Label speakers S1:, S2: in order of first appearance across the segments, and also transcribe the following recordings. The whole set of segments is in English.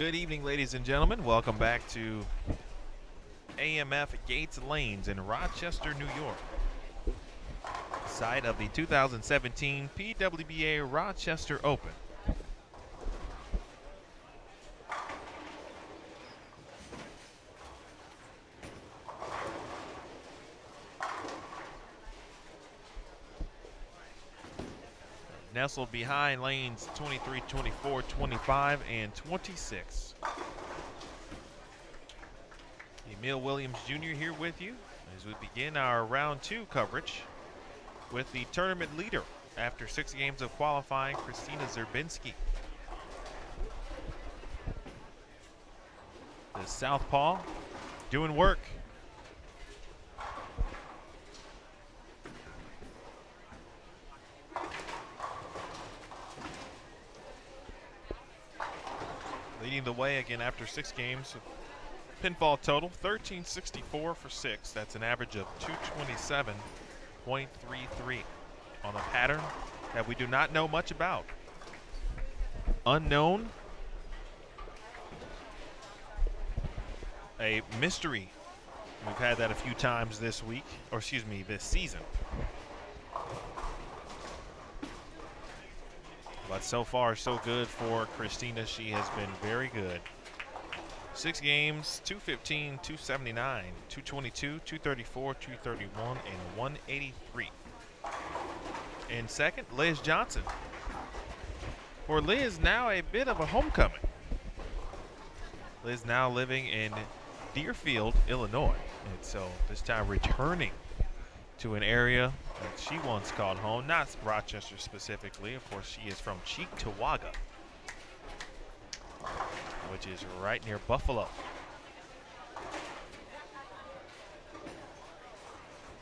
S1: Good evening, ladies and gentlemen. Welcome back to AMF Gates Lanes in Rochester, New York, site of the 2017 PWBA Rochester Open. Nestled behind lanes 23, 24, 25, and 26. Emil Williams Jr. here with you as we begin our round 2 coverage with the tournament leader after 6 games of qualifying, Kristina Zerbinski. The southpaw doing work. Leading the way again after 6 games. Pinfall total 1364 for 6. That's an average of 227.33 on a pattern that we do not know much about. Unknown. A mystery. We've had that a few times this week, or excuse me, this season. But so far, so good for Kristina. She has been very good. 6 games, 215, 279, 222, 234, 231, and 183. In second, Liz Johnson. For Liz, now a bit of a homecoming. Liz now living in Deerfield, Illinois. And so this time returning to an area that she once called home, not Rochester specifically. Of course, she is from Cheektowaga, which is right near Buffalo.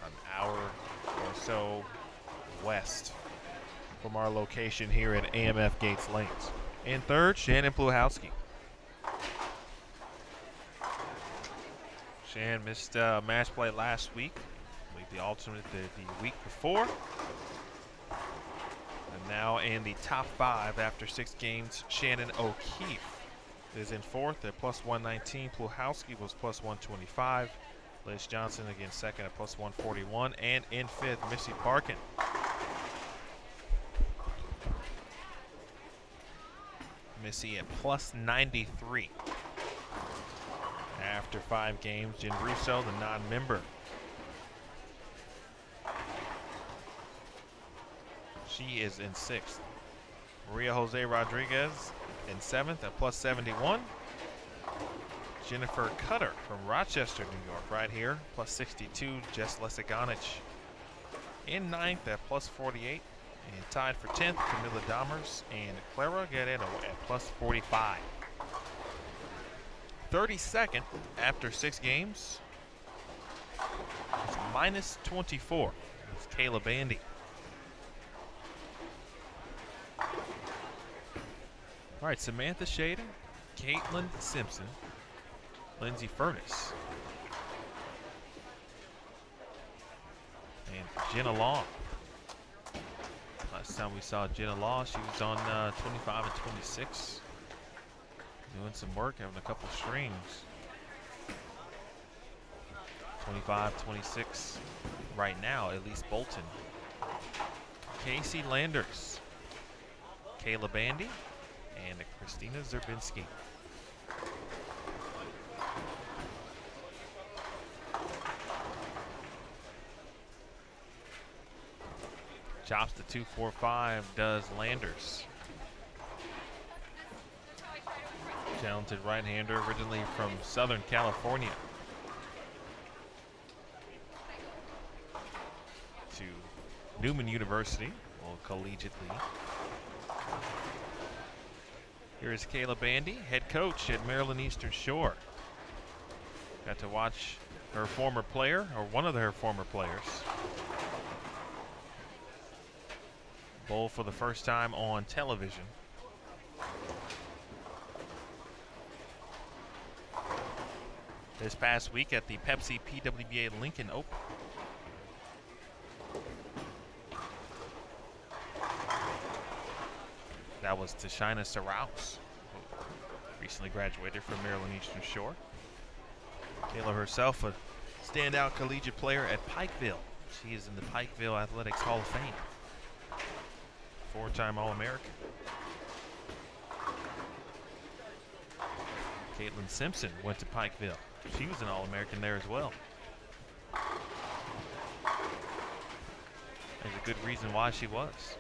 S1: An hour or so west from our location here at AMF Gates Lanes. In third, Shannon Pluhowski. Shan missed match play last week. The alternate the week before. And now in the top 5 after 6 games, Shannon O'Keefe is in fourth at plus 119. Pluhowski was plus 125. Liz Johnson again second at plus 141. And in fifth, Missy Parkin. Missy at plus 93. After 5 games, Jen Russo, the non-member, she is in 6th. Maria Jose Rodriguez in 7th at plus 71. Jennifer Cutter from Rochester, New York, right here, plus 62. Jess Lesiganich in 9th at plus 48. And tied for 10th, Camilla Dahmers and Clara Guerrero at plus 45. 32nd after 6 games. It's minus 24. It's Kayla Bandy. All right, Samantha Shaden, Caitlin Simpson, Lindsay Furness, and Jenna Law. Last time we saw Jenna Law, she was on 25 and 26. Doing some work, having a couple strings. 25, 26 right now, at least Bolton. Casey Landers, Kayla Bandy, and Kristina Zerbinski. Chops to 245 does Landers. Talented right-hander, originally from Southern California. To Newman University, well, collegiately. Here is Kayla Bandy, head coach at Maryland Eastern Shore. Got to watch her former player, or one of her former players, bowl for the first time on television. This past week at the Pepsi PWBA Lincoln Open. That was Tashina Saraus. Recently graduated from Maryland Eastern Shore. Kayla herself a standout collegiate player at Pikeville. She is in the Pikeville Athletics Hall of Fame. 4-time All-American. Caitlin Simpson went to Pikeville. She was an All-American there as well. There's a good reason why she was.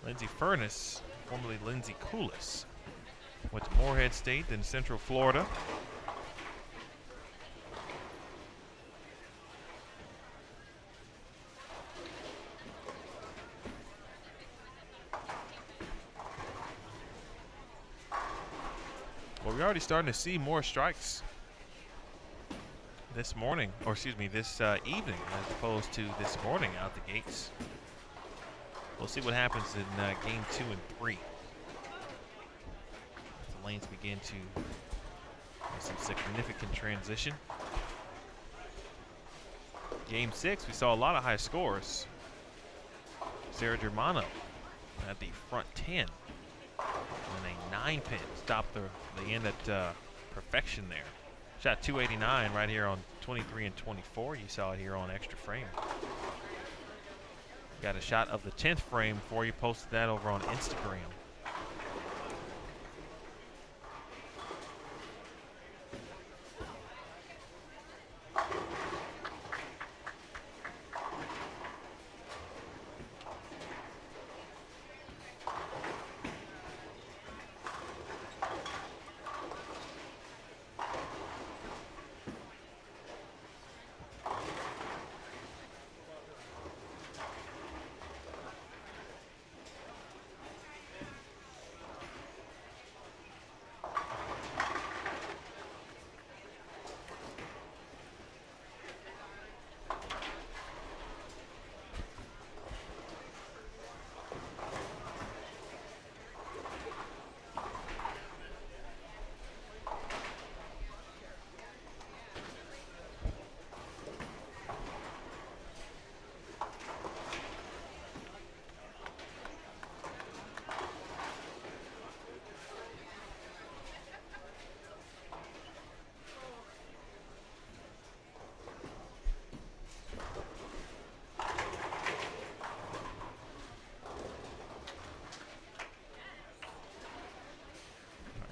S1: Lindsey Furness, formerly Lindsey Coolis, went to Morehead State, then Central Florida. Well, we're already starting to see more strikes this morning, or excuse me, this evening, as opposed to this morning out the gates. We'll see what happens in game 2 and 3. The lanes begin to have some significant transition. Game 6, we saw a lot of high scores. Sarah Germano at the front 10. And a 9-pin stopped the end at perfection there. Shot 289 right here on 23 and 24. You saw it here on Extra Frame. Got a shot of the 10th frame for you. Posted that over on Instagram.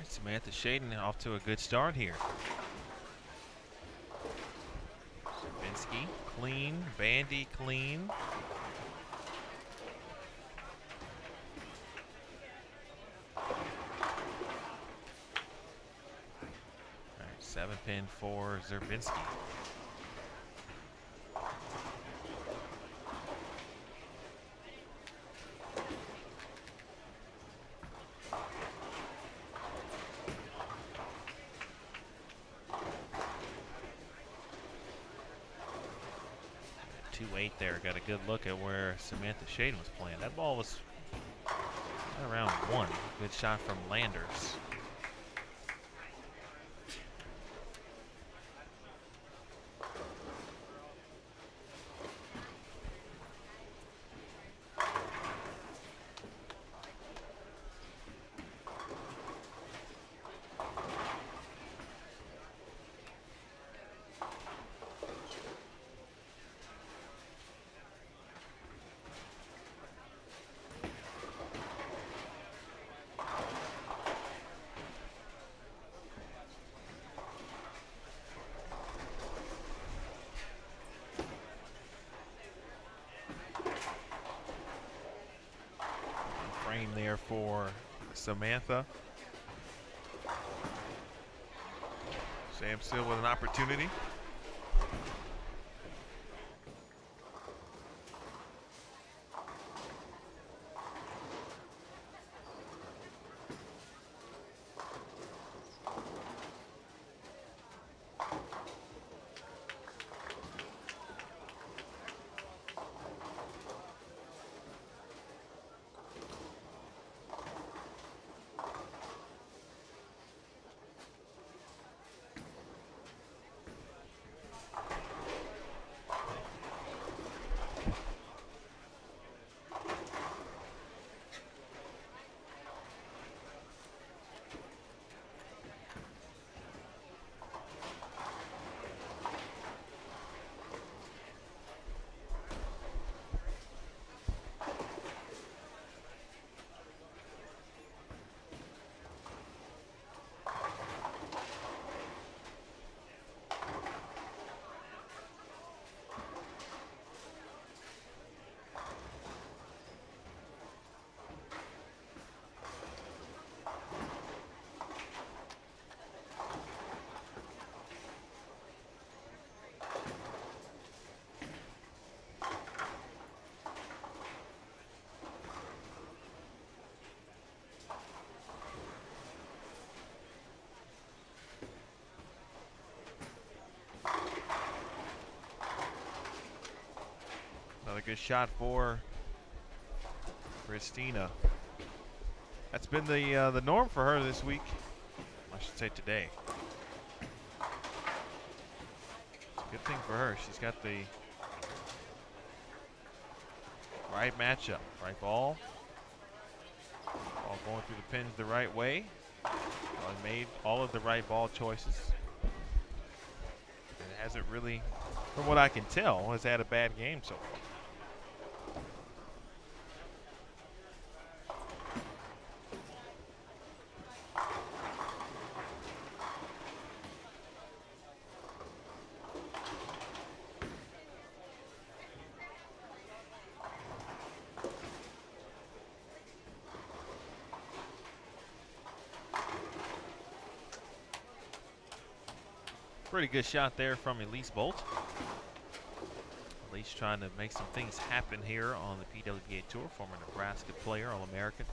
S1: Samantha Shaden off to a good start here. Sabinsky clean, Bandy clean. All right, 7-pin for Zerbinski. There, got a good look at where Samantha Shaden was playing. That ball was around 1. Good shot from Landers. There for Samantha. Sam still with an opportunity. good shot for Christina. That's been the norm for her this week. I should say today. It's a good thing for her. She's got the right matchup, right ball. Ball going through the pins the right way. Made all of the right ball choices. And it hasn't really, from what I can tell, has had a bad game so far. Pretty good shot there from Elise Bolt. Elise trying to make some things happen here on the PWBA Tour. Former Nebraska player, All-American.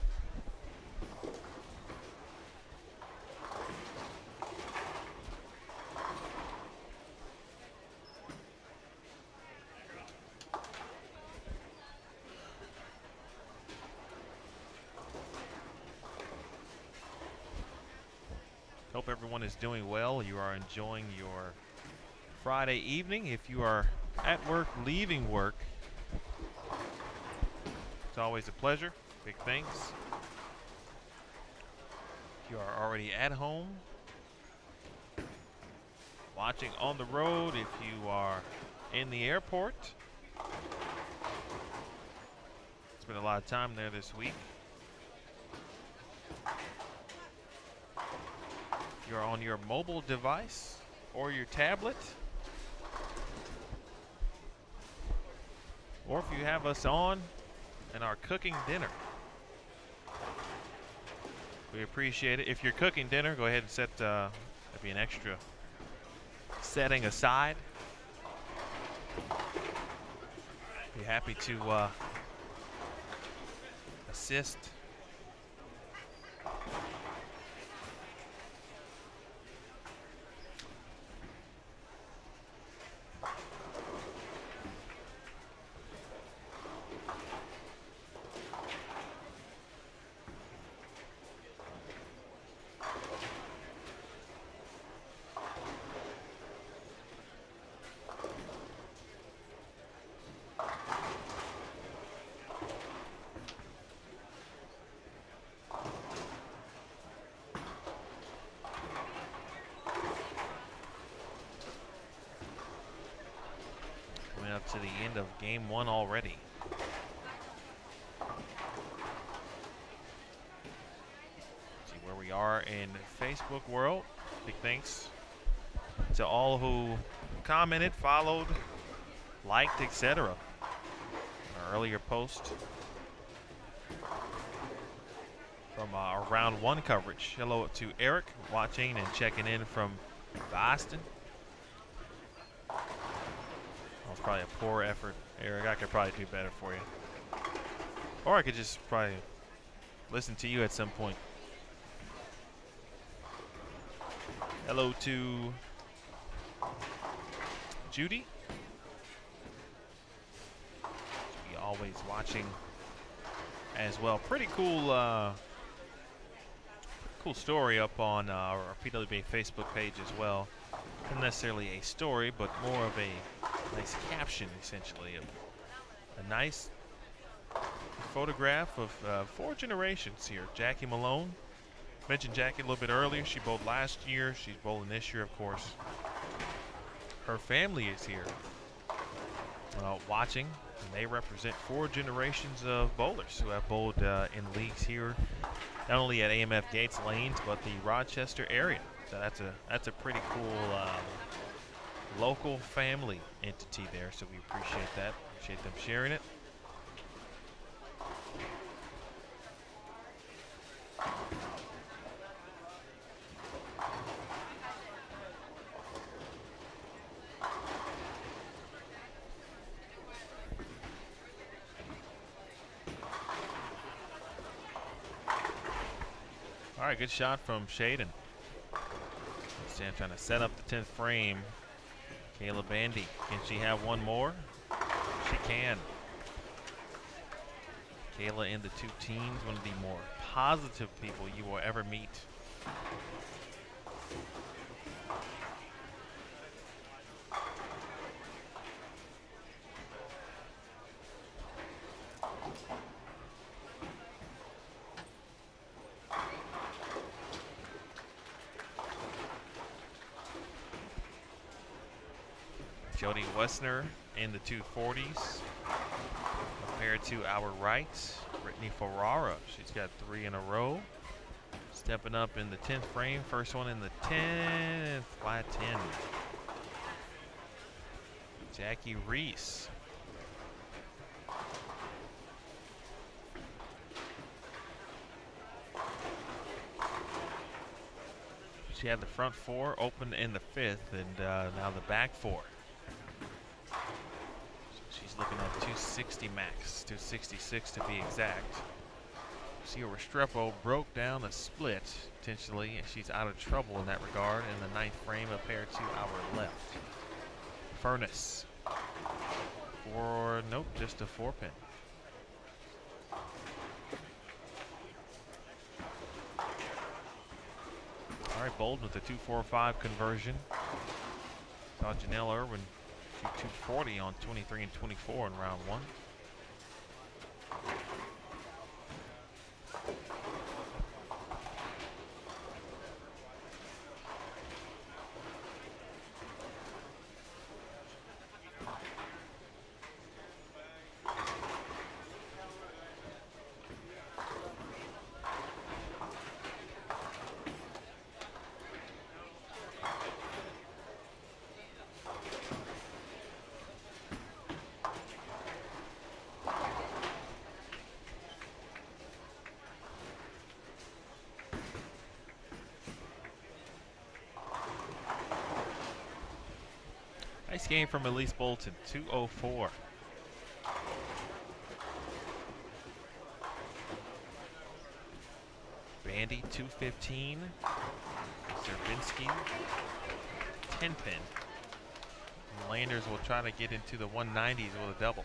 S1: Hope everyone is doing well. You are enjoying your Friday evening. If you are at work, leaving work, it's always a pleasure. Big thanks. If you are already at home, watching on the road, if you are in the airport, spent a lot of time there this week. You're on your mobile device or your tablet, or if you have us on and are cooking dinner, we appreciate it. If you're cooking dinner, go ahead and set maybe an extra setting aside. Be happy to assist. To the end of game one already. See where we are in Facebook world. Big thanks to all who commented, followed, liked, etc. Our earlier post from our round one coverage. Hello to Eric watching and checking in from Boston. Probably a poor effort, Eric. I could probably do better for you. Or I could just probably listen to you at some point. Hello to Judy. She always watching as well. Pretty cool cool story up on our PWBA Facebook page as well. Not necessarily a story, but more of a nice caption, essentially, of a nice photograph of 4 generations here. Jackie Malone. Mentioned Jackie a little bit earlier. She bowled last year. She's bowling this year, of course. Her family is here watching, and they represent 4 generations of bowlers who have bowled in leagues here, not only at AMF Gates Lanes, but the Rochester area. So that's a pretty cool local family entity there. So we appreciate that. Appreciate them sharing it. All right, good shot from Shaden. Sam trying to set up the 10th frame. Kayla Bandy, can she have one more? She can. Kayla in the two teens, one of the more positive people you will ever meet. Jody Wessner in the 240s. Compared to our right, Brittany Ferrara. She's got 3 in a row. Stepping up in the 10th frame. First one in the 10th, flat 10. Jackie Reese. She had the front 4 open in the 5th, and now the back 4. She's looking at 260 max, 266 to be exact. Sia Restrepo broke down a split intentionally, and she's out of trouble in that regard in the 9th frame, a pair to our left. Furnace for, nope, just a 4-pin. All right, Bolden with the 245 conversion. Saw Janelle Irwin shoot 240 on 23 and 24 in round 1. Nice game from Elise Bolton, 204. Bandy, 215. Zerbinski, 10-pin. Landers will try to get into the 190s with a double.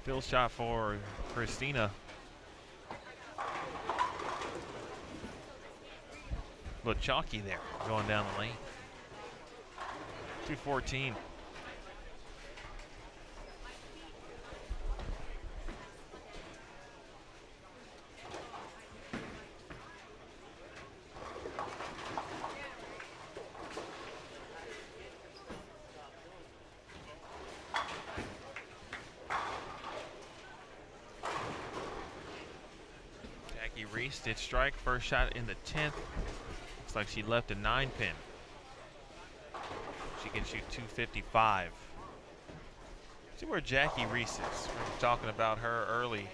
S1: Field shot for Christina. A little chalky there going down the lane. 214. Reese did strike, first shot in the 10th. Looks like she left a 9-pin. She can shoot 255. See where Jackie Reese is. We were talking about her early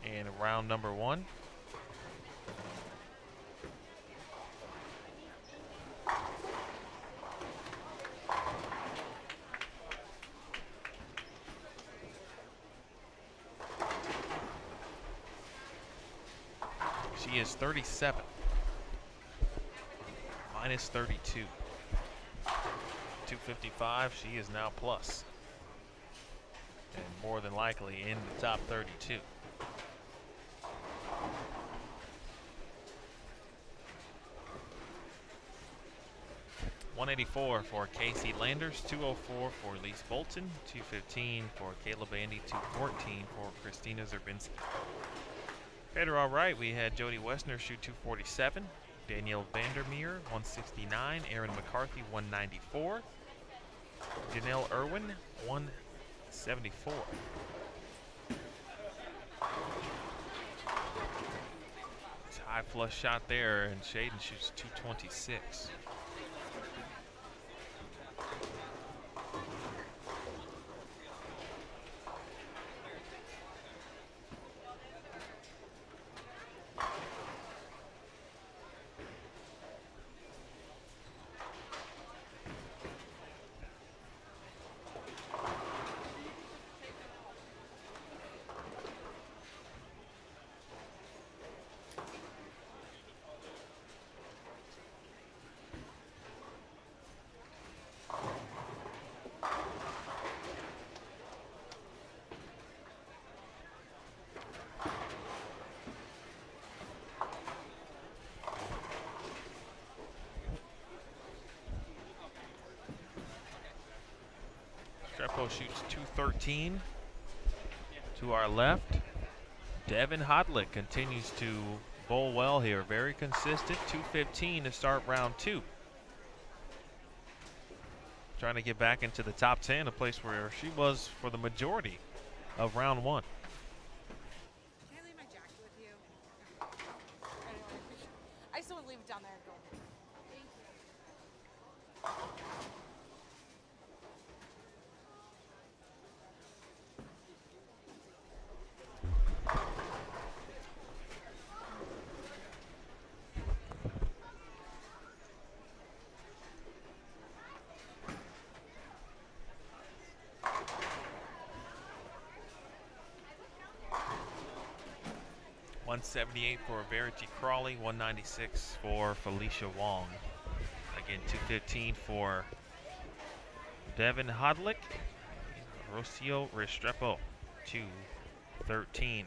S1: in round number 1. She is 37, minus 32. 255, she is now plus. And more than likely in the top 32. $184 for Casey Landers, 204 for Elise Bolton, 215 for Kayla Bandy, 214 for Christina Zerbinski. Better all right, we had Jody Wessner shoot 247. Danielle Vandermeer, 169. Aaron McCarthy, 194. Janelle Irwin, 174. It's a high flush shot there, and Shaden shoots 226. Strepo shoots 213 to our left. Devin Hodlick continues to bowl well here. Very consistent. 215 to start round 2. Trying to get back into the top 10, a place where she was for the majority of round 1.
S2: Can I leave my jacket with you? I just don't want to leave it down there and go. Thank you.
S1: 178 for Verity Crawley, 196 for Felicia Wong. Again, 215 for Devin Hodlick. Rocio Restrepo, 213.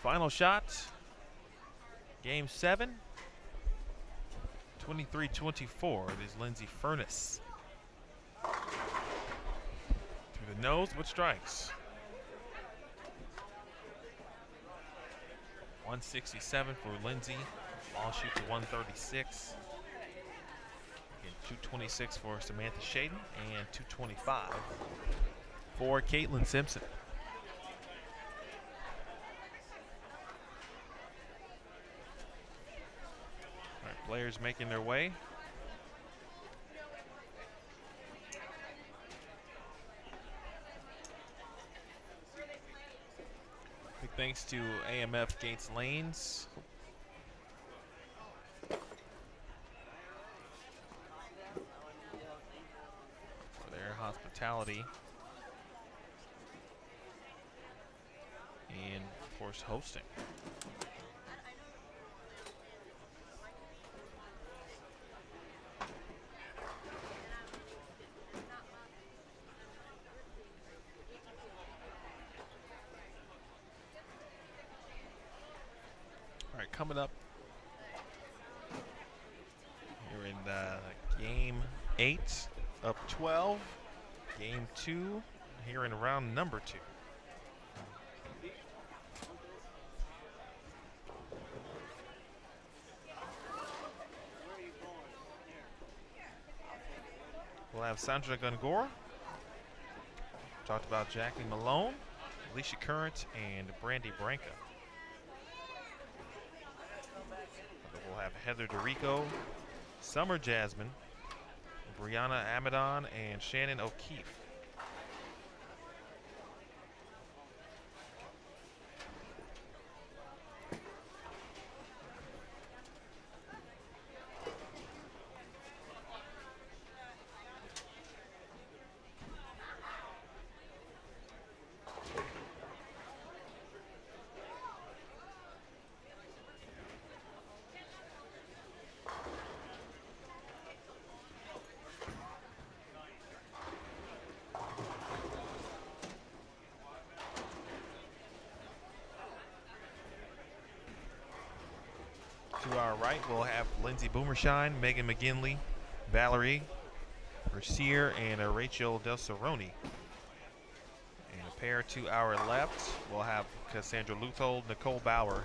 S1: Final shot, game 7. 23-24, it is Lindsay Furness. Through the nose with strikes. 167 for Lindsay. Ball shoot to 136. Again, 226 for Samantha Shaden and 225 for Caitlin Simpson. All right, players making their way. Big thanks to AMF Gates Lanes. For their hospitality. And, of course, hosting. Coming up here in game 8, up 12. Game 2 here in round number 2. We'll have Sandra Gungora. Talked about Jackie Malone, Alicia Current, and Brandy Branca. We'll have Heather DeRico, Summer Jasmine, Brianna Amadon, and Shannon O'Keefe. To our right, we'll have Lindsay Boomershine, Megan McGinley, Valerie Mercier, and Rachel Del Cerrone. And a pair to our left, we'll have Cassandra Luthold, Nicole Bauer,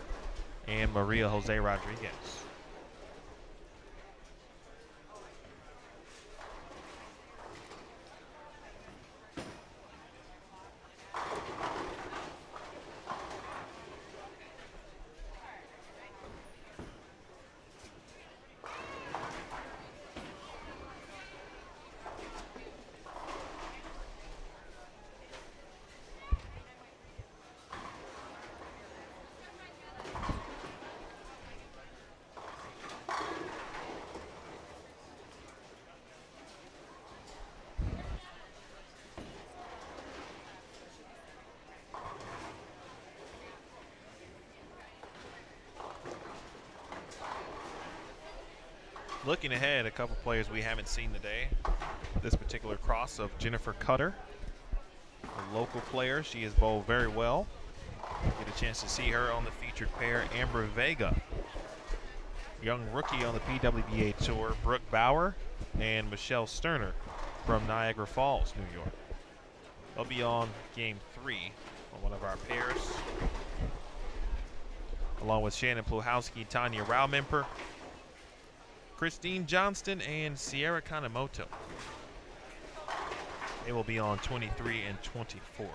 S1: and Maria Jose Rodriguez. Looking ahead, a couple players we haven't seen today. This particular cross of Jennifer Cutter, a local player. She has bowled very well. Get a chance to see her on the featured pair. Amber Vega, young rookie on the PWBA Tour. Brooke Bauer and Michelle Sterner from Niagara Falls, New York. They'll be on game 3 on one of our pairs, along with Shannon Pluhowski, Tanya Raumemper, Christine Johnston, and Sierra Kanemoto. They will be on 23 and 24.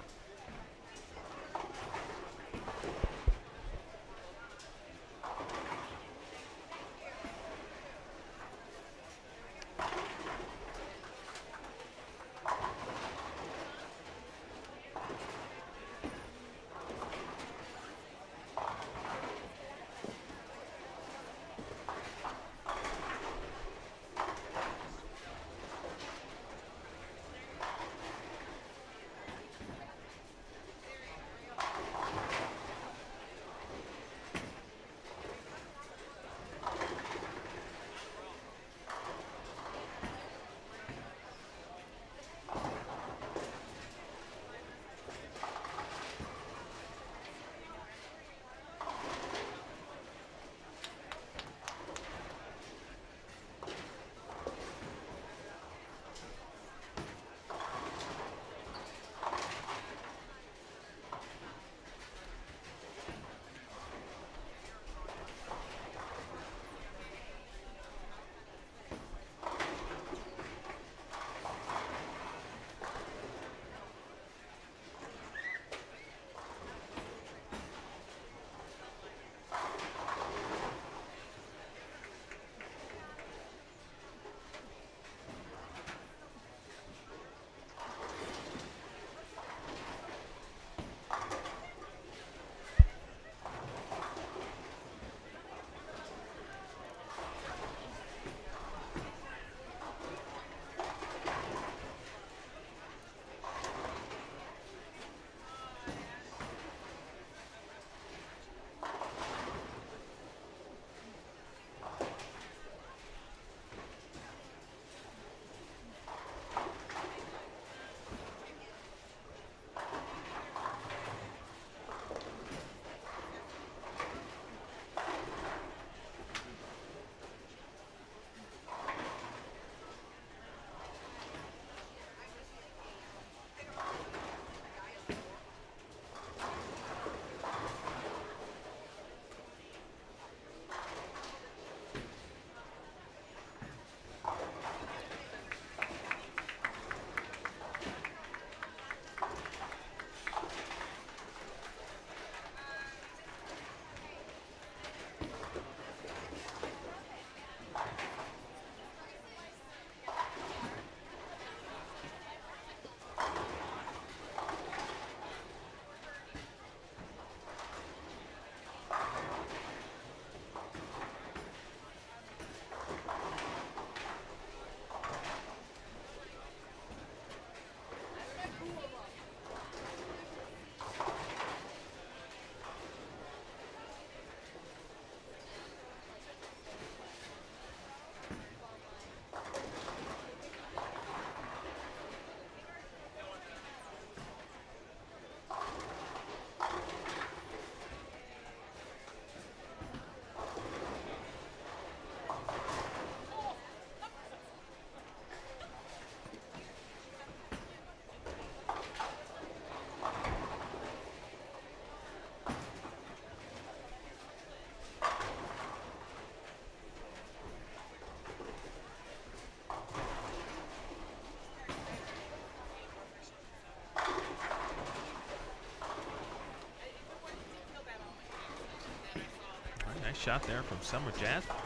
S1: shot there from Summer Jasmine.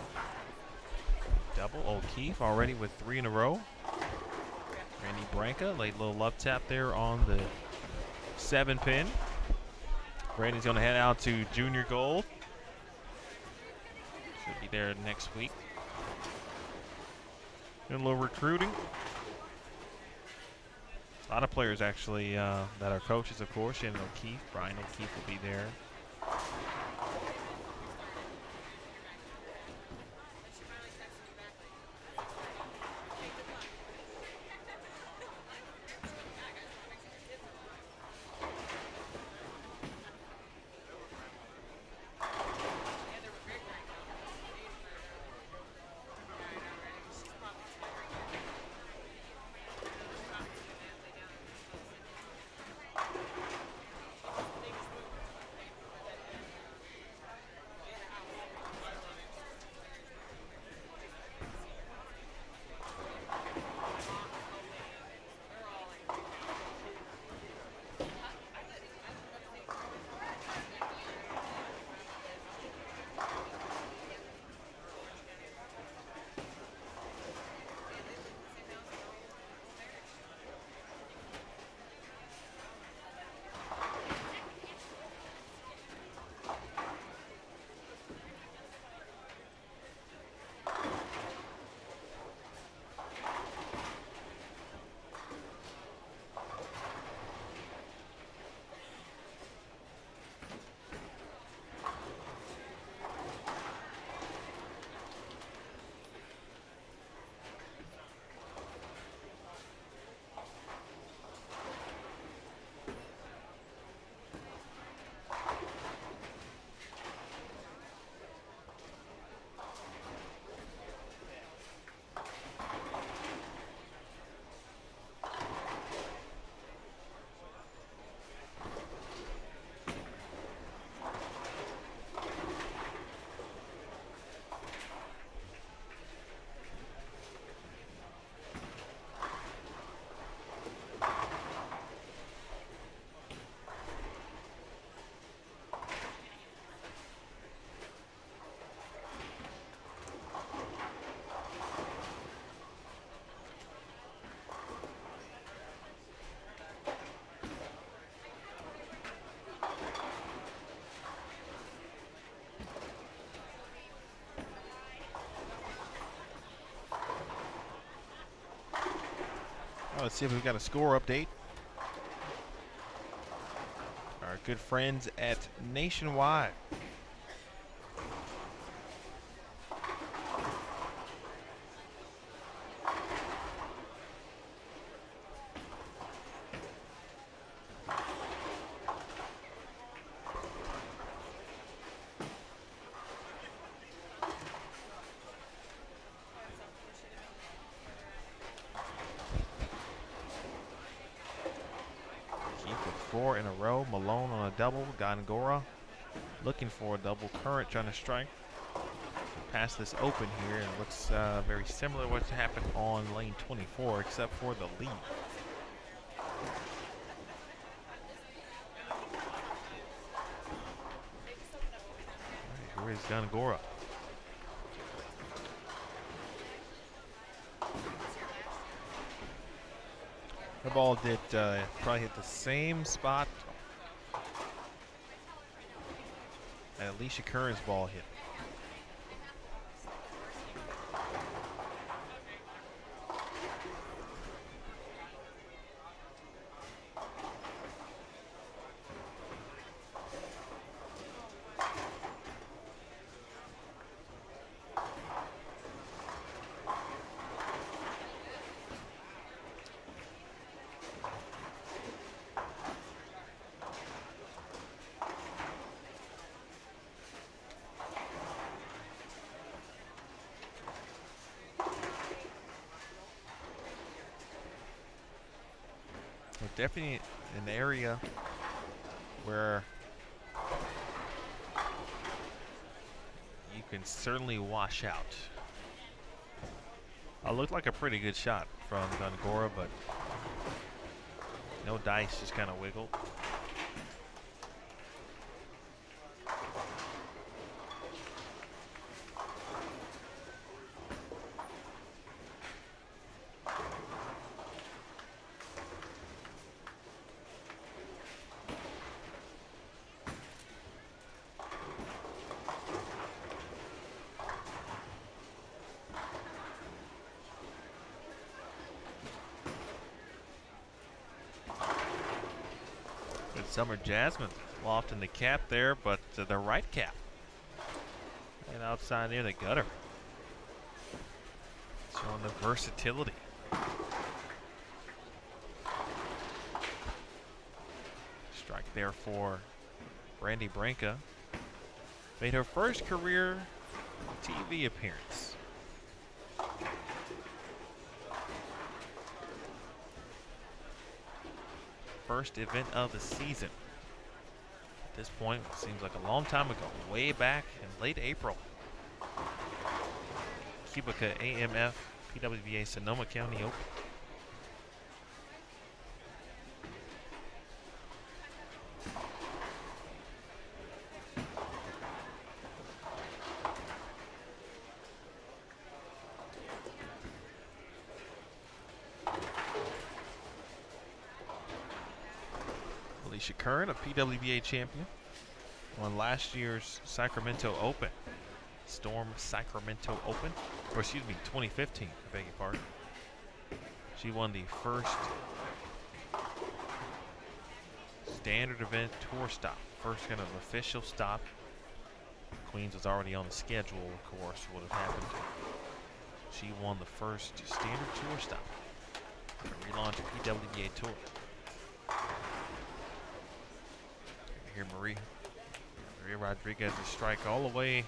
S1: Double O'Keefe already with 3 in a row. Randy Branca, late little love tap there on the 7-pin. Braden's going to head out to Junior Gold. Should be there next week. Doing a little recruiting. A lot of players actually that are coaches, of course. Shannon O'Keefe, Brian O'Keefe will be there. Let's see if we've got a score update. Our good friends at Nationwide. Four in a row. Malone on a double. Gongora looking for a double. Current trying to strike past this open here, and looks very similar to what's happened on lane 24, except for the lead. Right, here is Gongora. The ball did probably hit the same spot that Alicia Curran's ball hit. Definitely an area where you can certainly wash out. Looked like a pretty good shot from Gongora, but no dice, just kind of wiggled. Summer Jasmine lofting the cap there, but the right cap. And outside near the gutter. Showing the versatility. Strike there for Brandy Branca. Made her first career TV appearance. First event of the season. At this point, it seems like a long time ago, way back in late April. Cubica AMF PWBA Sonoma County Open. Alicia Curran, a PWBA champion, won last year's Sacramento Open. Storm Sacramento Open, or excuse me, 2015, I beg your pardon. She won the first standard event tour stop, first kind of official stop. Queens was already on the schedule, of course, would have happened. She won the first standard tour stop, the relaunch of PWBA Tour. Here, Maria Rodriguez to strike all the way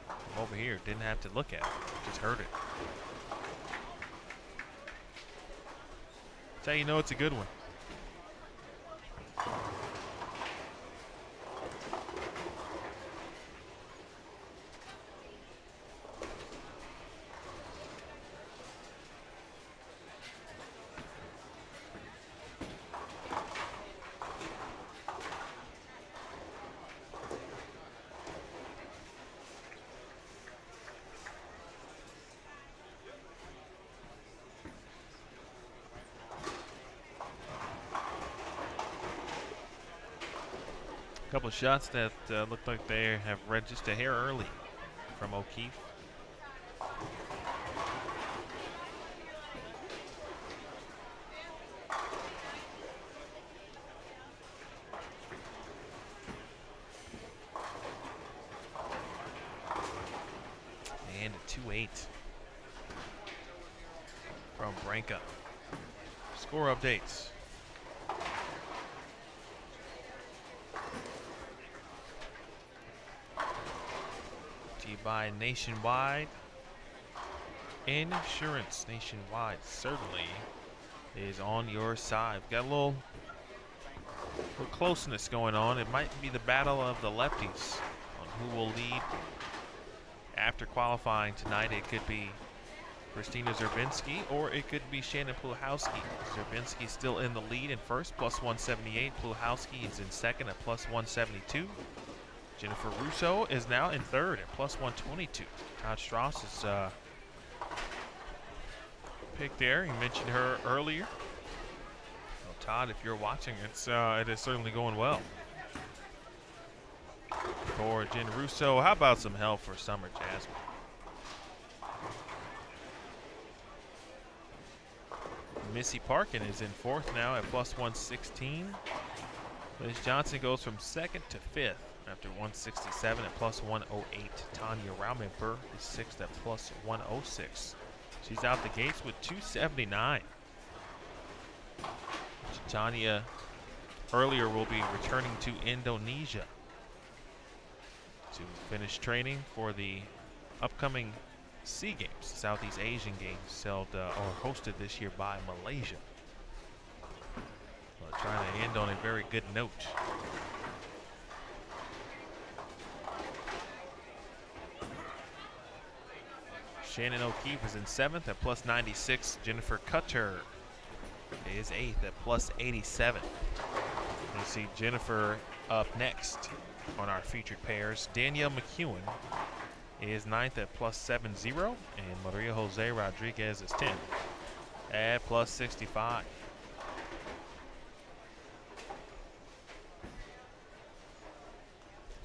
S1: from over here. Didn't have to look at it, just heard it. That's how you know it's a good one. Couple of shots that look like they have read just a hair early from O'Keefe. And a 2-8 from Branca. Score updates. By Nationwide Insurance. Nationwide certainly is on your side. We've got a little closeness going on. It might be the battle of the lefties on who will lead after qualifying tonight. It could be Christina Zerbinski or it could be Shannon Pluhowski. Zerbinski still in the lead in first, plus 178. Pluhowski is in second at plus 172. Jennifer Russo is now in third at plus 122. Todd Strauss is picked there. You mentioned her earlier. Well, Todd, if you're watching, it is certainly going well for Jen Russo. How about some help for Summer Jasmine? Missy Parkin is in fourth now at plus 116. Liz Johnson goes from second to fifth after 167 at plus 108. Tanya Raumenberg is sixth at plus 106. She's out the gates with 279. Tanya earlier will be returning to Indonesia to finish training for the upcoming SEA Games, Southeast Asian Games, held or hosted this year by Malaysia. Well, trying to end on a very good note. Shannon O'Keefe is in seventh at plus 96. Jennifer Cutter is eighth at plus 87. You'll see Jennifer up next on our featured pairs. Danielle McEwen is ninth at plus 70, and Maria Jose Rodriguez is 10th at plus 65.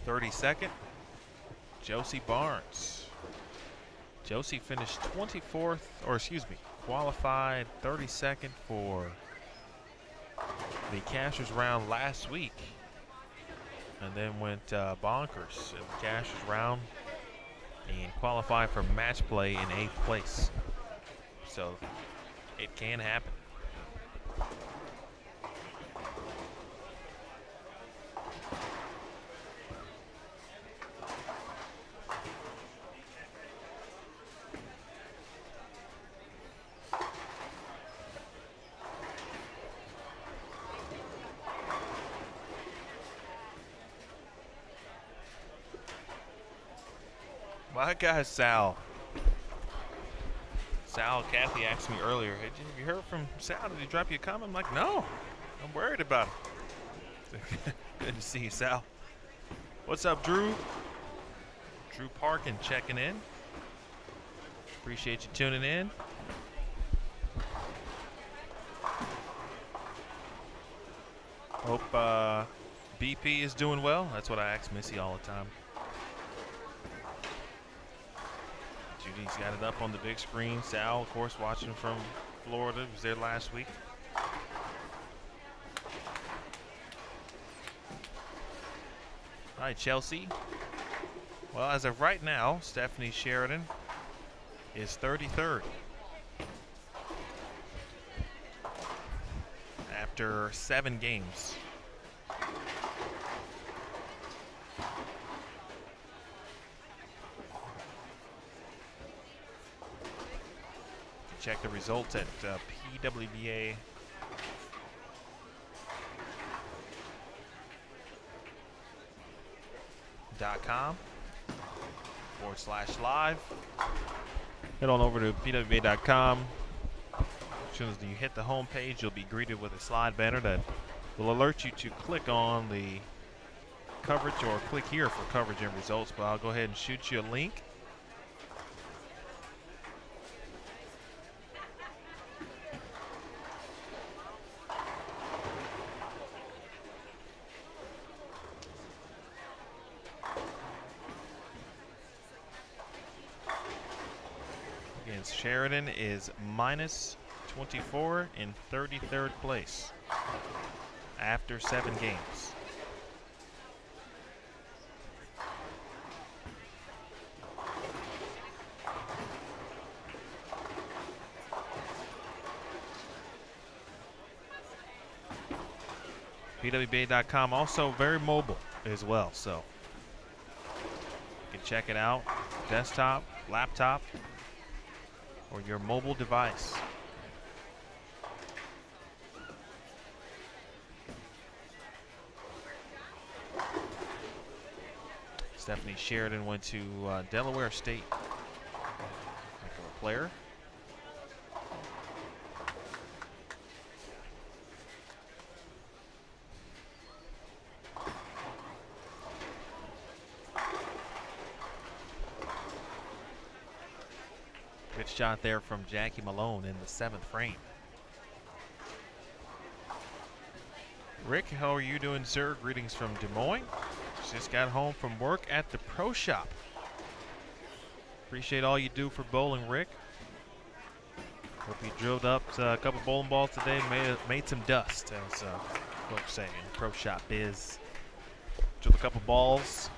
S1: (32nd), Josie Barnes. Josie finished 24th, or excuse me, qualified 32nd for the Cashers round last week and then went bonkers in the Cashers round and qualified for match play in 8th place. So it can happen. My guy Sal. Kathy asked me earlier, "Hey, have you heard from Sal? Did he drop you a comment?" I'm like, no, I'm worried about him. Good to see you, Sal. What's up, Drew? Drew Parkin checking in. Appreciate you tuning in. Hope BP is doing well. That's what I ask Missy all the time. Judy's got it up on the big screen. Sal, of course, watching from Florida. Was there last week. All right, Chelsea. Well, as of right now, Stephanie Sheridan is 33rd. After 7 games. Check the results at PWBA.com/live. Head on over to PWBA.com. As soon as you hit the home page, you'll be greeted with a slide banner that will alert you to click on the coverage or click here for coverage and results. But I'll go ahead and shoot you a link. Sheridan is -24 in 33rd place after 7 games. PWBA.com also very mobile as well, so you can check it out, desktop, laptop, or your mobile device. Stephanie Sheridan went to Delaware State. Heck of a player. Good shot there from Jackie Malone in the 7th frame. Rick, how are you doing, sir? Greetings from Des Moines. Just got home from work at the Pro Shop. Appreciate all you do for bowling, Rick. Hope you drilled up a couple bowling balls today, made some dust, as folks say in Pro Shop biz. Drilled a couple balls.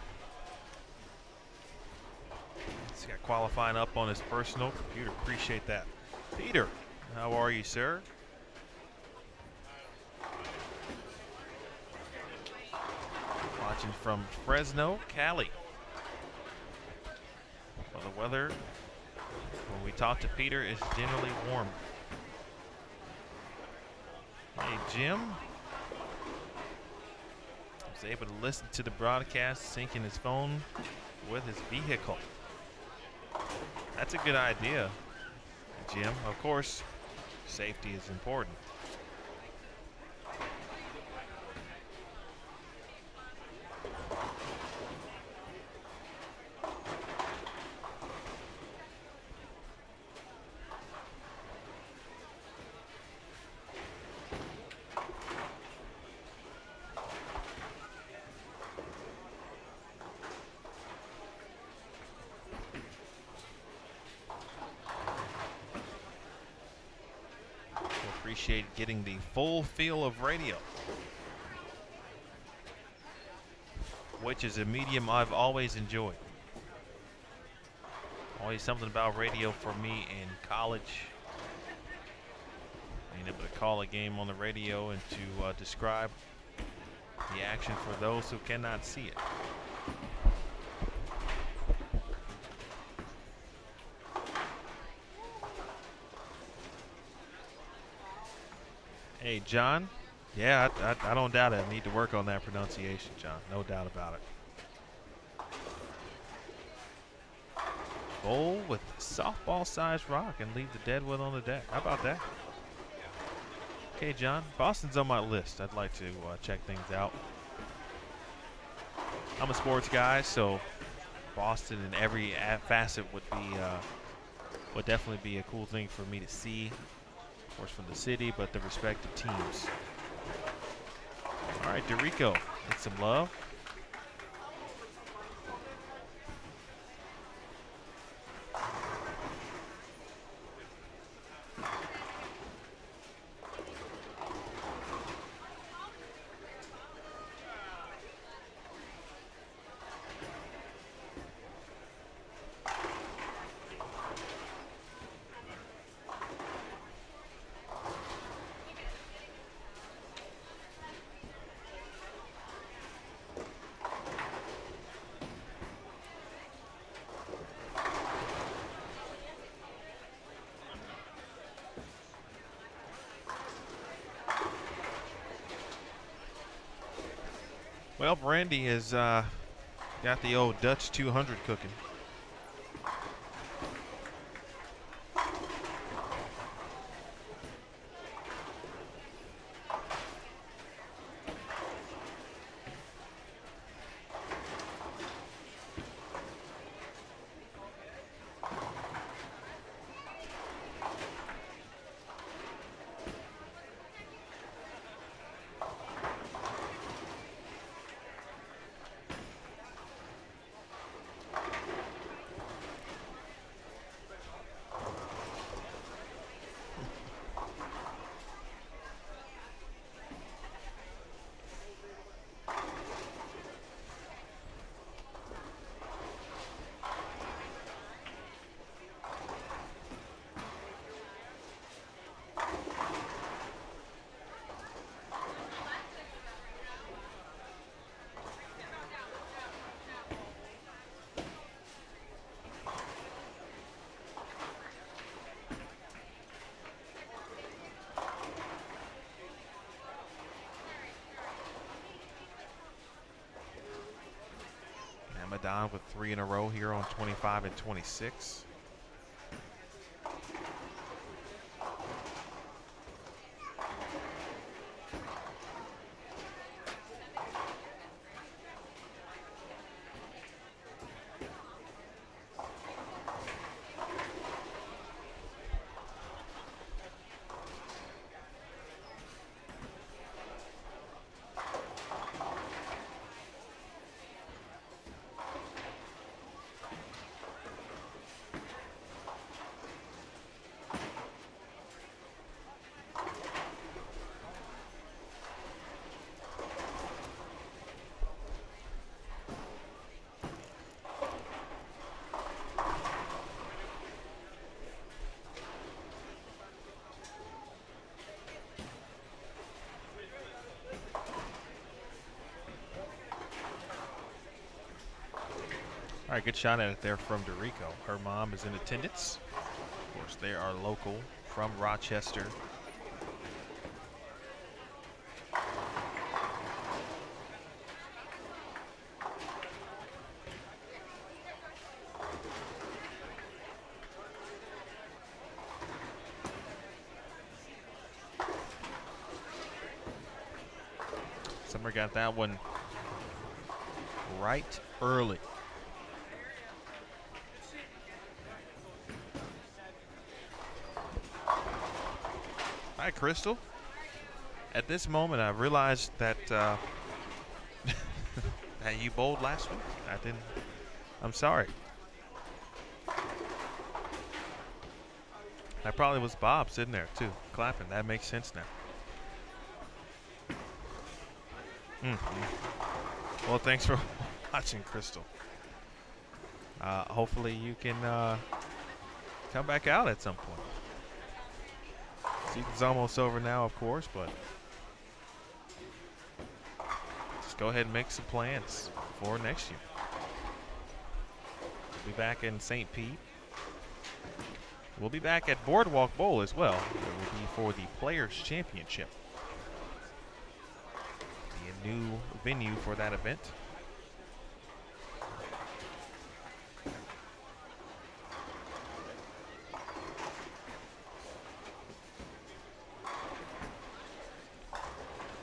S1: He's got qualifying up on his personal computer. Appreciate that. Peter, how are you, sir? Watching from Fresno, Cali. Well, the weather, when we talk to Peter, is generally warm. Hey, Jim. Was able to listen to the broadcast syncing his phone with his vehicle. That's a good idea, Jim. Of course, safety is important. Appreciate getting the full feel of radio, which is a medium I've always enjoyed. Always something about radio for me in college. Being able to call a game on the radio and to describe the action for those who cannot see it. Hey, John. Yeah, I don't doubt it. I need to work on that pronunciation, John. No doubt about it. Bowl with softball-sized rock and leave the deadwood on the deck. How about that? Okay, John. Boston's on my list. I'd like to check things out. I'm a sports guy, so Boston in every facet would definitely be a cool thing for me to see. Of course, from the city, but the respective teams. All right, DeRico, get some love. Well, Brandy has got the old Dutch 200 cooking. Madon with 3 in a row here on 25 and 26. All right, good shot at it there from DeRico. Her mom is in attendance. Of course, they are local from Rochester. Summer got that one right early. Hi, Crystal. At this moment, I realized that that you bowled last week. I didn't. I'm sorry. That probably was Bob sitting there too, clapping. That makes sense now. Well, thanks for watching, Crystal. Hopefully you can come back out at some point. Season's almost over now, of course, but just go ahead and make some plans for next year. We'll be back in St. Pete. We'll be back at Boardwalk Bowl as well. It will be for the Players' Championship. Be a new venue for that event.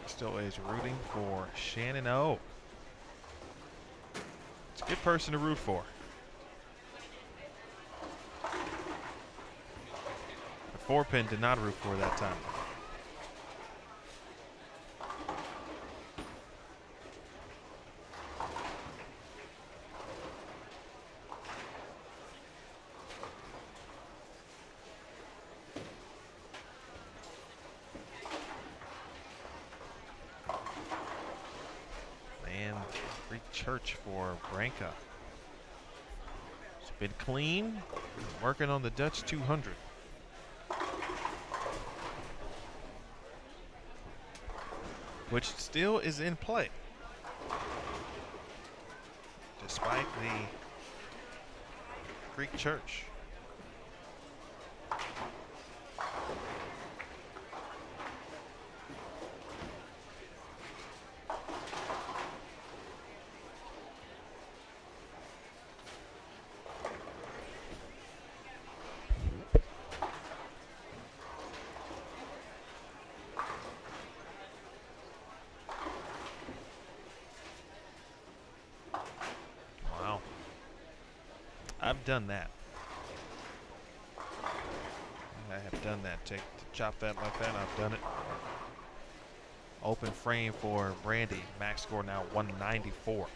S1: Still is rooting for Shannon O. It's a good person to root for. The 4-pin did not root for that time. Church for Branca. It's been clean, working on the Dutch 200. Which still is in play. Despite the Greek Church. I've done that. I have done that. To chop that like that, I've done it. Open frame for Brandy. Max score now 194.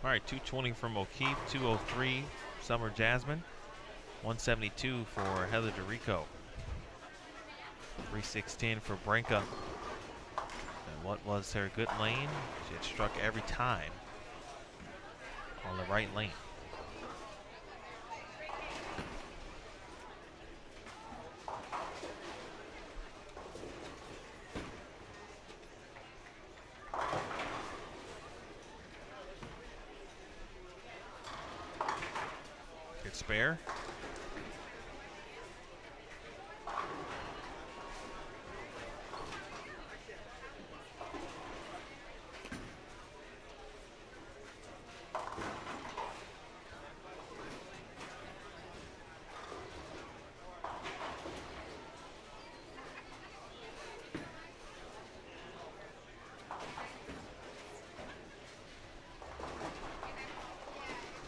S1: All right, 220 from O'Keefe, 203 Summer Jasmine, 172 for Heather DeRico, 3610 for Branca. And what was her good lane? She had struck every time on the right lane. Spare.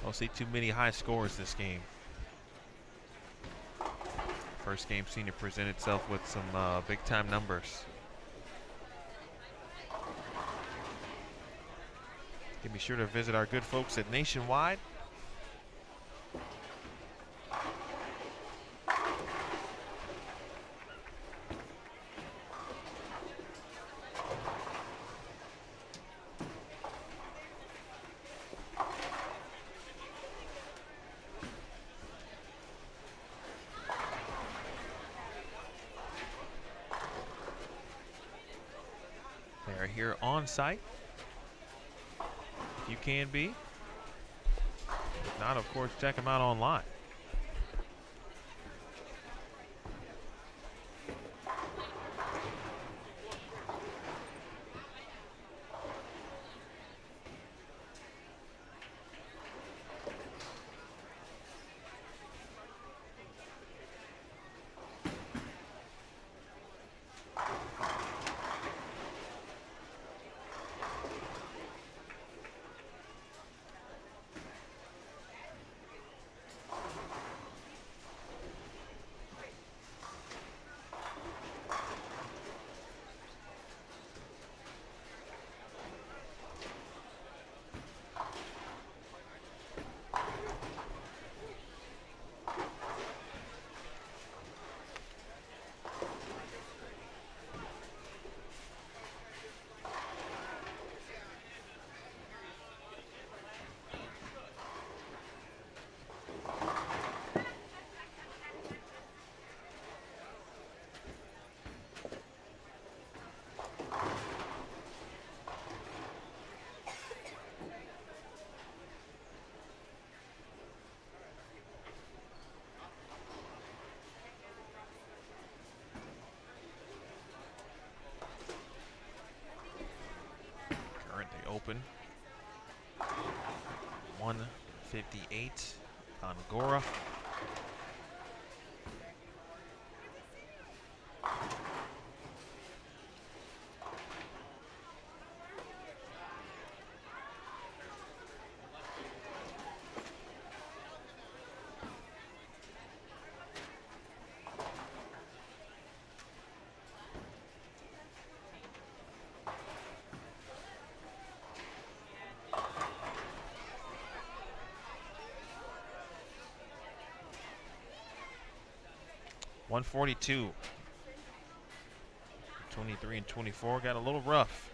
S1: Don't see too many high scores this game. First game seen to present itself with some big time numbers. Be sure to visit our good folks at Nationwide. here on site. If you can be. If not, of course, check them out online. Open 158 on Gora. .142. 23 and 24 got a little rough.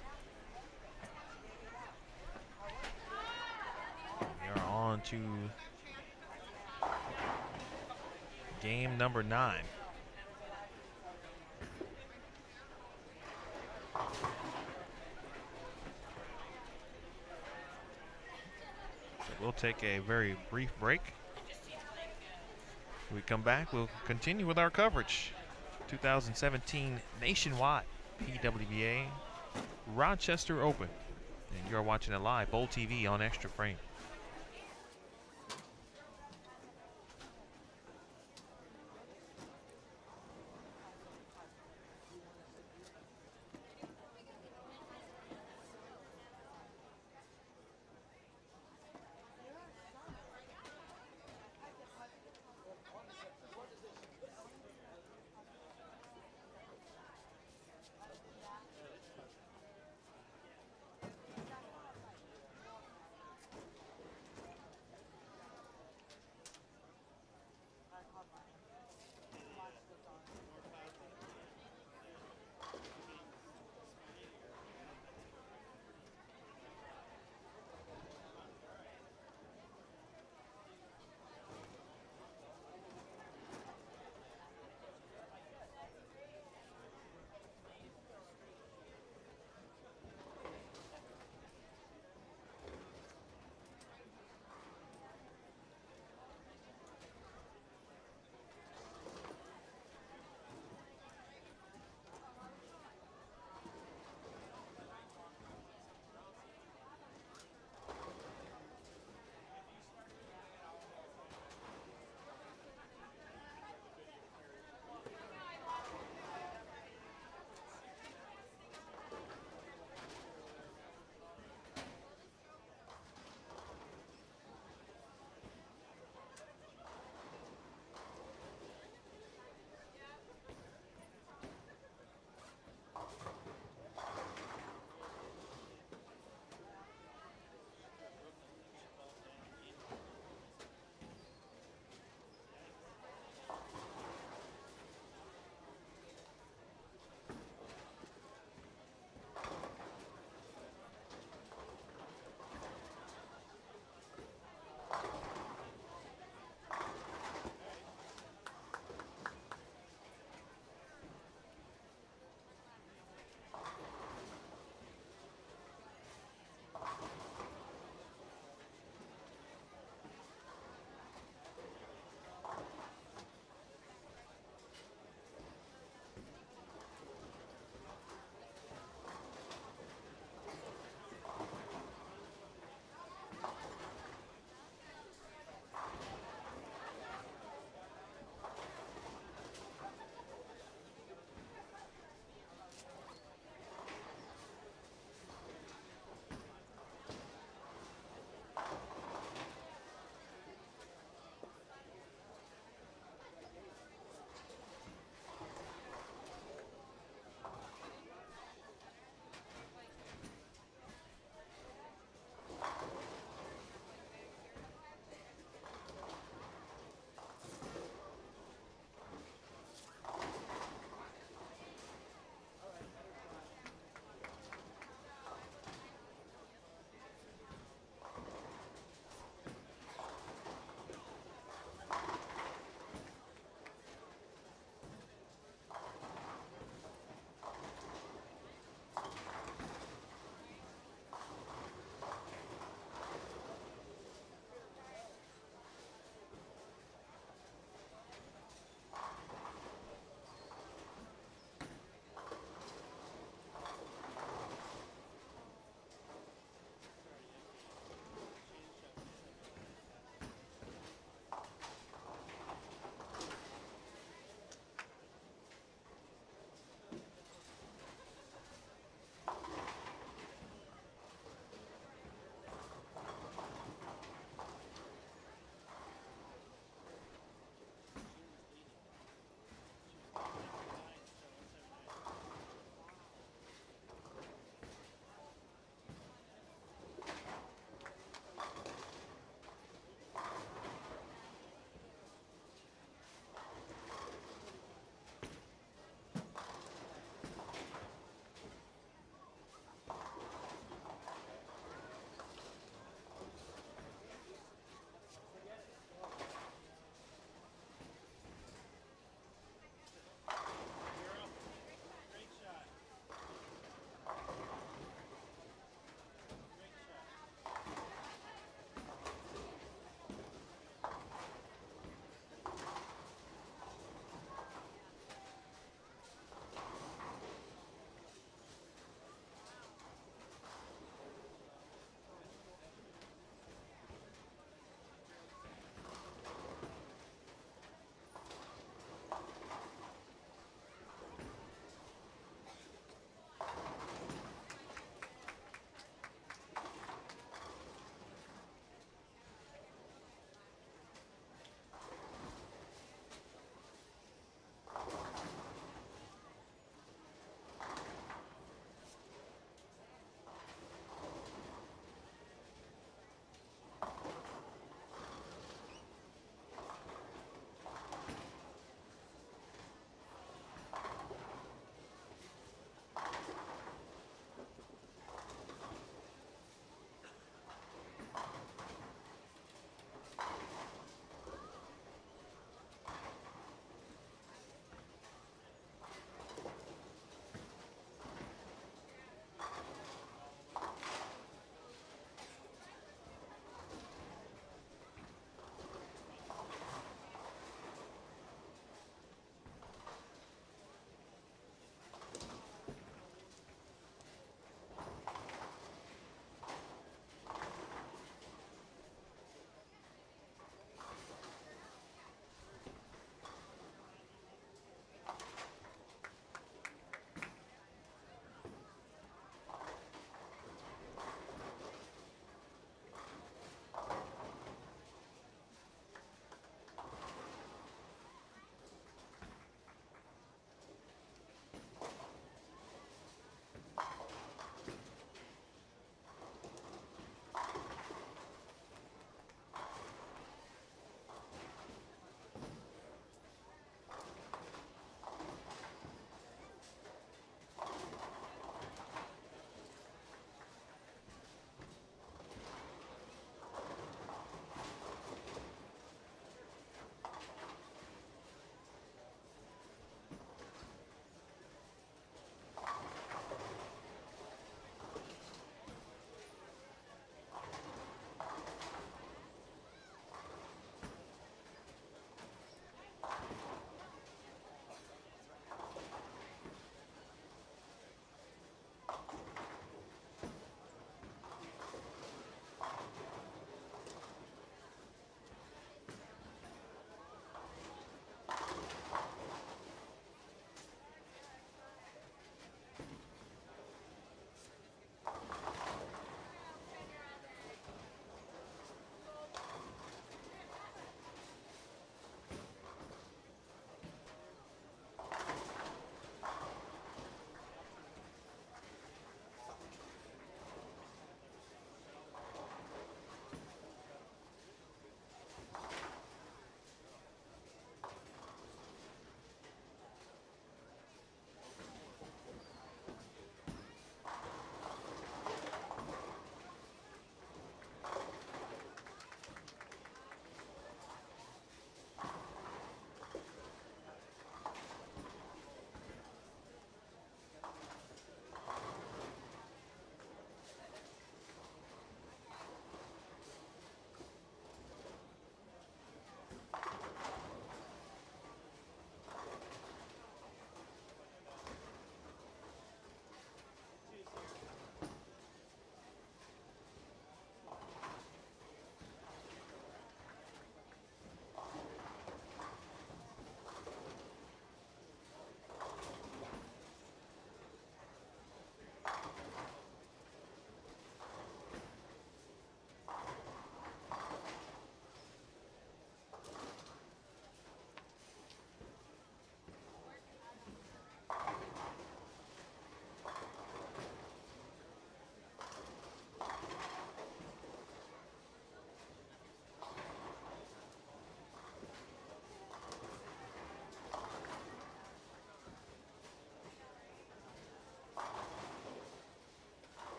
S1: We are on to game number 9. So we'll take a very brief break. When we come back, we'll continue with our coverage. 2017 Nationwide PWBA Rochester Open. And you're watching it live, Bowl TV on Extra Frame.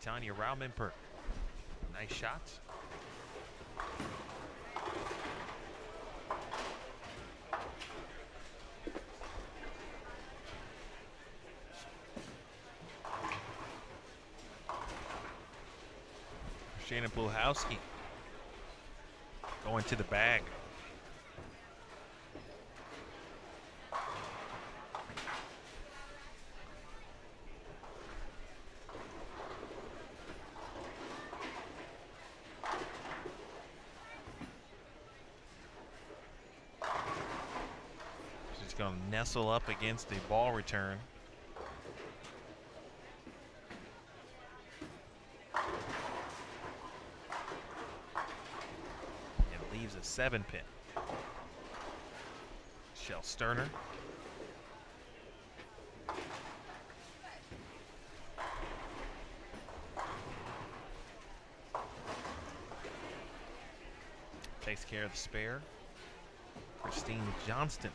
S1: Tanya Raumimper. Nice shot. Shannon Bulhowski going to the bag. She's going to nestle up against the ball return. A 7-pin. Shell Sterner. Takes care of the spare. Christine Johnston.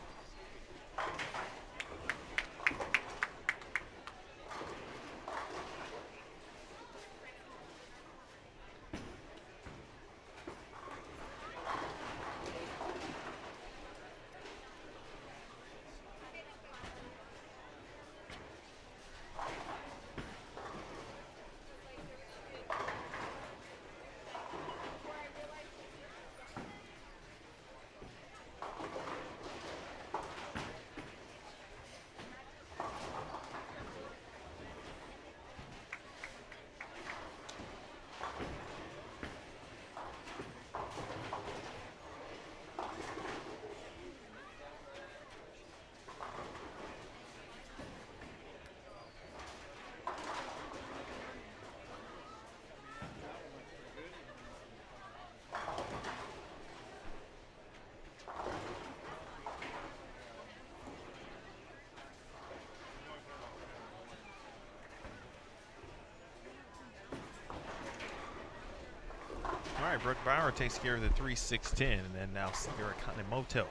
S1: All right, Brooke Bauer takes care of the 3-6-10, and then now Sierra Kanemoto.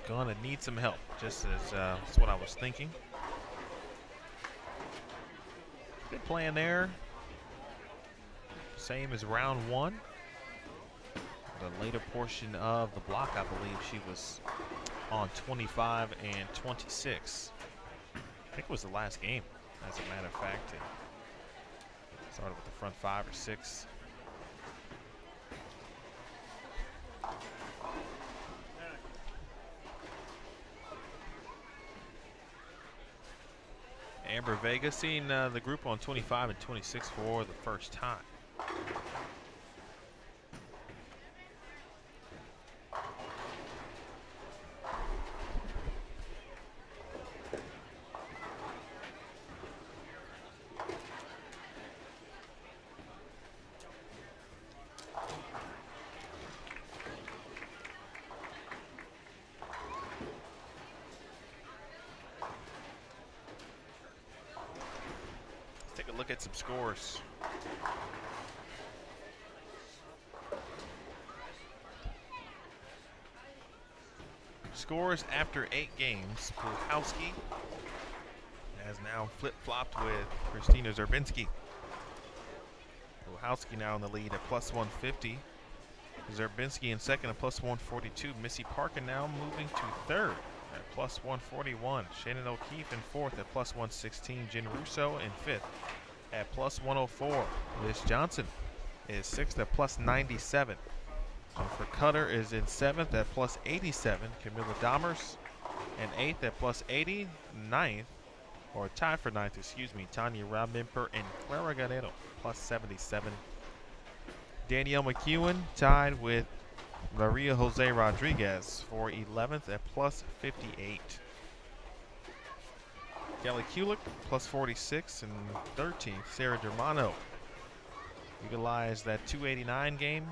S1: Gonna need some help, just as that's what I was thinking. Good plan there. Same as round one. The later portion of the block, I believe she was on 25 and 26. I think it was the last game, as a matter of fact. It started with the front 5 or 6. Amber Vega seeing the group on 25 and 26 for the first time. Look at some scores. Scores after 8 games. Bulhowski has now flip-flopped with Christina Zerbinski. Bulhowski now in the lead at plus 150. Zerbinski in second at plus 142. Missy Parkin now moving to third at plus 141. Shannon O'Keefe in fourth at plus 116. Jen Russo in fifth at plus 104. Liz Johnson is sixth at plus 97. Jennifer Cutter is in seventh at plus 87. Camilla Dahmers in eighth at plus 80. Ninth, or tied for ninth, excuse me, Tanya Raumimper and Clara Guerrero, plus 77. Danielle McEwen tied with Maria Jose Rodriguez for 11th at plus 58. Kelly Kulik, plus 46, and 13th. Sarah Germano utilized that 289 game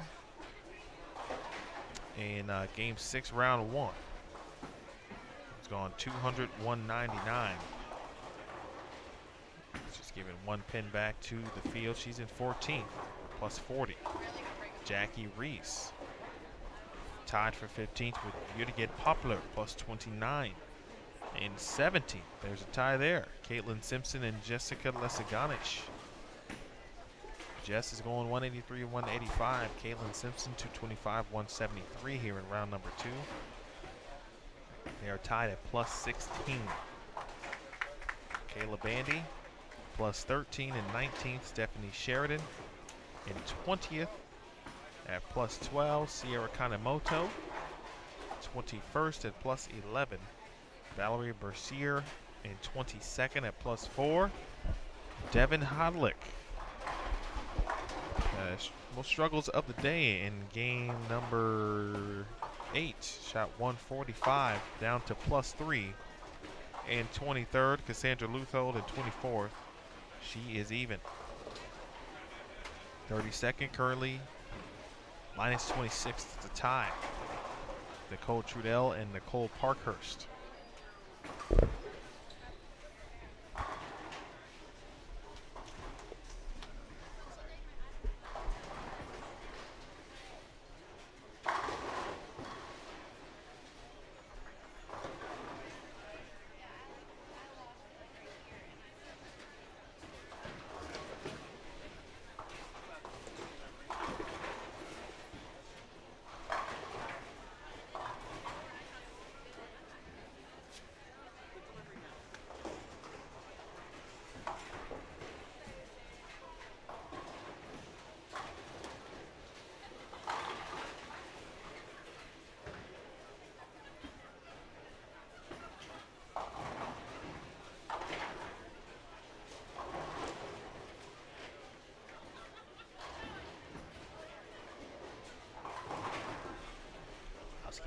S1: in game 6, round 1. It's gone 200, 199. Just giving one pin back to the field. She's in 14th, plus 40. Jackie Reese tied for 15th with Jürgen Poplar, plus 29. In 17th, there's a tie there. Caitlin Simpson and Jessica Lesiganich. Jess is going 183, 185. Caitlin Simpson 225, 173 here in round number 2. They are tied at plus 16. Kayla Bandy, plus 13 in 19th. Stephanie Sheridan in 20th at plus 12. Sierra Kanemoto, 21st at plus 11. Valerie Bercier in 22nd at plus 4. Devin Hodlick. Most struggles of the day in game number 8. Shot 145 down to plus 3. And 23rd, Cassandra Luthold in 24th. She is even. 32nd currently minus 26th to tie. Nicole Trudell and Nicole Parkhurst.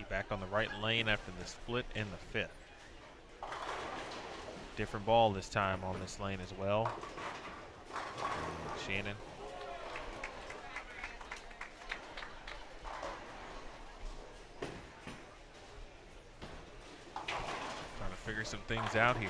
S1: Back on the right lane after the split in the 5th. Different ball this time on this lane as well. Shannon. Trying to figure some things out here.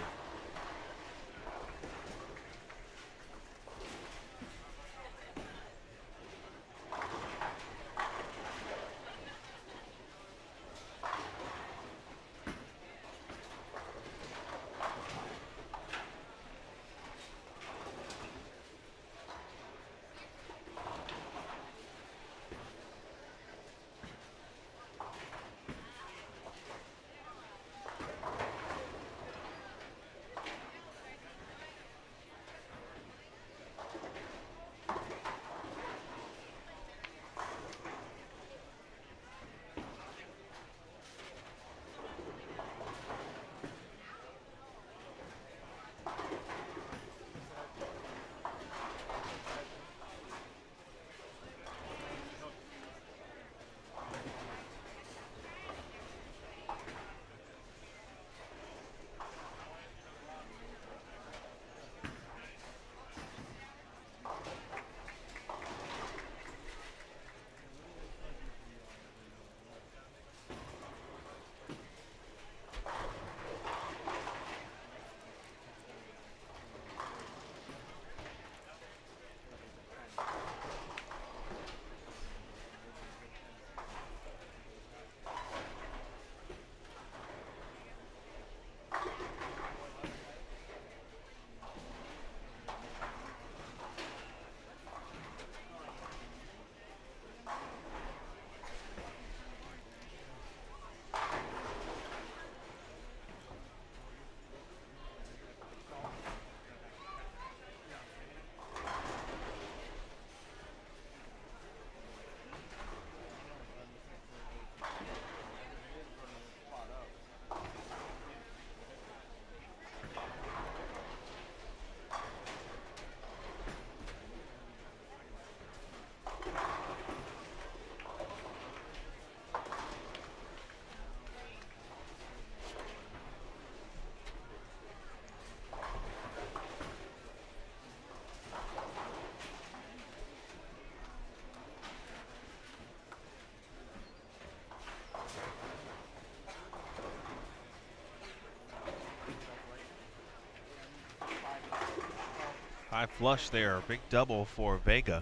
S1: High flush there, big double for Vega.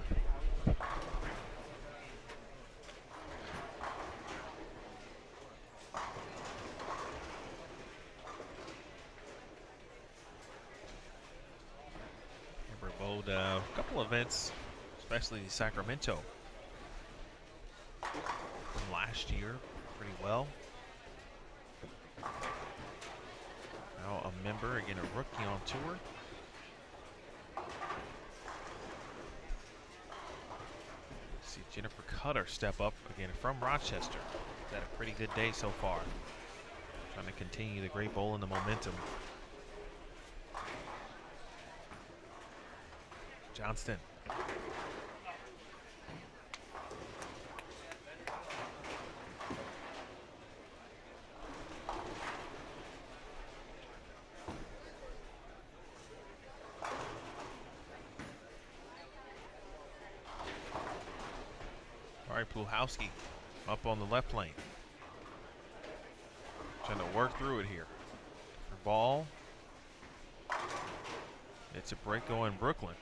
S1: followed a couple events, especially Sacramento from last year pretty well. Now a member, again a rookie on tour. See Jennifer Cutter step up again from Rochester. Had a pretty good day so far. Trying to continue the great bowl and the momentum. Johnston. All right, Puhalski up on the left lane. Trying to work through it here. For ball. It's a break going Brooklyn.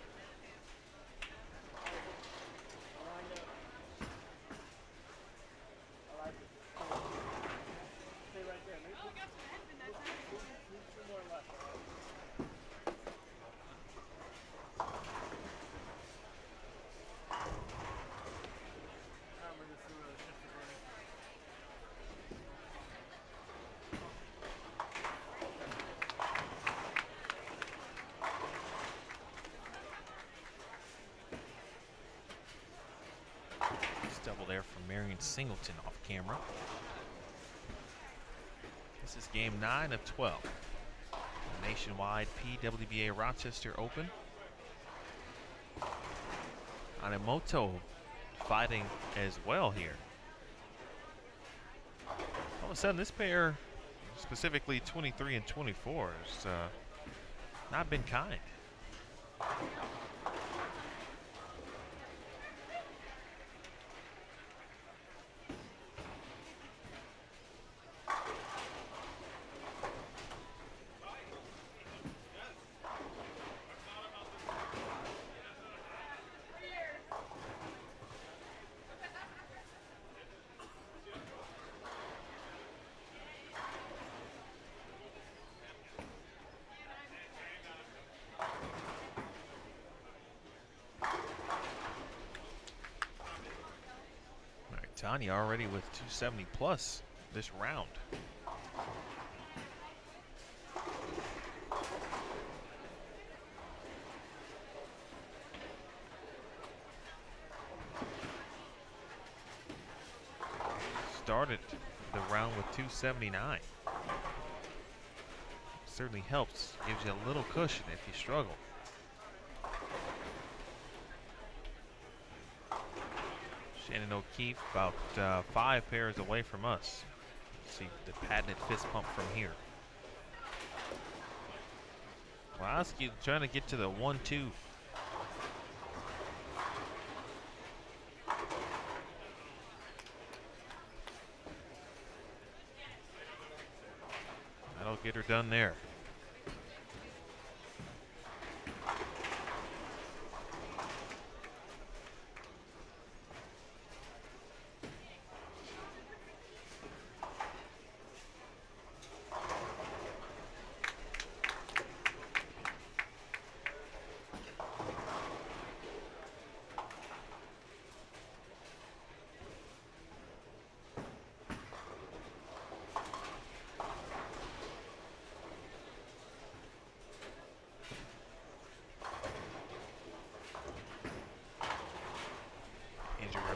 S1: Double there from Marion Singleton off camera. This is game 9 of 12. The Nationwide PWBA Rochester Open. Anemoto fighting as well here. All of a sudden, this pair, specifically 23 and 24, has not been kind. Tanya already with 270 plus this round. Started the round with 279. Certainly helps, gives you a little cushion if you struggle. Shannon O'Keefe about 5 pairs away from us. See the patented fist pump from here. Wowski trying to get to the 1-2. That'll get her done there.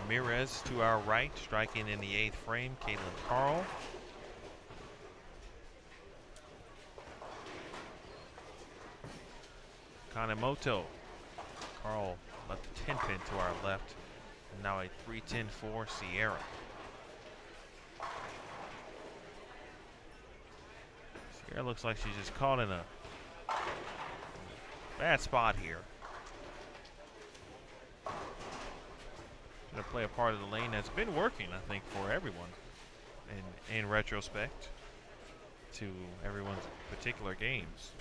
S1: Ramirez to our right, striking in the 8th frame, Caitlin Carl. Kanemoto. Carl left a 10 pin to our left. And now a 3-10 for Sierra. Sierra looks like she's just caught in a bad spot here. To play a part of the lane that's been working, I think, for everyone in retrospect to everyone's particular games.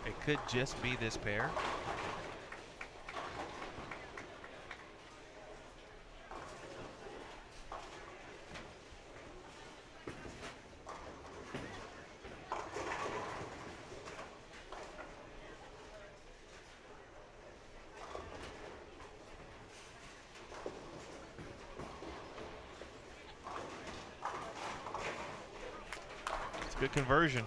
S1: It could just be this pair. good conversion.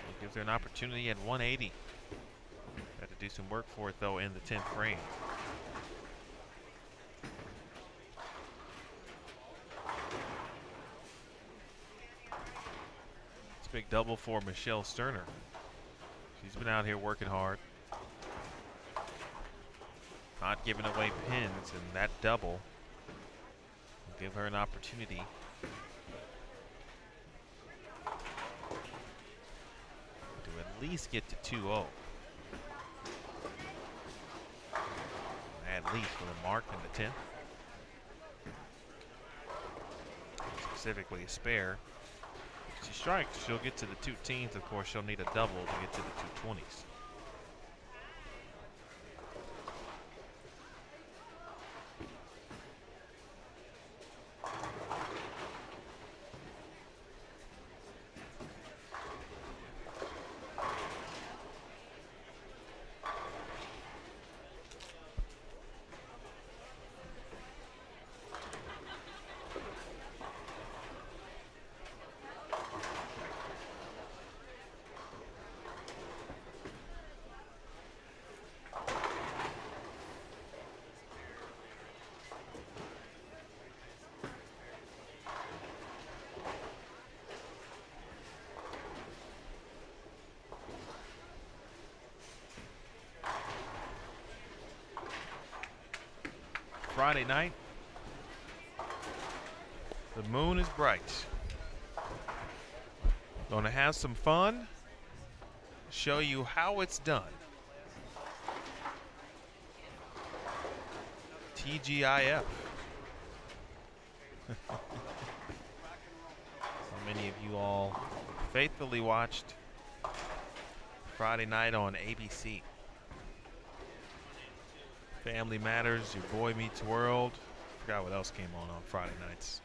S1: It gives her an opportunity at 180. Had to do some work for it, though, in the 10th frame. It's a big double for Michelle Sterner. She's been out here working hard. Not giving away pins, and that double will give her an opportunity to at least get to 2-0. At least with a mark in the 10th. Specifically a spare. If she strikes, she'll get to the 2 teens. Of course, she'll need a double to get to the 220s. Friday night, the moon is bright. Gonna have some fun, show you how it's done. TGIF. How many of you all faithfully watched Friday night on ABC? Family Matters, Your Boy Meets World. Forgot what else came on Friday nights.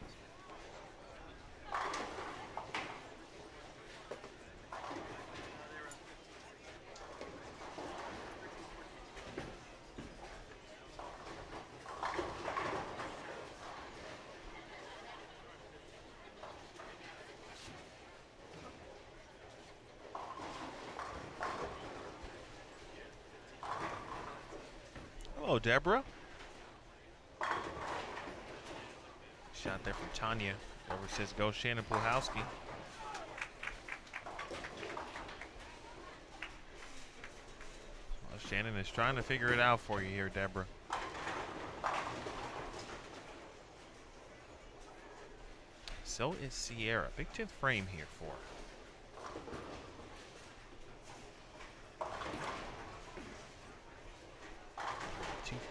S1: Hello, Deborah. Shot there from Tanya. Deborah says, go Shannon Puhowski. Well, Shannon is trying to figure it out for you here, Deborah. So is Sierra. Big 10th frame here for her.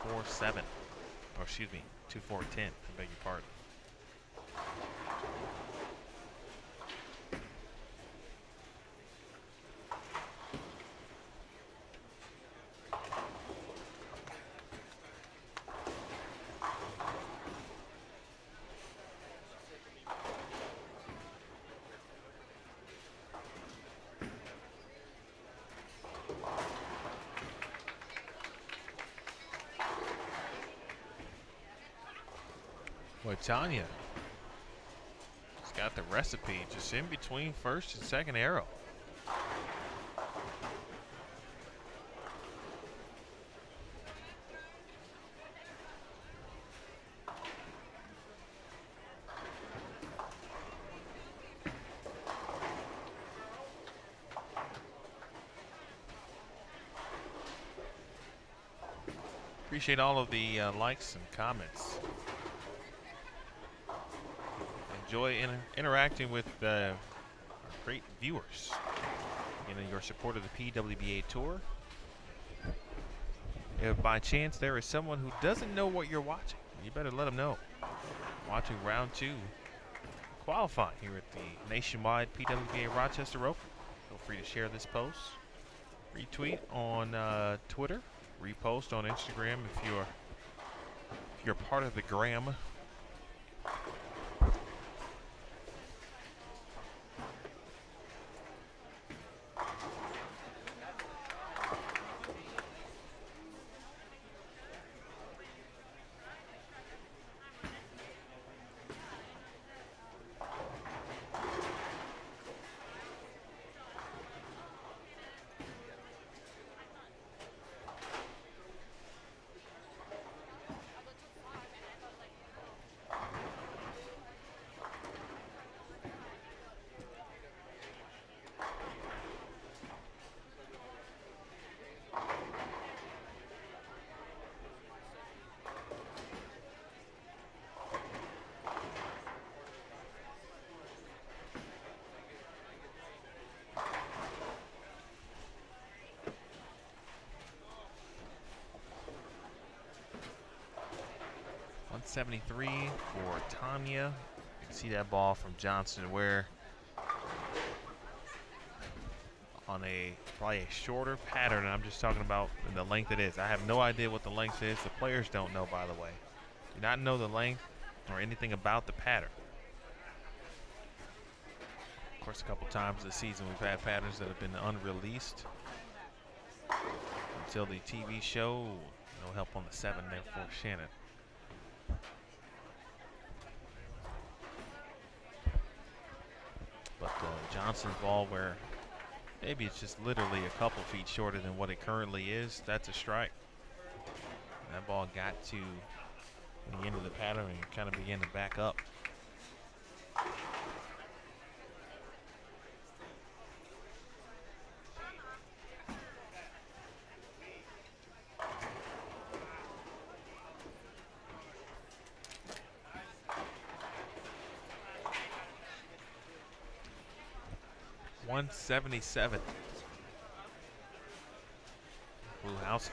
S1: 2-4-7. Oh, excuse me, 2-4-10. I beg your pardon. Boy, Tanya has got the recipe just in between first and second arrow. Appreciate all of the likes and comments. Enjoy interacting with our great viewers. Again, your support of the PWBA Tour. If by chance there is someone who doesn't know what you're watching, you better let them know. Watching round 2 qualifying here at the Nationwide PWBA Rochester Open. Feel free to share this post, retweet on Twitter, repost on Instagram if you're part of the gram. 173 for Tanya. You can see that ball from Johnson where on probably a shorter pattern. I'm just talking about the length it is. I have no idea what the length is. The players don't know, by the way. Do not know the length or anything about the pattern. Of course, a couple times this season we've had patterns that have been unreleased until the TV show. No help on the 7 there for Shannon. But Johnson's ball, where maybe it's just literally a couple feet shorter than what it currently is, that's a strike. And that ball got to the end of the pattern and kind of began to back up. .177. Puhalski.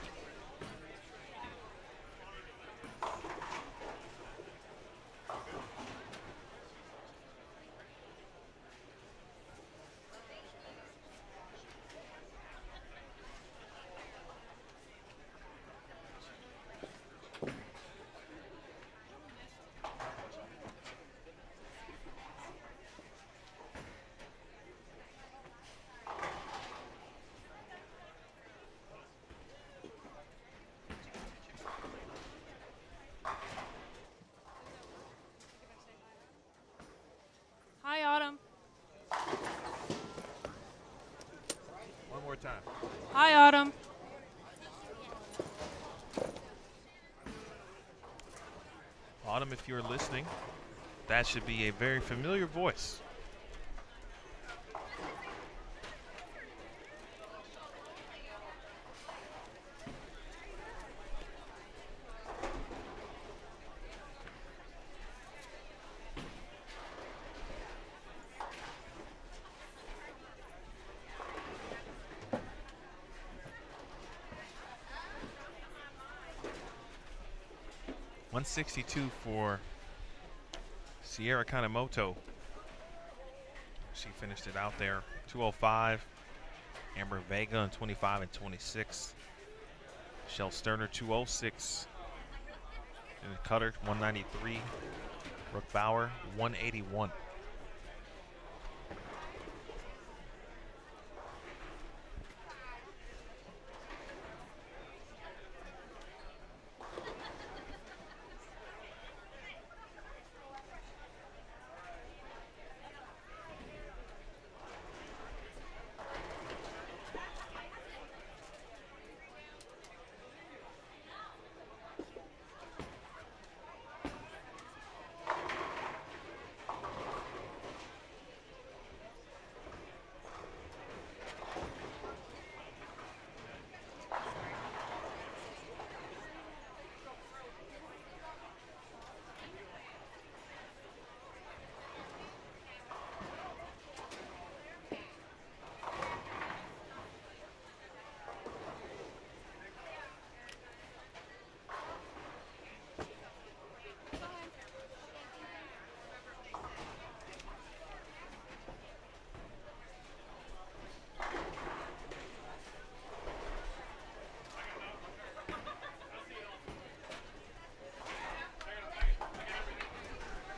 S3: Hi, Autumn.
S1: One more time.
S3: Hi, Autumn.
S1: Autumn, if you're listening, that should be a very familiar voice. .162 for Sierra Kanemoto. She finished it out there. 205. Amber Vega on 25 and 26. Shell Sterner 206. And Cutter 193. Brooke Bauer 181.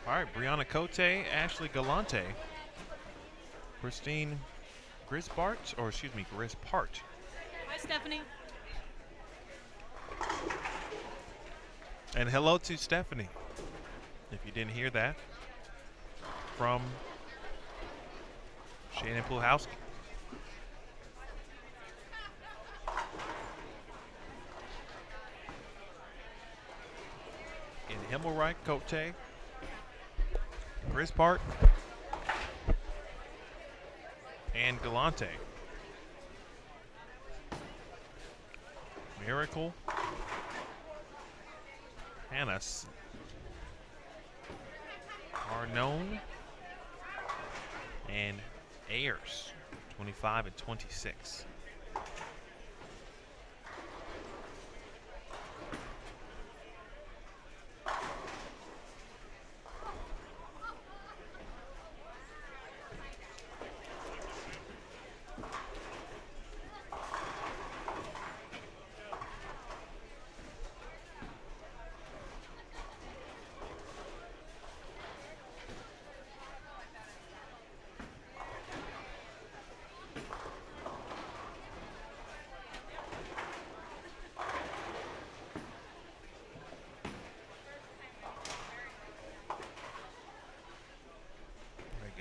S1: All right, Brianna Cote, Ashley Galante, Christine Grispart.
S3: Hi, Stephanie.
S1: And hello to Stephanie, if you didn't hear that, from Shannon Puhalski. In Himmelreich, Cote, Grispart, and Galante. Miracle, Hannes, Arnone, and Ayers, 25 and 26.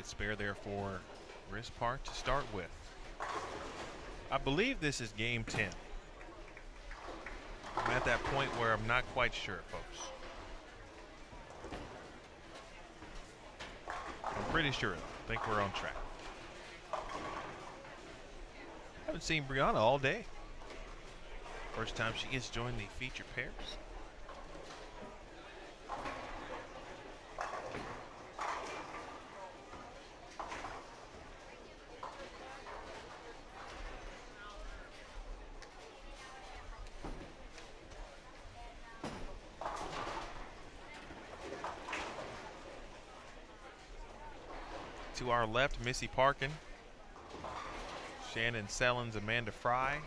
S1: Pocket spare there for Wrist Park to start with. I believe this is game 10. I'm at that point where I'm not quite sure, folks. I'm pretty sure, though. I think we're on track. Haven't seen Brianna all day. First time she gets joined the feature pairs. To our left, Missy Parkin, Shannon Sellens, Amanda Fry,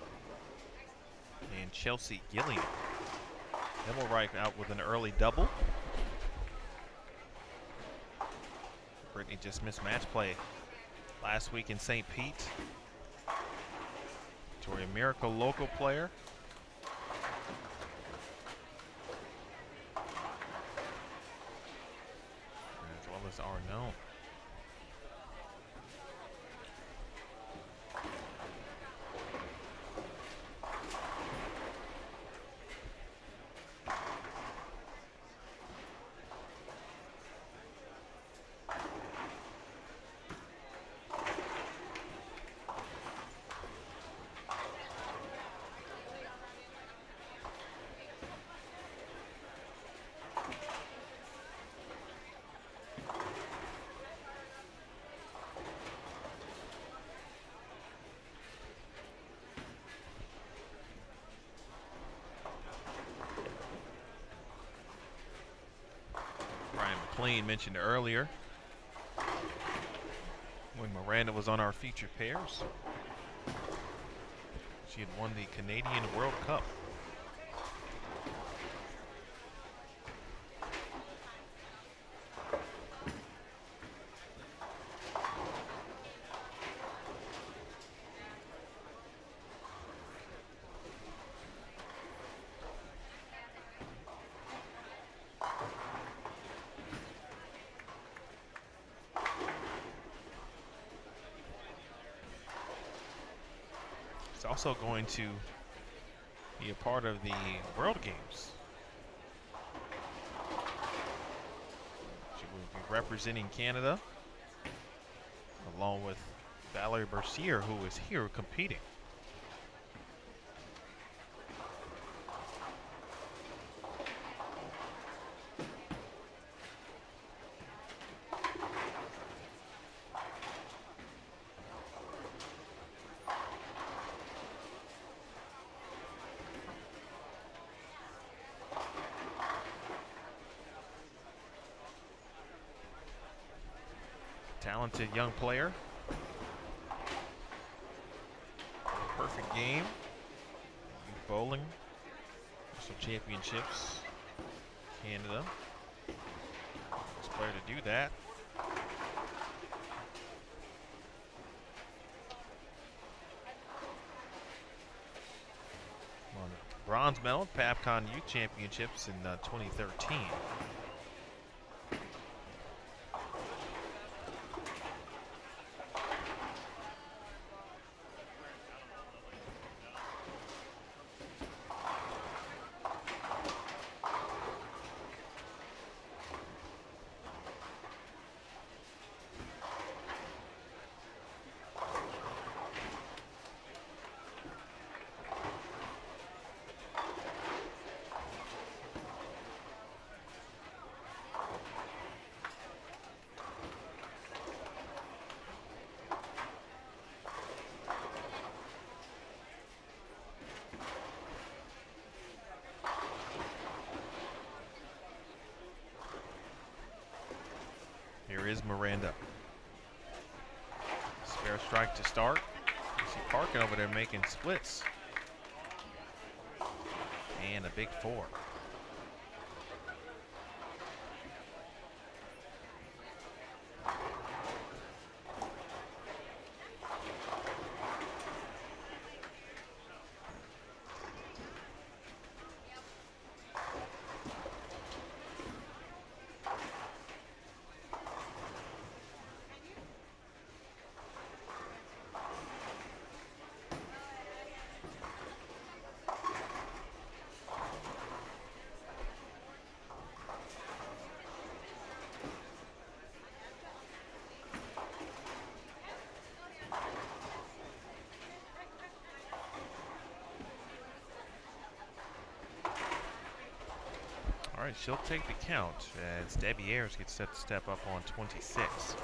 S1: and Chelsea Gilliam. Himmelreich out with an early double. Brittany just missed match play last week in St. Pete. Victoria Miracle, local player. As well as Arnaud. McLean mentioned earlier when Miranda was on our featured pairs. She had won the Canadian World Cup. Also going to be a part of the World Games. She will be representing Canada along with Valerie Bercier, who is here competing. Talented young player. Perfect game. Bowling. Some championships. Canada. First player to do that. Won bronze medal at PABCON Youth Championships in 2013. Here is Miranda. Spare strike to start. You see Parkin over there making splits. And a big four. All right, she'll take the count as Debbie Ayers gets set to step up on 26.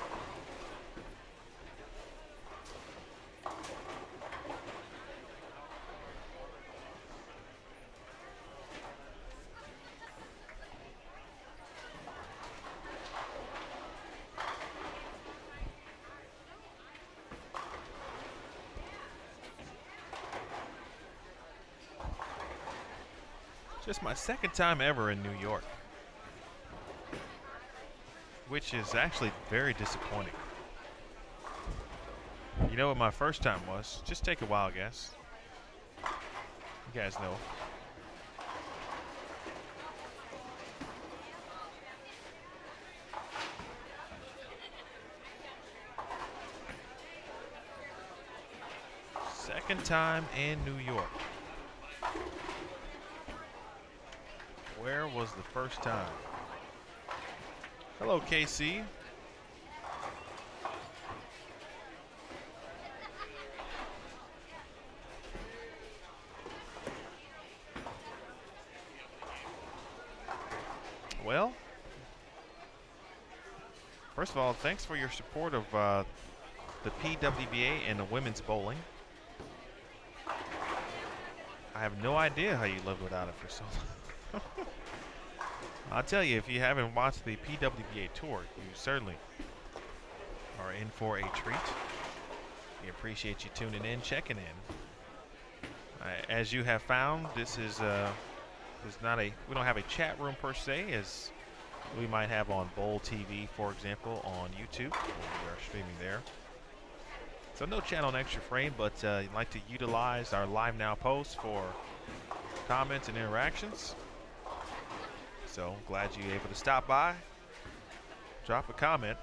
S1: Just my second time ever in New York, which is actually very disappointing. You know what my first time was? Just take a wild guess. You guys know. Second time in New York. Where was the first time? Hello, KC. Well, first of all, thanks for your support of the PWBA and the women's bowling. I have no idea how you lived without it for so long. I'll tell you, if you haven't watched the PWBA tour, you certainly are in for a treat. We appreciate you tuning in, checking in. As you have found, this is not a, we don't have a chat room per se, as we might have on Bowl TV, for example, on YouTube. We are streaming there. So no chat on Extra Frame, but you'd like to utilize our Live Now posts for comments and interactions. So glad you're able to stop by, drop a comment.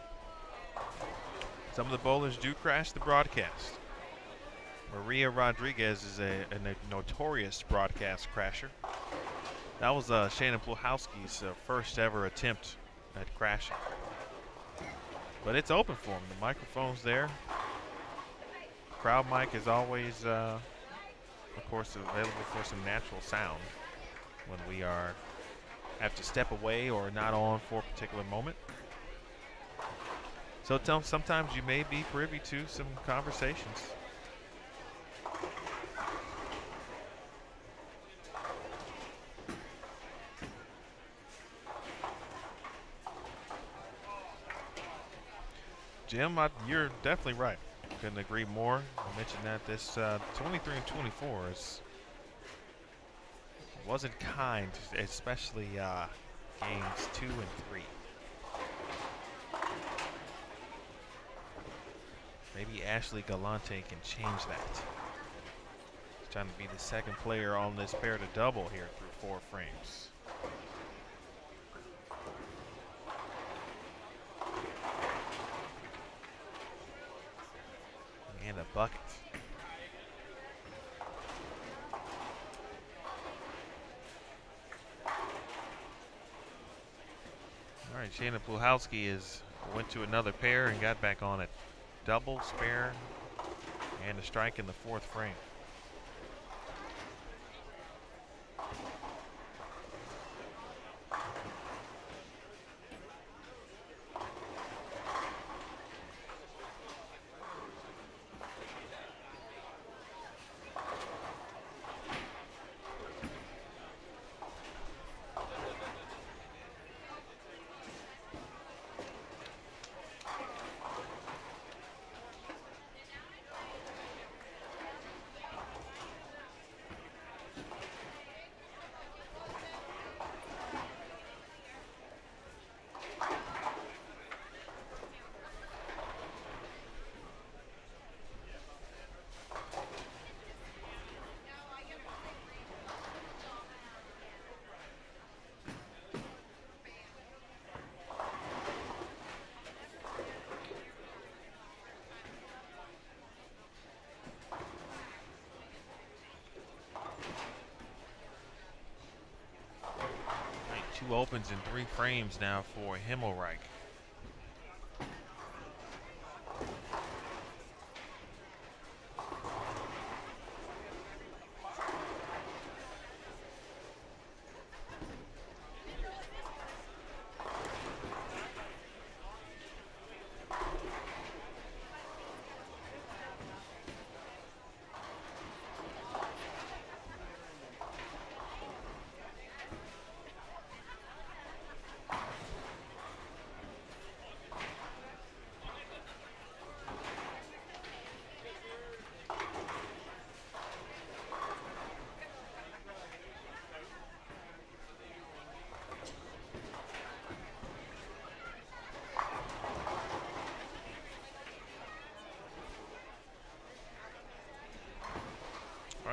S1: Some of the bowlers do crash the broadcast. Maria Rodriguez is a notorious broadcast crasher. That was Shannon Pluhowski's first ever attempt at crashing. But it's open for him. The microphone's there. Crowd mic is always, of course, available for some natural sound when we have to step away or not on for a particular moment. So sometimes you may be privy to some conversations. Jim, you're definitely right. Couldn't agree more. I mentioned that this 23 and 24 wasn't kind, especially games 2 and 3. Maybe Ashley Galante can change that. He's trying to be the second player on this pair to double here through 4 frames. And a bucket. All right, Shannon Pluhowski went to another pair and got back on it. Double, spare, and a strike in the 4th frame. Two opens in 3 frames now for Himmelreich.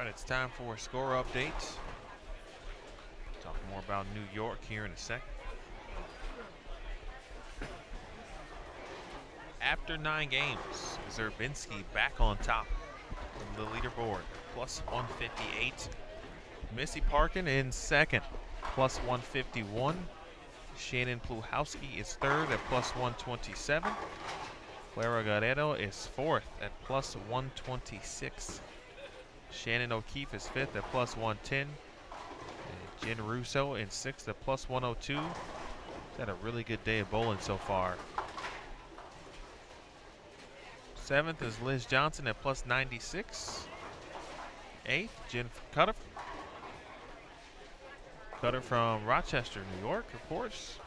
S1: right, it's time for a score update. Talk more about New York here in a second. After 9 games, Zerbinski back on top of the leaderboard, plus 158. Missy Parkin in second, plus 151. Shannon Pluhowski is third at plus 127. Clara Guerrero is fourth at plus 126. Shannon O'Keefe is fifth at plus 110. And Jen Russo in sixth at plus 102. She's had a really good day of bowling so far. Seventh is Liz Johnson at plus 96. Eighth, Jen Cutter from Rochester, New York, of course.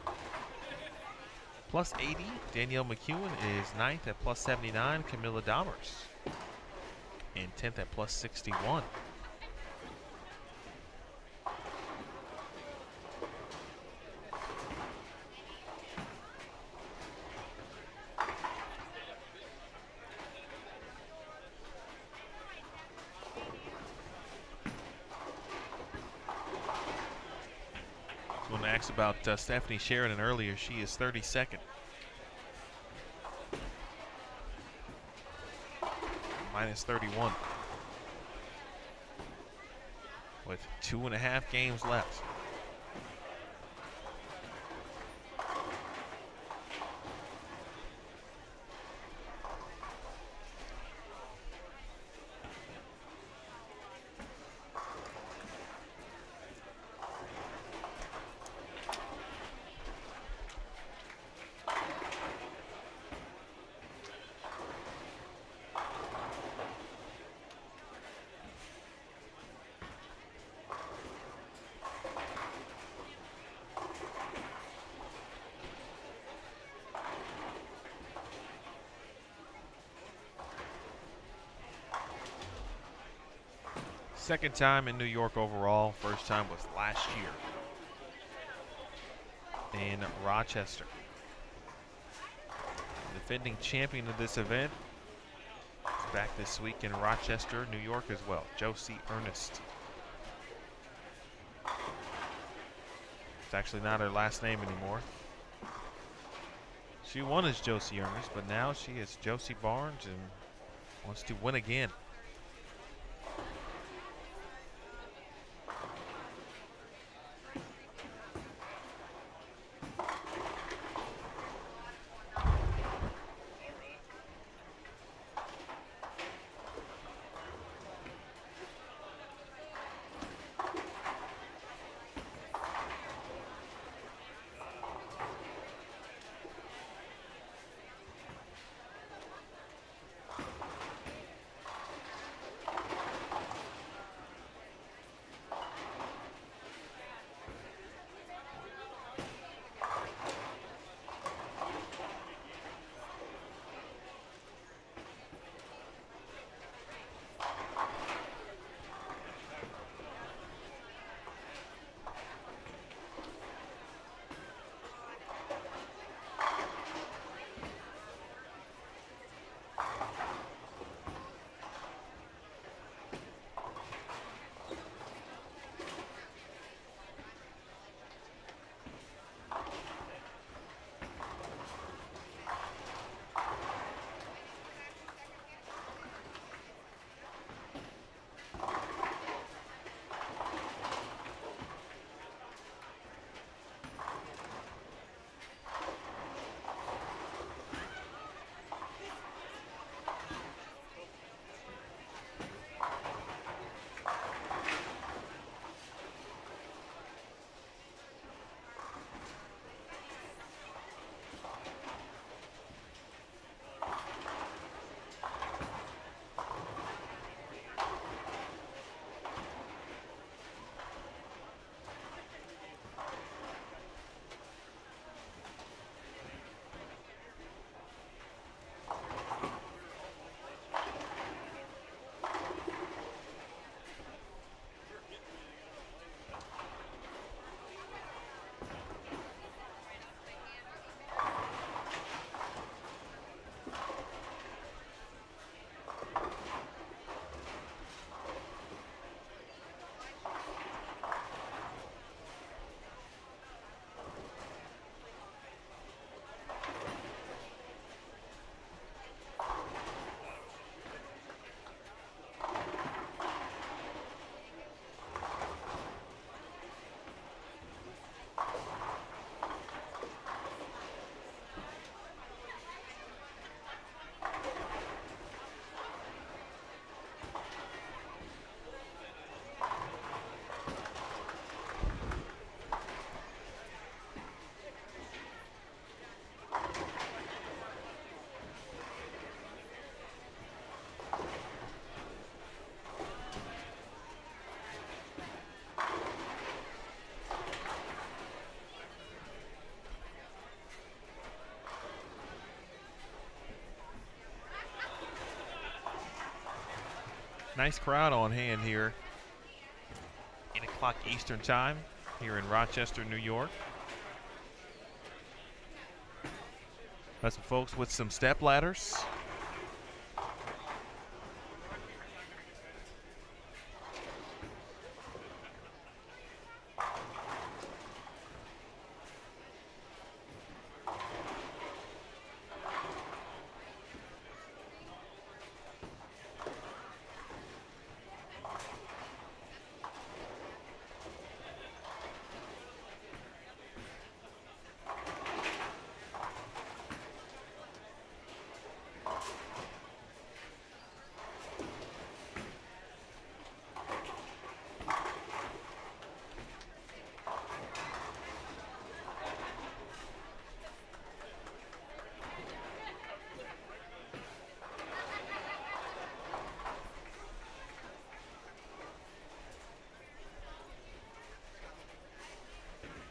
S1: Plus 80, Danielle McEwen is ninth at plus 79. Camilla Dahmers in 10th at plus 61. When I asked about Stephanie Sheridan earlier, she is 32nd. Minus 31. With 2.5 games left. Second time in New York overall. First time was last year in Rochester. The defending champion of this event is back this week in Rochester, New York as well. Josie Ernest. It's actually not her last name anymore. She won as Josie Ernest, but now she is Josie Barnes and wants to win again. Nice crowd on hand here. 8 o'clock Eastern time here in Rochester, New York. Got some folks with some step ladders.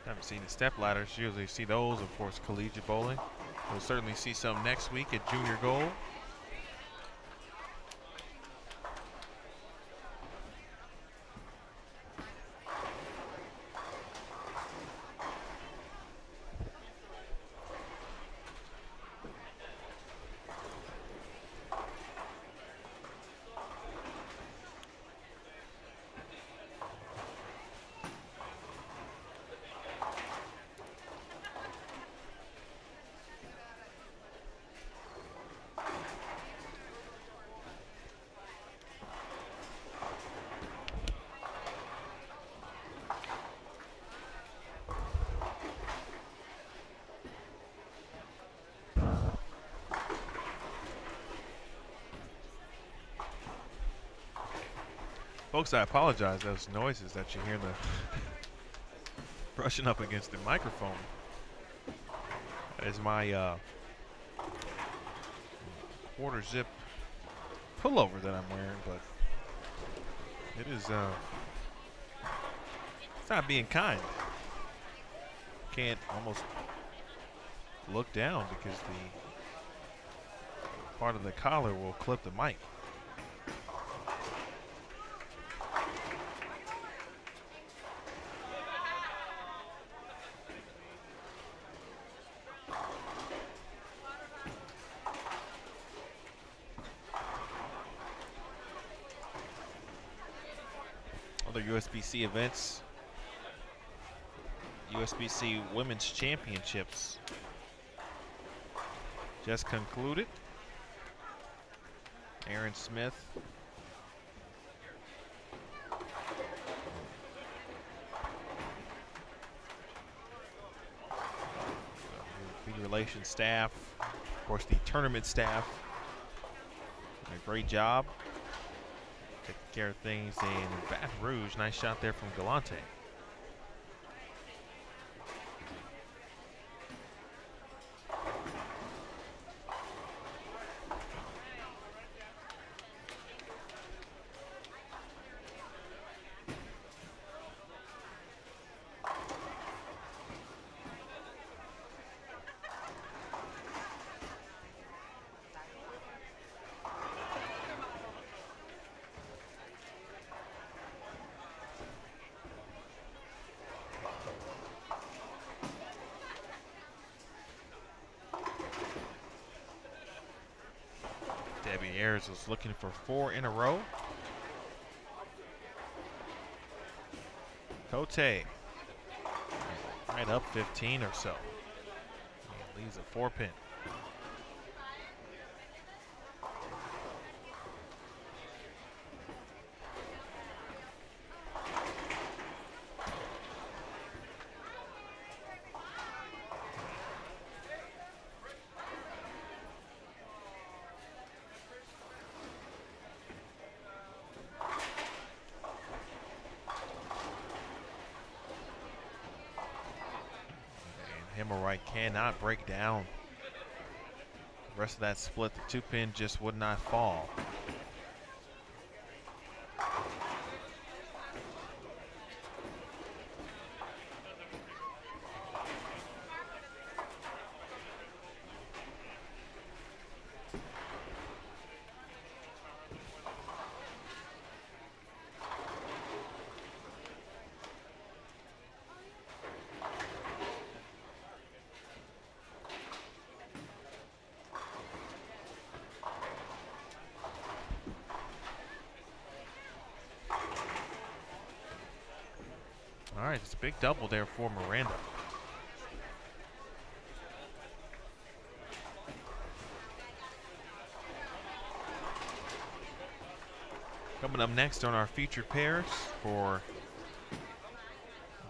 S1: Haven't seen the step ladders. Usually see those, of course, collegiate bowling. We'll certainly see some next week at Junior Gold. Folks, I apologize. Those noises that you hear, the brushing up against the microphone. That is my quarter zip pullover that I'm wearing, but it is it's not being kind. Can't almost look down because the part of the collar will clip the mic. USBC events, USBC Women's Championships just concluded. Aaron Smith the relations staff, of course the tournament staff, did a great job taking care of things in Baton Rouge. Nice shot there from Galante. Ayers was looking for 4 in a row. Cote right up 15 or so. He leaves a 4-pin. Hemorrhoid cannot break down. The rest of that split, the 2-pin just would not fall. right, it's a big double there for Miranda. Coming up next on our featured pairs for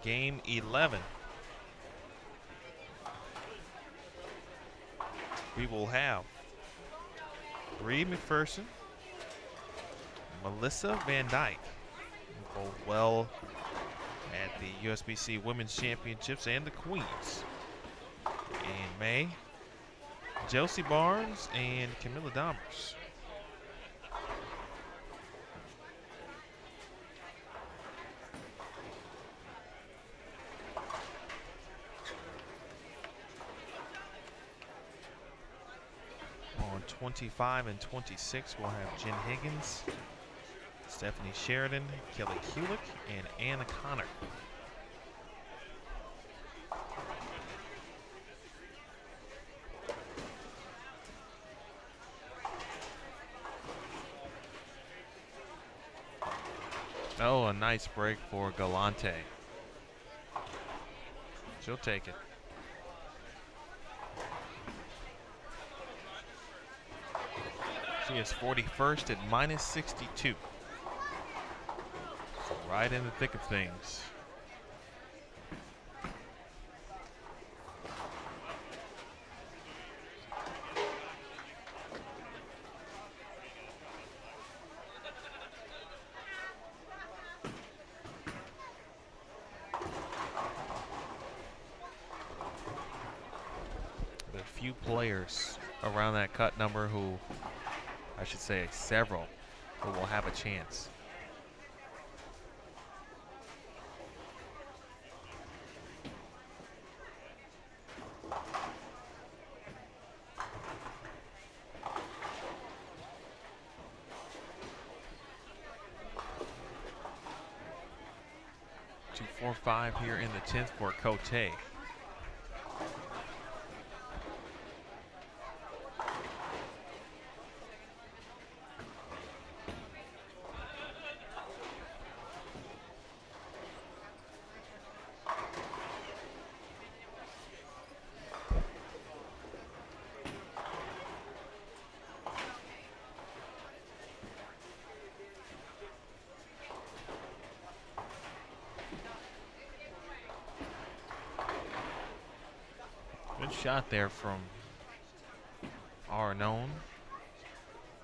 S1: game 11, we will have Bree McPherson, Melissa Van Dyke, both well at the USBC Women's Championships and the Queens. In May, Josie Barnes and Camilla Dahmers. On 25 and 26, we'll have Jen Higgins, Stephanie Sheridan, Kelly Kulick, and Anna Connor. Oh, a nice break for Galante. She'll take it. She is 41st at -62. So right in the thick of things. But a few players around that cut number who, I should say several, who will have a chance. Two, 4, 5 here in the 10th for Cote. Good shot there from Arnone.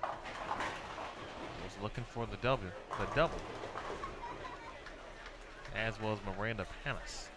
S1: Was looking for the double, as was Miranda Panis.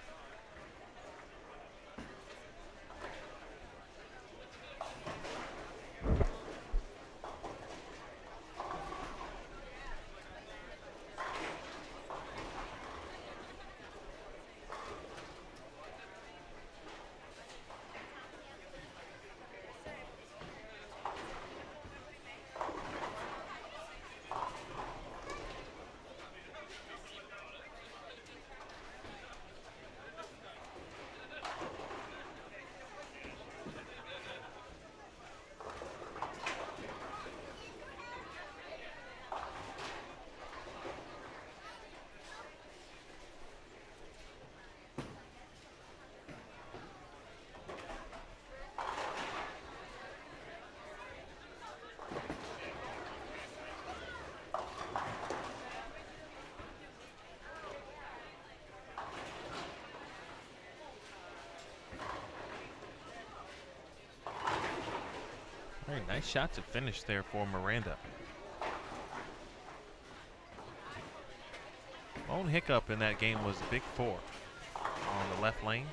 S1: Very nice shot to finish there for Miranda. Lone hiccup in that game was a big 4 on the left lane.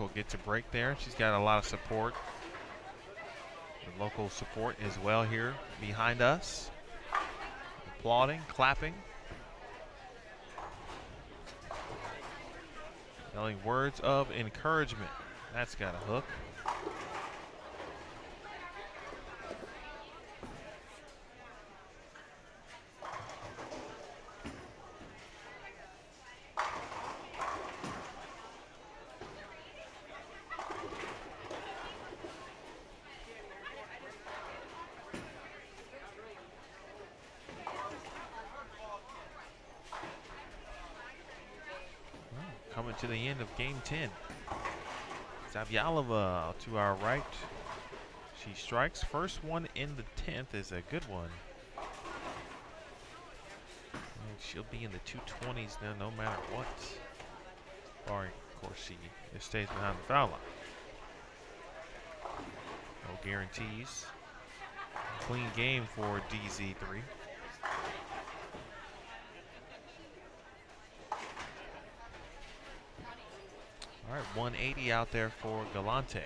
S1: Miracle gets a break there. She's got a lot of support. The local support as well here behind us. Applauding, clapping. Yelling words of encouragement. That's got a hook. Coming to the end of game 10. Zavyalova to our right. She strikes. First one in the 10th is a good one. And she'll be in the 220s now no matter what. Or, of course, she stays behind the foul line. No guarantees. Clean game for DZ3. All right, 180 out there for Galante.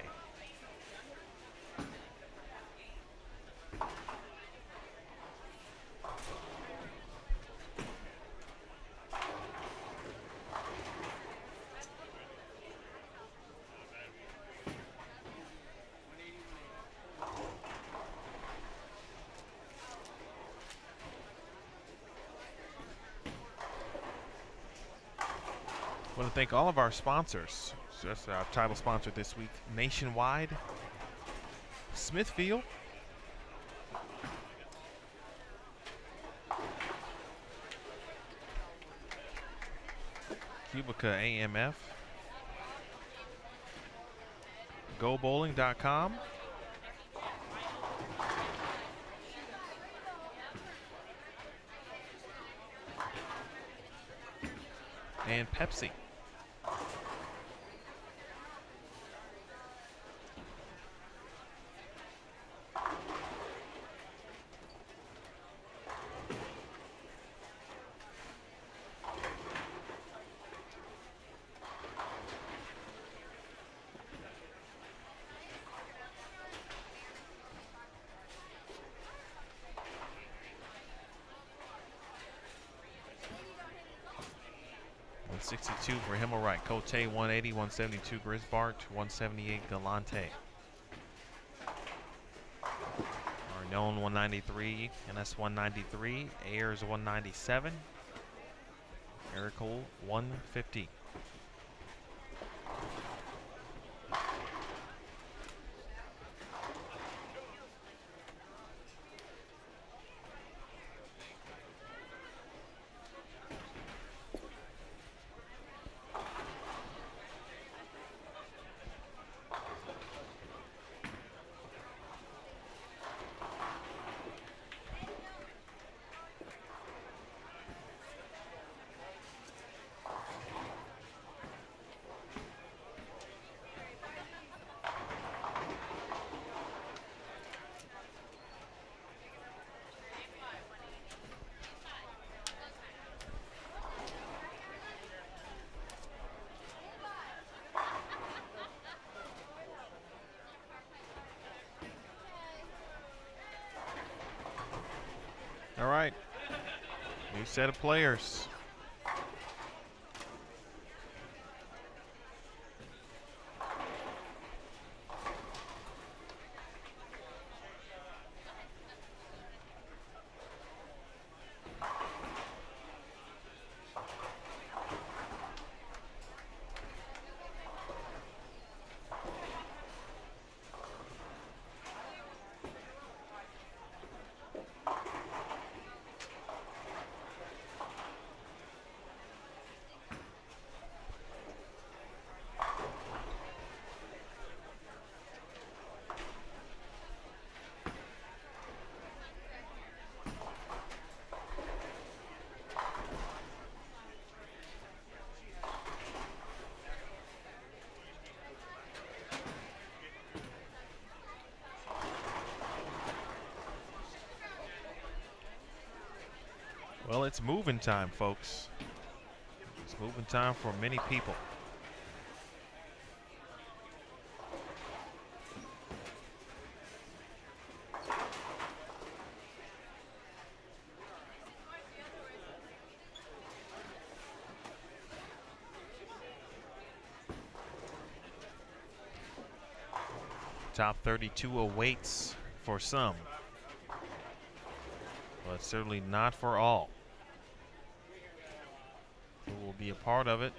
S1: I want to thank all of our sponsors. So that's our title sponsor this week, Nationwide, Smithfield, Cubica AMF, GoBowling.com, and Pepsi. $162 for Himmelreich, Cote 180, 172 Grisbart, 178 Galante. Arnone 193, NS 193, Ayers 197, Miracle 150. All right, new set of players. Well, it's moving time, folks. It's moving time for many people. Top 32 awaits for some, but certainly not for all. Who will be a part of it?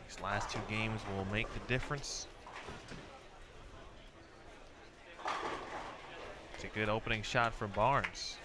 S1: These last two games will make the difference. It's a good opening shot from Barnes.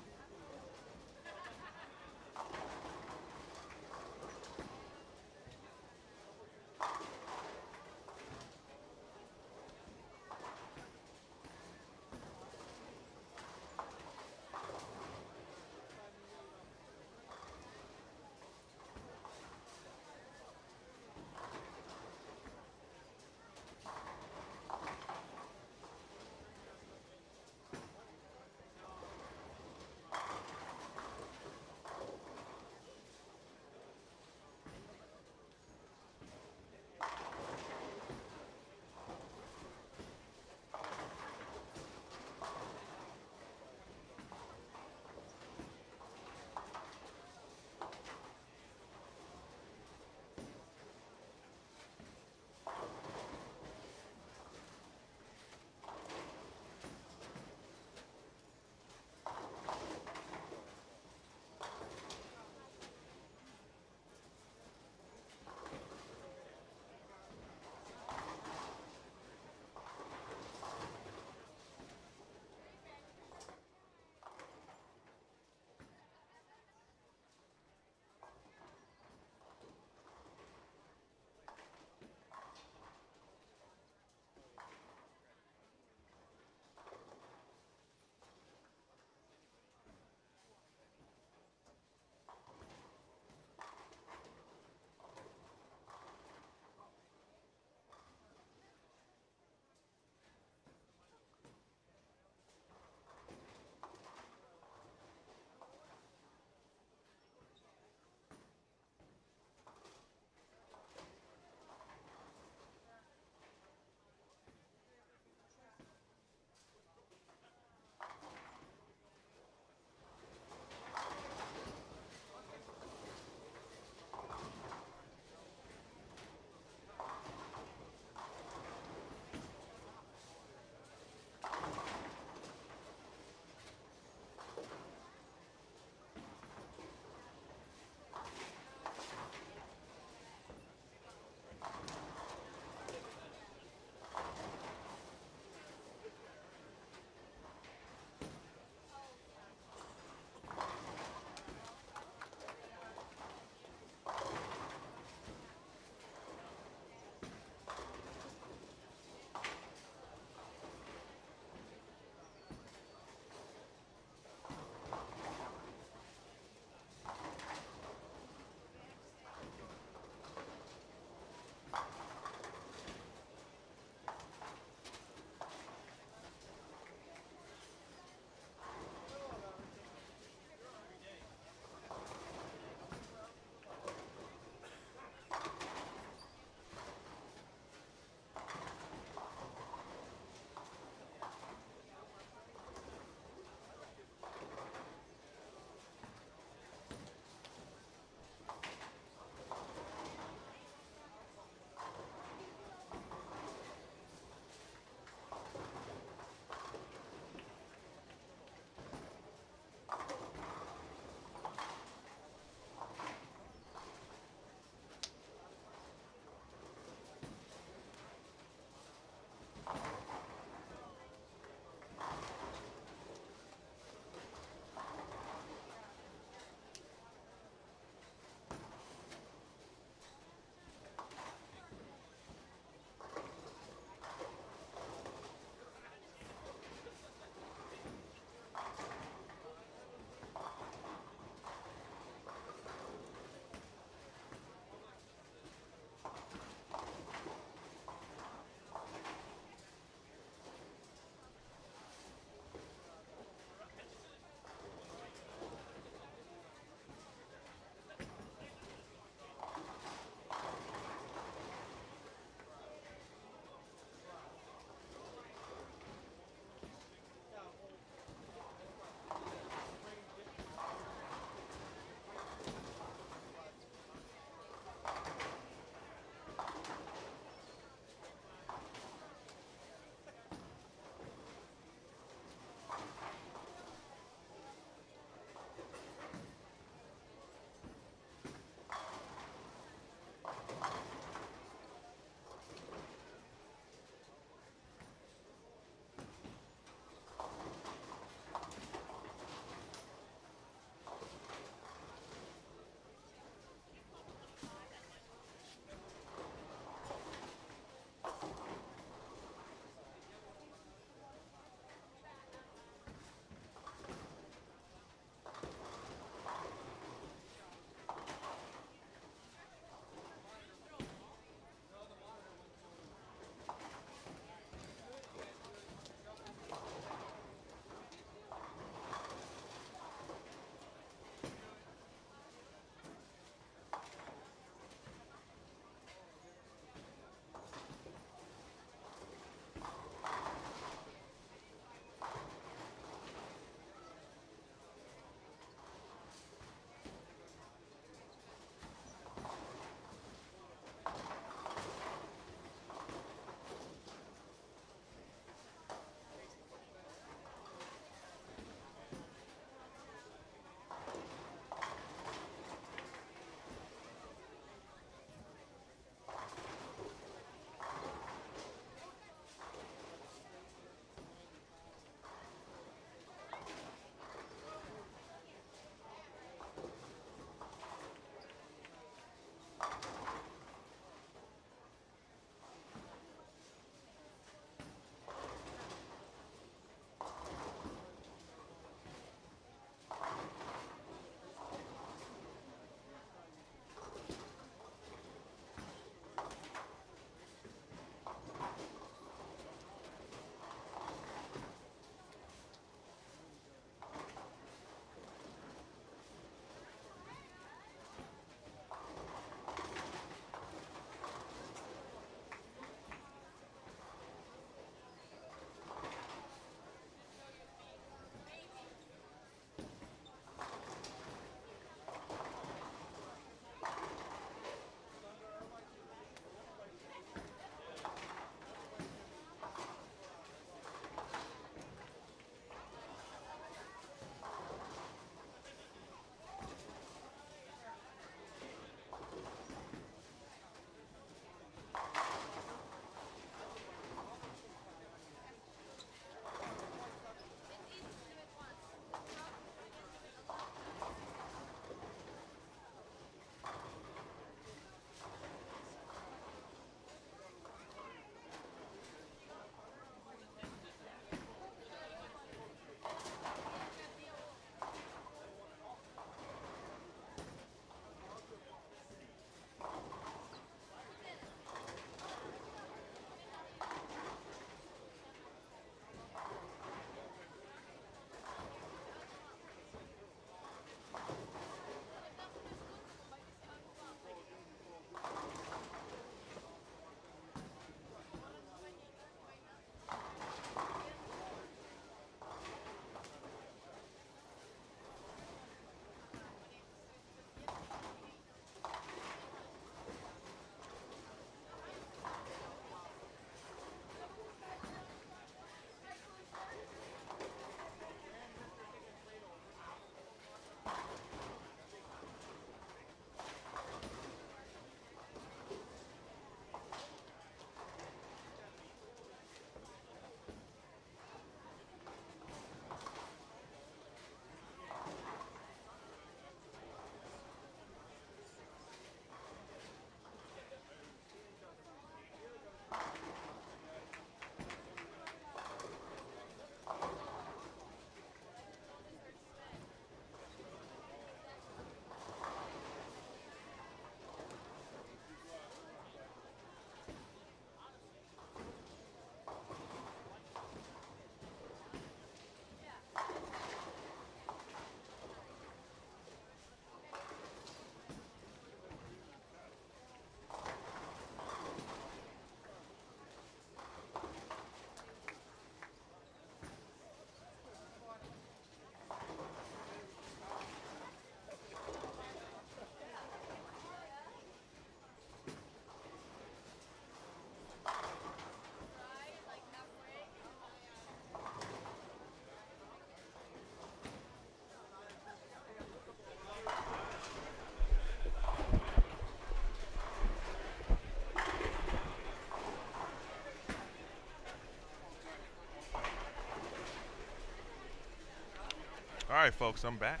S1: All right, folks, I'm back.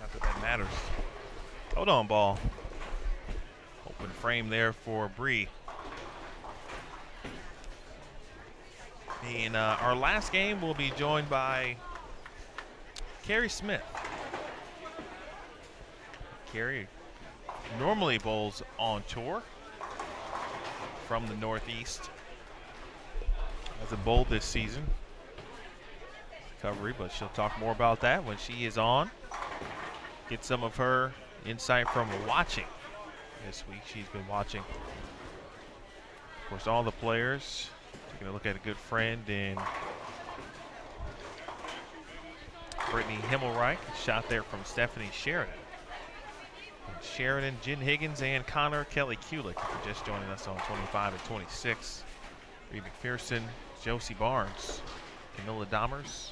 S1: Not that that matters. Hold on, ball. Open frame there for Bree. In our last game, we'll be joined by Carrie Smith. Carrie normally bowls on tour from the Northeast. Hasn't bowled this season. Recovery, but she'll talk more about that when she is on. Get some of her insight from watching this week. She's been watching, of course, all the players. Taking a look at a good friend in Brittany Himmelreich. Shot there from Stephanie Sheridan. Sheridan, Jen Higgins, and Connor Kelly Kulick, if you're just joining us on 25 and 26. Reed McPherson, Josie Barnes, Camilla Dahmers,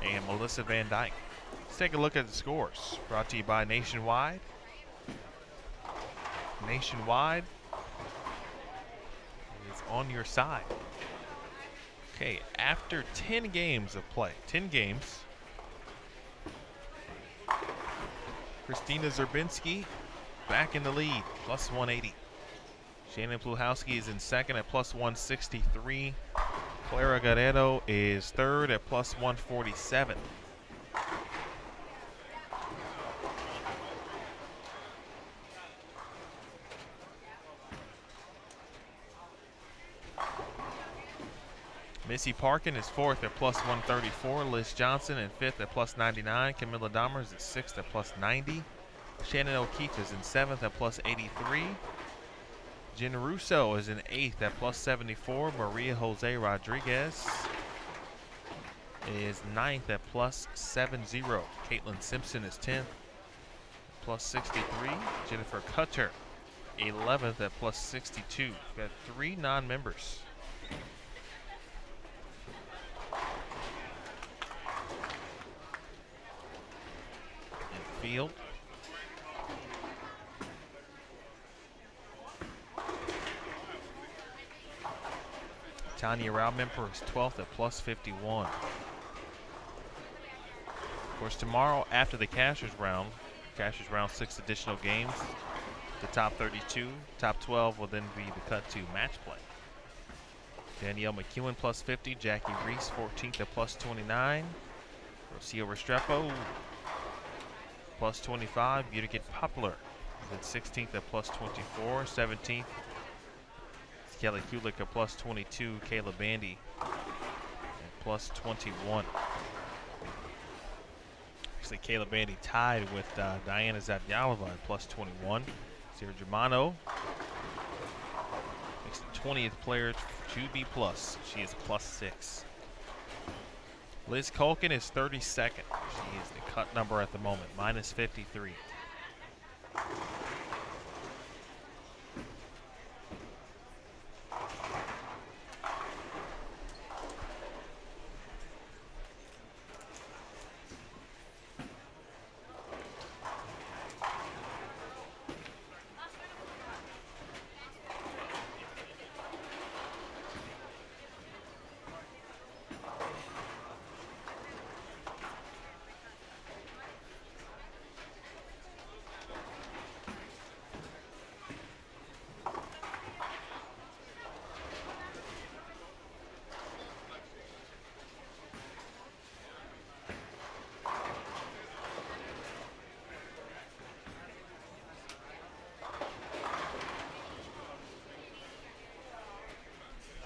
S1: and Melissa Van Dyke. Let's take a look at the scores. Brought to you by Nationwide. Nationwide is on your side. Okay, after 10 games of play, 10 games, Christina Zerbinski back in the lead, plus 180. Shannon Pluhowski is in second at plus 163. Clara Guerrero is third at plus 147. Missy Parkin is fourth at plus 134. Liz Johnson in fifth at plus 99. Camilla Dahmers is sixth at plus 90. Shannon O'Keefe is in seventh at plus 83. Jen Russo is in eighth at plus 74. Maria Jose Rodriguez is ninth at plus 70. Caitlin Simpson is 10th, plus 63. Jennifer Cutter, 11th at plus 62. We've got 3 non-members. Field. Tanya Raumemper is 12th at plus 51. Of course, tomorrow after the Cashers round 6 additional games. The top 32, top 12 will then be the cut to match play. Danielle McEwen plus 50, Jackie Reese 14th at plus 29. Rocio Restrepo plus 25. Utica Poplar is at 16th at plus 24. 17th, Kelly Kulick at plus 22. Kayla Bandy at plus 21. Actually, Kayla Bandy tied with Diana Zavyalova at plus 21. Sarah Germano makes the 20th player to be plus. She is plus 6. Liz Culkin is 32nd. She is the cut number at the moment, minus 53.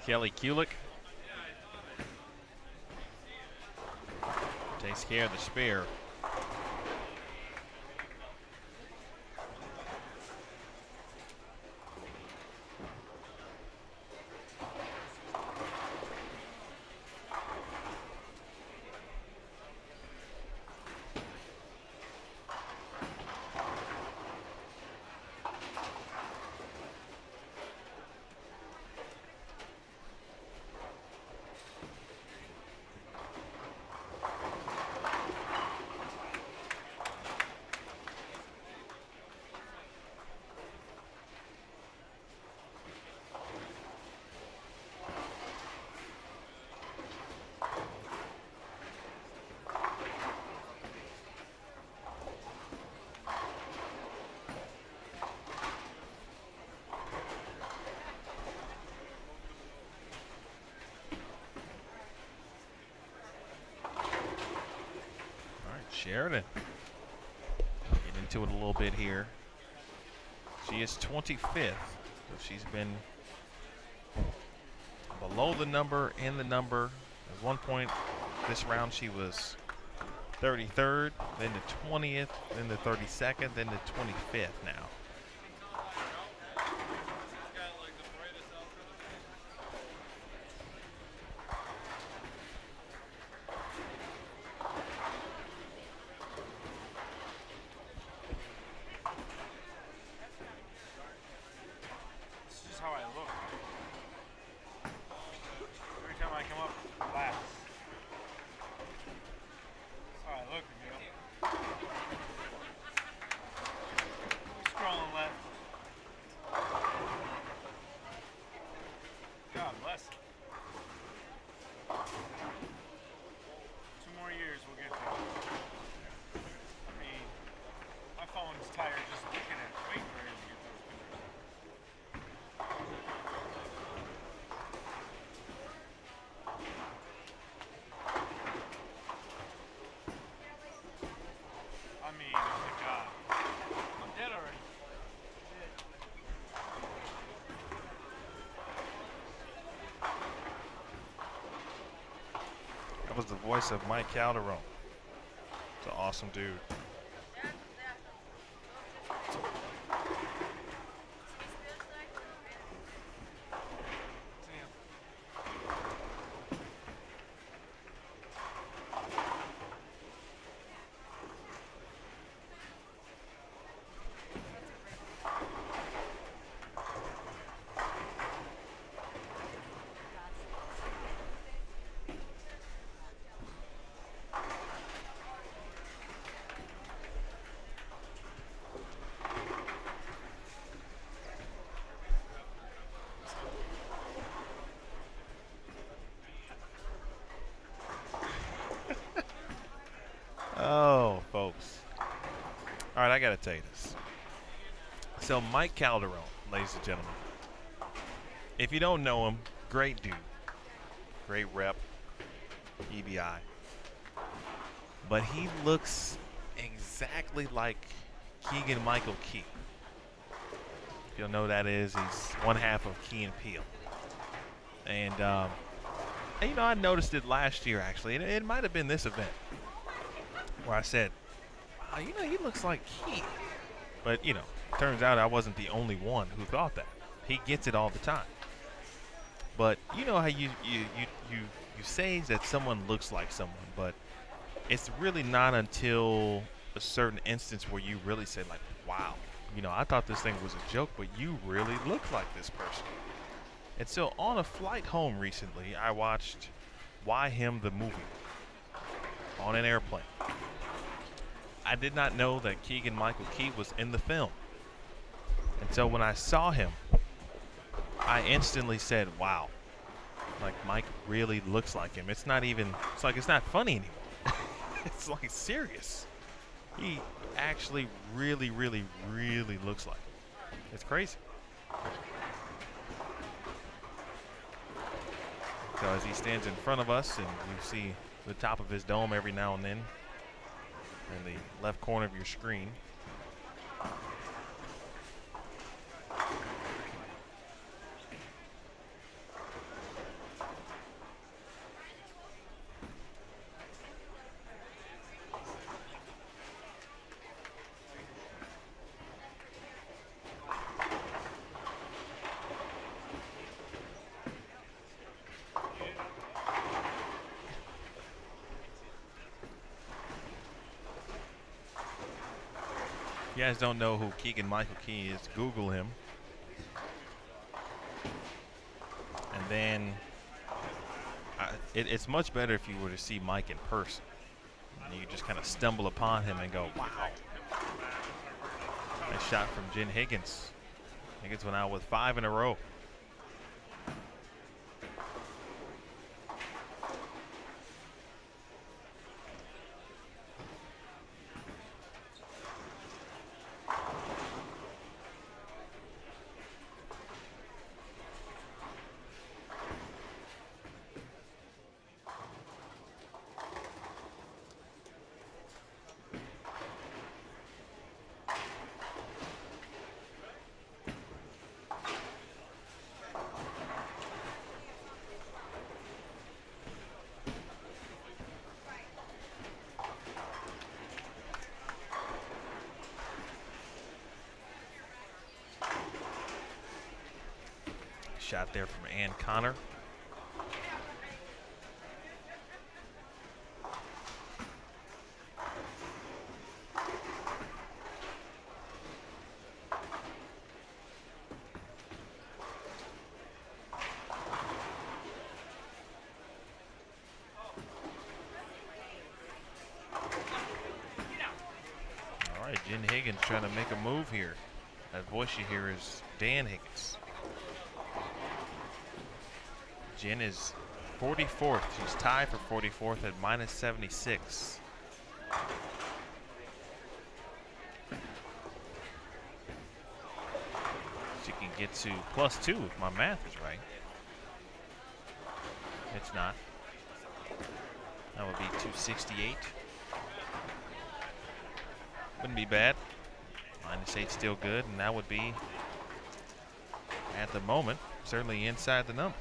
S1: Kelly Kulick takes care of the spare. Sheridan. Get into it a little bit here. She is 25th. So she's been below the number, in the number. At one point this round she was 33rd, then the 20th, then the 32nd, then the 25th now. That was the voice of Mike Calderon. It's an awesome dude. Oh, folks. All right, I got to tell you this. So Mike Calderon, ladies and gentlemen, if you don't know him, great dude. Great rep, EBI. But he looks exactly like Keegan-Michael Key. If you'll know who that is, he's one half of Key and Peele. And, you know, I noticed it last year, actually. And it might have been this event where I said, wow, you know, he looks like Key. But, you know, turns out I wasn't the only one who thought that. He gets it all the time. But you know how you say that someone looks like someone, but it's really not until a certain instance where you really say, like, wow, you know, I thought this thing was a joke, but you really look like this person. And so on a flight home recently, I watched Why Him the Movie on an airplane. I did not know that Keegan-Michael Key was in the film. And so when I saw him, I instantly said, wow, like Mike really looks like him. It's not even, it's like it's not funny anymore. It's like serious. He actually really, really, really looks like him. It's crazy. So as he stands in front of us and you see the top of his dome every now and then in the left corner of your screen. If you guys don't know who Keegan-Michael Key is, Google him. And then it's much better if you were to see Mike in person. And you just kind of stumble upon him and go, wow. Nice shot from Jen Higgins. Higgins went out with 5 in a row. shot there from Ann Connor. All right, Jen Higgins trying to make a move here. That voice you hear is Dan Higgins. Jen is 44th. She's tied for 44th at -76. She can get to +2 if my math is right. It's not. That would be 268. Wouldn't be bad. -8 still good, and that would be, at the moment, certainly inside the number.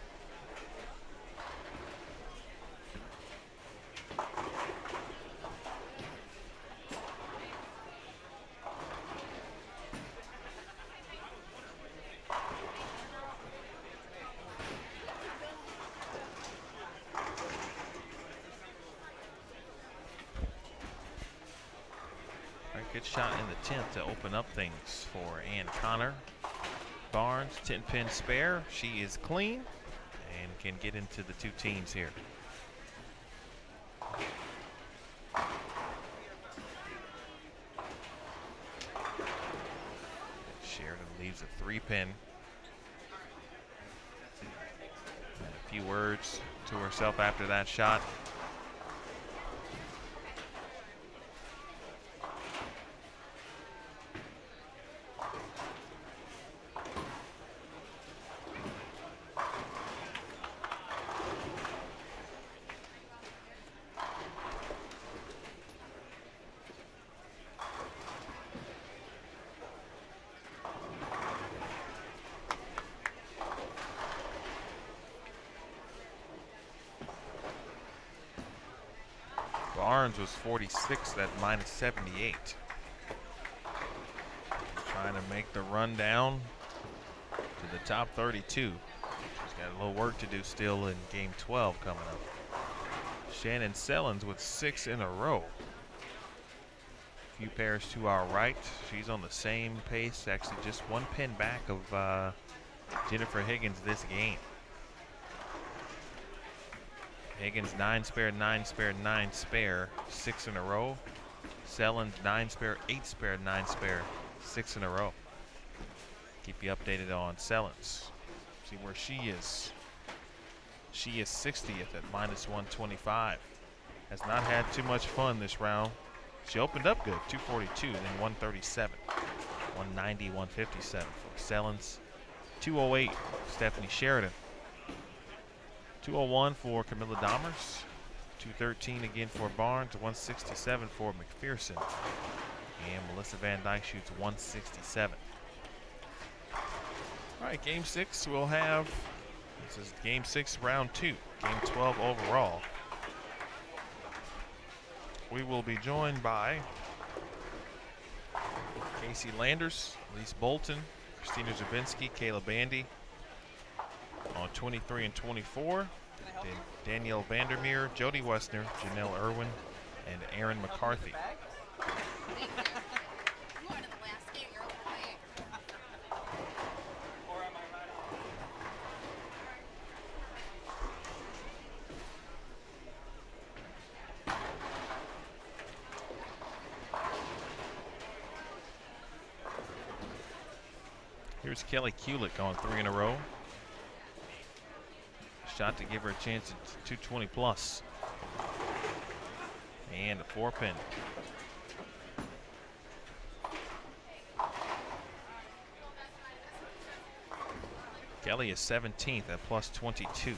S1: Good shot in the 10th to open up things for Ann Connor. Barnes, 10-pin spare. She is clean and can get into the two teens here. Sheridan leaves a 3-pin. A few words to herself after that shot. Barnes was 46th at -78. Trying to make the run down to the top 32. She's got a little work to do still in game 12 coming up. Shannon Sellens with 6 in a row. A few pairs to our right. She's on the same pace, actually just 1 pin back of Jennifer Higgins this game. Higgins 9 spare, 9 spare, 9 spare, 6 in a row. Sellens 9 spare, 8 spare, 9 spare, 6 in a row. Keep you updated on Sellens. See where she is. She is 60th at -125. Has not had too much fun this round. She opened up good, 242, then 137. 190, 157 for Sellens. 208, Stephanie Sheridan. 201 for Camilla Dahmers. 213 again for Barnes. 167 for McPherson. And Melissa Van Dyke shoots 167. All right, game 6 we'll have, this is game 6, round 2, game 12 overall. We will be joined by Casey Landers, Elise Bolton, Christina Zabinski, Kayla Bandy on 23 and 24. Danielle Vandermeer, Jody Westner, Janelle Irwin, and Aaron McCarthy. Here's Kelly Kulick on 3 in a row. Shot to give her a chance at 220 plus. And a 4-pin. Kelly is 17th at +22.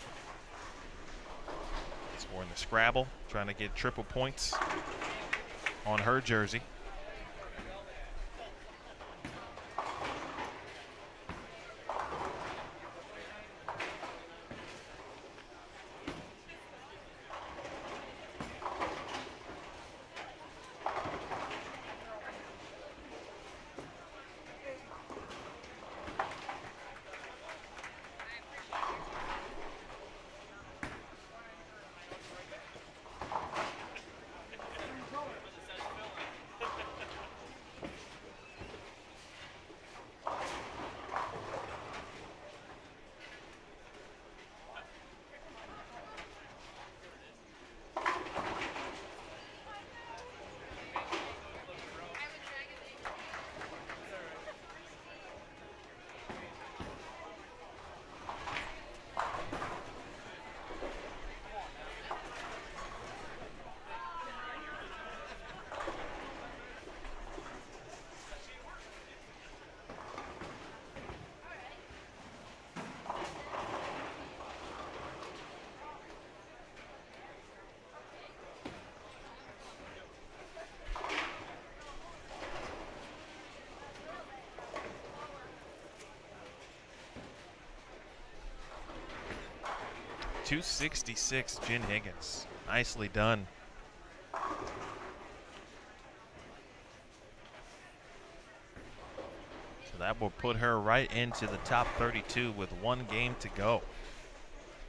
S1: We're in the Scrabble, trying to get triple points on her jersey. 266, Jen Higgins. Nicely done. So that will put her right into the top 32 with 1 game to go.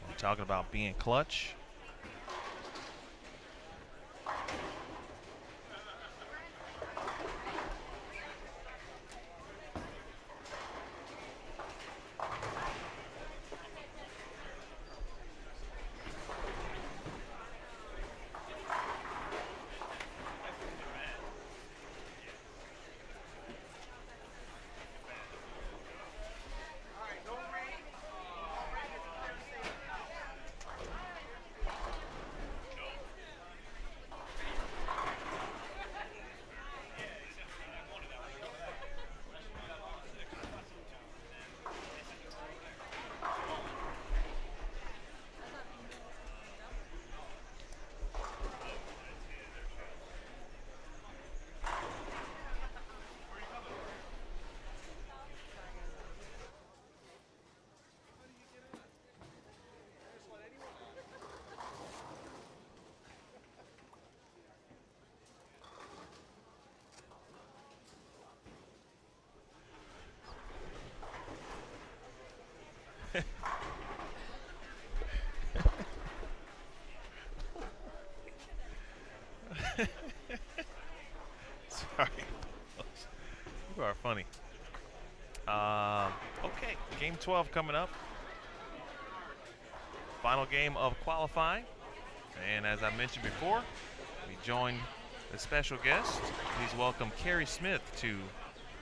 S1: We're talking about being clutch. Sorry. You are funny. Okay, game 12 coming up. Final game of qualifying. And as I mentioned before, we joined a special guest. Please welcome Carrie Smith to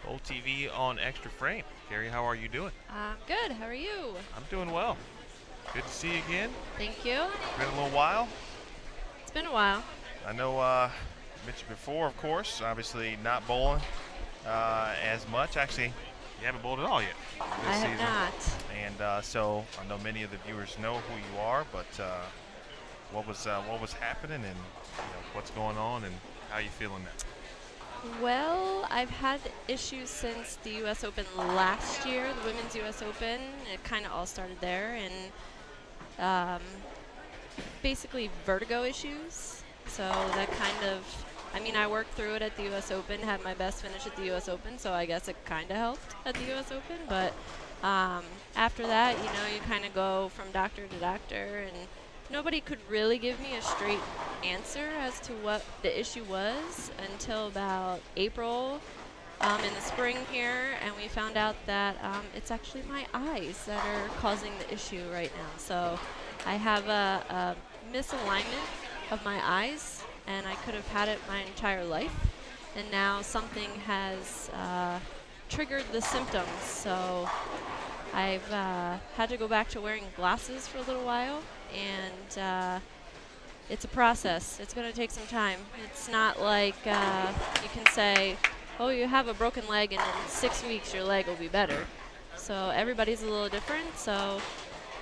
S1: OTV on Extra Frame. Carrie, how are you doing?
S3: Good. How are you?
S1: I'm doing well. Good to see you again.
S3: Thank you.
S1: Been a little while.
S3: It's been a while.
S1: I know mentioned before, of course, obviously not bowling as much. Actually, you haven't bowled at all yet this
S3: I
S1: season.
S3: have not.
S1: And so I know many of the viewers know who you are, but what was happening and what's going on and how you feeling now?
S3: Well, I've had issues since the U.S. Open last year, the Women's U.S. Open. It kind of all started there, and basically vertigo issues. So that kind of, I mean, I worked through it at the U.S. Open, had my best finish at the U.S. Open, so I guess it kind of helped at the U.S. Open. But after that, you kind of go from doctor to doctor, and nobody could really give me a straight answer as to what the issue was until about April in the spring here, and we found out that it's actually my eyes that are causing the issue right now. So I have a misalignment of my eyes, and I could have had it my entire life, and now something has triggered the symptoms. So I've had to go back to wearing glasses for a little while, and it's a process. It's going to take some time. It's not like you can say, oh, you have a broken leg and in 6 weeks your leg will be better. So everybody's a little different. So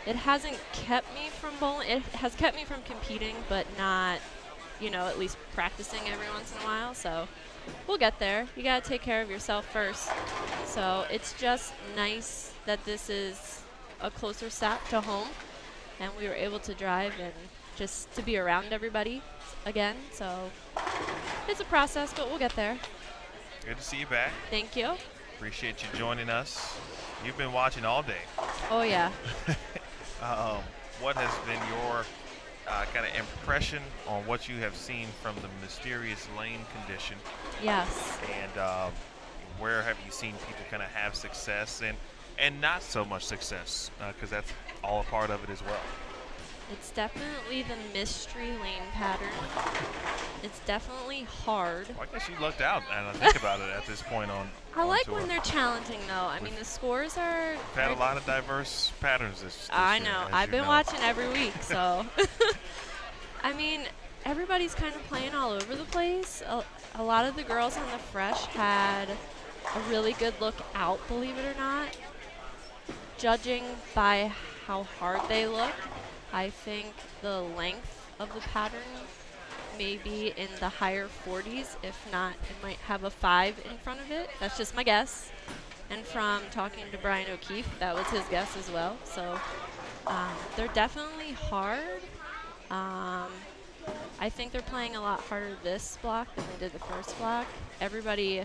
S3: it hasn't kept me from bowling. It has kept me from competing, but not, at least practicing every once in a while. So we'll get there. You got to take care of yourself first. So it's just nice that this is a closer stop to home, and we were able to drive and just to be around everybody again. So it's a process, but we'll get there.
S1: Good to see you back.
S3: Thank you.
S1: Appreciate you joining us. You've been watching all day.
S3: Oh, yeah.
S1: What has been your kind of impression on what you have seen from the mysterious lane condition?
S3: Yes.
S1: And where have you seen people kind of have success and not so much success? Because that's all a part of it as well.
S3: It's definitely the mystery lane pattern. It's definitely hard.
S1: Well, I guess you lucked out, and I think about it at this point on
S3: I like
S1: tour.
S3: when they're challenging, though. I mean, the scores are...
S1: We've had a lot of diverse patterns this
S3: I
S1: year,
S3: know.
S1: as
S3: I've
S1: you
S3: been
S1: know.
S3: watching every week, so... I mean, everybody's kind of playing all over the place. A lot of the girls on the fresh had a really good look out, believe it or not. Judging by how hard they look, I think the length of the pattern may be in the higher 40s. If not, it might have a 5 in front of it. That's just my guess. And from talking to Brian O'Keefe, that was his guess as well. So They're definitely hard. I think they're playing a lot harder this block than they did the first block. Everybody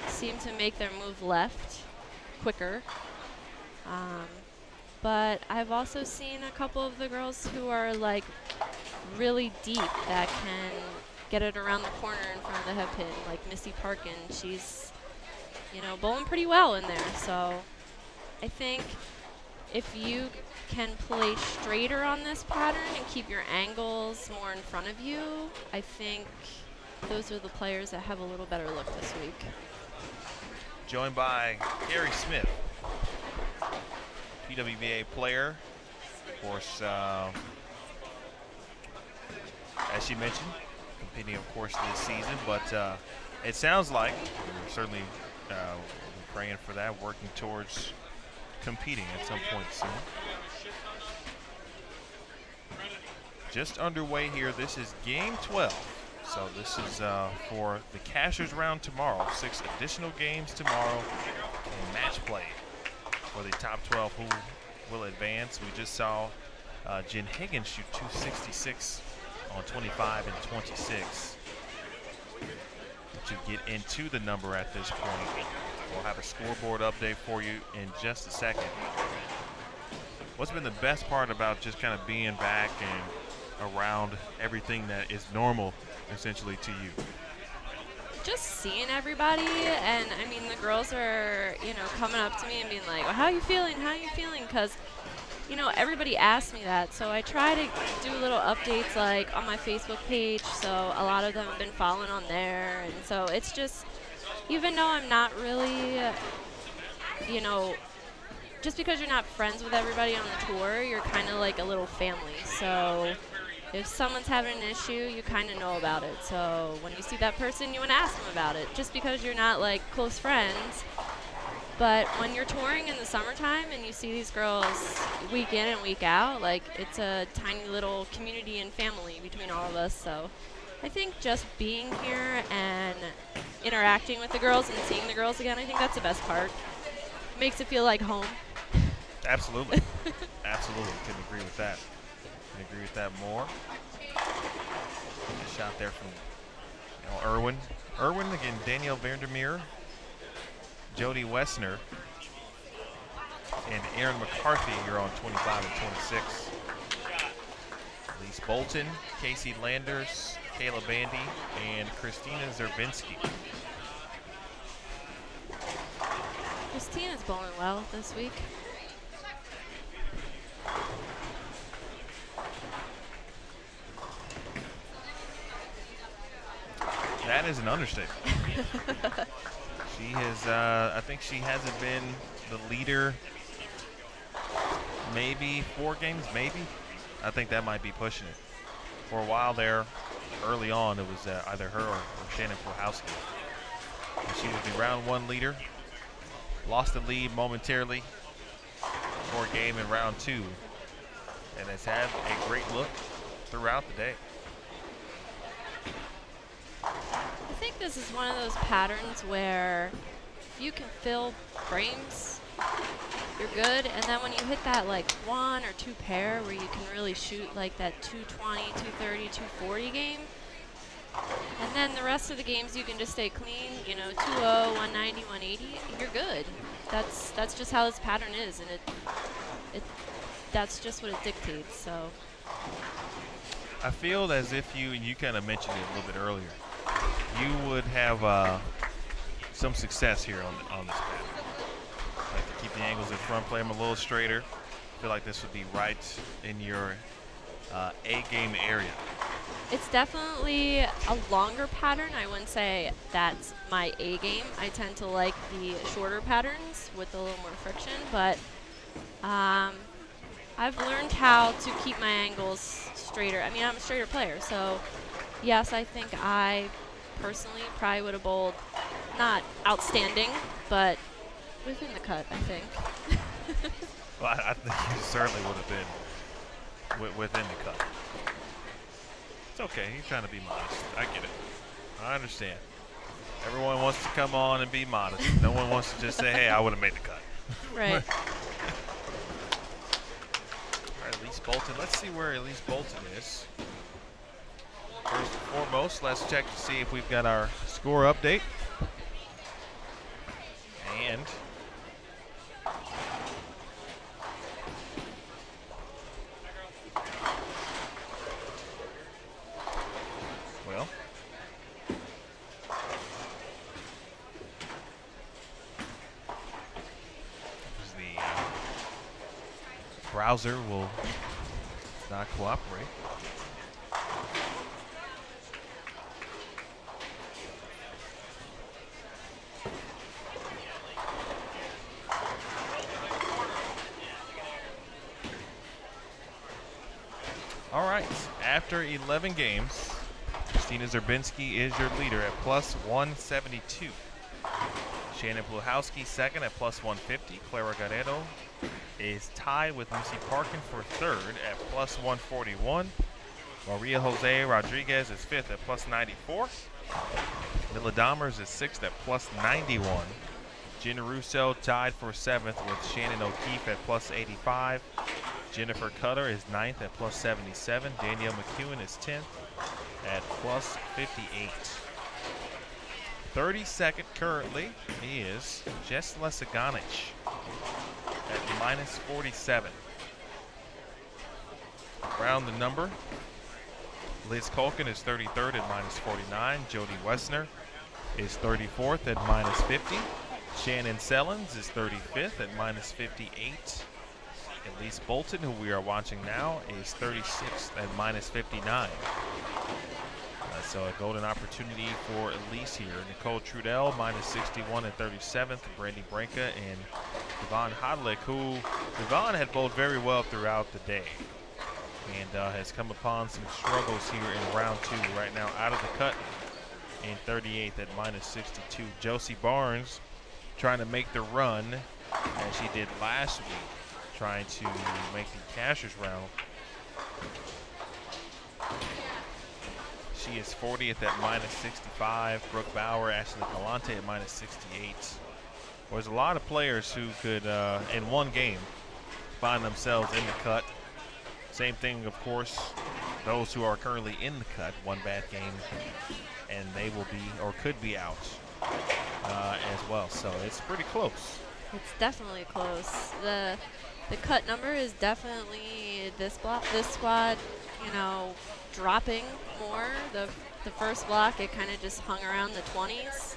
S3: seemed to make their move left quicker. But I've also seen a couple of the girls who are like really deep that can get it around the corner in front of the head pin, like Missy Parkin. She's, you know, bowling pretty well in there. So I think if you can play straighter on this pattern and keep your angles more in front of you, I think those are the players that have a little better look this week.
S1: Joined by Carrie Smith, PWBA player. Of course, as she mentioned, competing, of course, this season. But it sounds like we're certainly praying for that, working towards competing at some point soon. Just underway here. This is game 12. So this is for the cashers round tomorrow. 6 additional games tomorrow and match play for the top 12 who will advance. We just saw Jen Higgins shoot 266 on 25 and 26 to get into the number at this point. We'll have a scoreboard update for you in just a second. What's been the best part about just kind of being back and around everything that is normal essentially to you?
S3: Just seeing everybody, and I mean the girls are, you know, coming up to me and being like, well, how are you feeling? How are you feeling? Because, you know, everybody asks me that, so I try to do little updates like on my Facebook page, so a lot of them have been following on there, and so it's just, even though I'm not really, you know, just because you're not friends with everybody on the tour, you're kind of like a little family. So if someone's having an issue, you kind of know about it. So when you see that person, you want to ask them about it, just because you're not like close friends. But when you're touring in the summertime and you see these girls week in and week out, like it's a tiny little community and family between all of us. So I think just being here and interacting with the girls and seeing the girls again, I think that's the best part. Makes it feel like home.
S1: Absolutely. Absolutely. Couldn't agree with that. Couldn't agree with that more. A shot there from Irwin. Irwin, again, Danielle Vandermeer, Jody Wessner, and Erin McCarthy here on 25 and 26. Elise Bolton, Casey Landers, Kayla Bandy, and Christina Zerbinski.
S3: Christina's bowling well this week.
S1: That is an understatement. She has, I think she hasn't been the leader maybe 4 games, maybe. I think that might be pushing it. For a while there, early on, it was either her or Shannon Flahowski. And she was the round 1 leader. Lost the lead momentarily for a game in round 2. And has had a great look throughout the day.
S3: I think this is one of those patterns where if you can fill frames, you're good. And then when you hit that like 1 or 2 pair where you can really shoot like that 220, 230, 240 game, and then the rest of the games you can just stay clean, you know, 2-0, 190, 180, you're good. That's just how this pattern is, and that's just what it dictates. So
S1: I feel as if you kind of mentioned it a little bit earlier, you would have some success here on this pattern. Like to keep the angles in front, play them a little straighter. I feel like this would be right in your A-game area.
S3: it's definitely a longer pattern. I wouldn't say that's my A game. I tend to like the shorter patterns with a little more friction, but I've learned how to keep my angles straighter. I mean, I'm a straighter player, so yes, I think I personally probably would have bowled not outstanding, but within the cut, I think.
S1: Well, I think you certainly would have been within the cut. It's okay. He's trying to be modest. I get it. I understand. Everyone wants to come on and be modest. No one wants to just say, hey, I would have made the cut.
S3: Right.
S1: Bolton. Let's see where Elise Bolton is. First and foremost, let's check to see if we've got our score update. And well, the browser will not cooperate. All right, after 11 games, Christina Zerbinski is your leader at plus 172. Shannon Pluhowski second at plus 150. Clara Guerrero is tied with Missy Parkin for third at plus 141. Maria Jose Rodriguez is fifth at plus 94. Mila Dahmers is sixth at plus 91. Jenna Russo tied for seventh with Shannon O'Keefe at plus 85. Jennifer Cutter is ninth at plus 77. Danielle McEwen is 10th at plus 58. 32nd currently is Jess Lesaganic at minus 47. Around the number, Liz Culkin is 33rd at minus 49. Jody Wessner is 34th at minus 50. Shannon Sellens is 35th at minus 58. Elise Bolton, who we are watching now, is 36th at minus 59. So a golden opportunity for Elise here. Nicole Trudell, minus 61 at 37th. Brandy Branca and Yvonne Hodlick, who Yvonne had bowled very well throughout the day and has come upon some struggles here in round two. Right now out of the cut in 38th at minus 62. Josie Barnes trying to make the run as she did last week, trying to make the cashers round. She is 40th at minus 65. Brooke Bauer, Ashley Galante at minus 68. There's a lot of players who could, in one game, find themselves in the cut. Same thing, of course, those who are currently in the cut, one bad game, and they will be or could be out as well. So it's pretty close.
S3: It's definitely close. The cut number is definitely this squad, you know, dropping more. The first block, it kind of just hung around the 20s.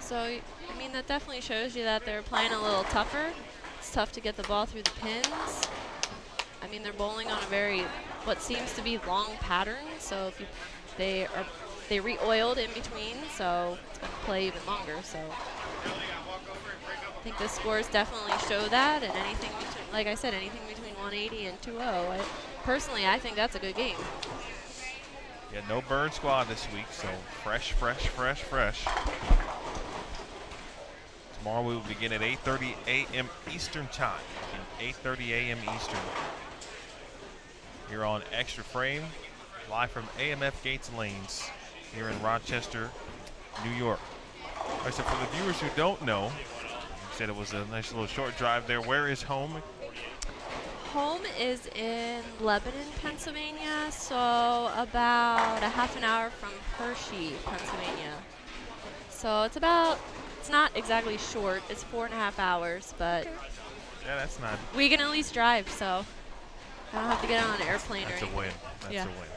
S3: So, I mean, that definitely shows you that they're playing a little tougher. It's tough to get the ball through the pins. I mean, they're bowling on a very, what seems to be long pattern. So if they re-oiled in between, so it's going to play even longer. So I think the scores definitely show that, and anything between, like I said, anything between 180 and 2-0. Personally, I think that's a good game.
S1: Yeah, no burn squad this week, so fresh. Tomorrow we will begin at 8:30 a.m. Eastern time. 8:30 a.m. Eastern. Here on Extra Frame, live from AMF Gates Lanes here in Rochester, New York. All right, so for the viewers who don't know, you said it was a nice little short drive there. Where is home?
S3: Home is in Lebanon, Pennsylvania, so about a half an hour from Hershey, Pennsylvania. So it's not exactly short. It's 4.5 hours, but
S1: yeah, that's not.
S3: We can at least drive, so I don't have to get on an airplane or anything.
S1: That's a win. That's a win.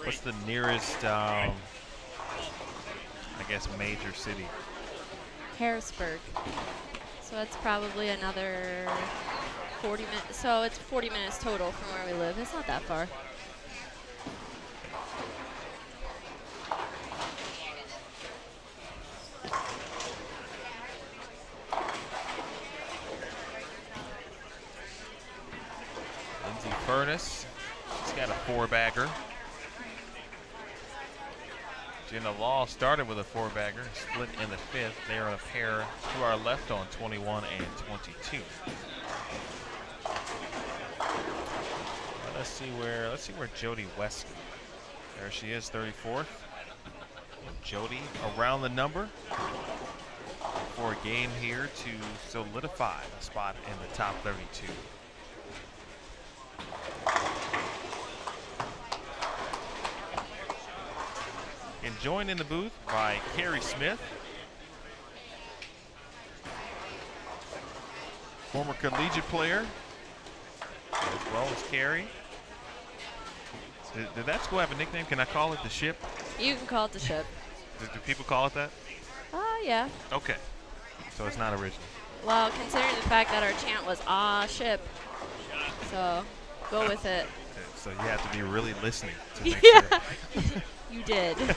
S1: What's the nearest, I guess, major city?
S3: Harrisburg. So it's probably another 40 minutes. So it's 40 minutes total from where we live. It's not that far.
S1: Lindsay Furness, she's got a 4-bagger. Jenna Law started with a 4-bagger, split in the 5th. They are in a pair to our left on 21 and 22. Let's see where Jody Weston. There she is, 34th. Jody around the number. for a game here to solidify a spot in the top 32. And joined in the booth by Carrie Smith, former collegiate player, as well as Carrie. Did that school have a nickname? Can I call it the Ship?
S3: You can call it the Ship.
S1: Do people call it that?
S3: Yeah.
S1: Okay. So it's not original.
S3: Well, considering the fact that our chant was Ship, so go with it.
S1: So you have to be really listening to make
S3: Yeah.
S1: sure.
S3: You did. You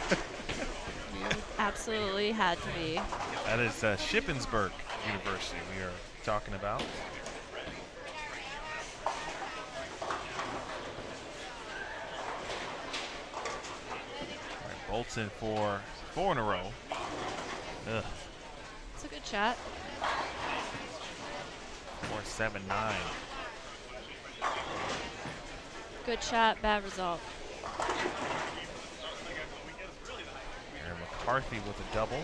S3: absolutely had to be.
S1: That is Shippensburg University we are talking about. All right, Bolton for 4 in a row. Ugh.
S3: It's a good shot.
S1: 4-7-9.
S3: Good shot, bad result.
S1: And McCarthy with a double.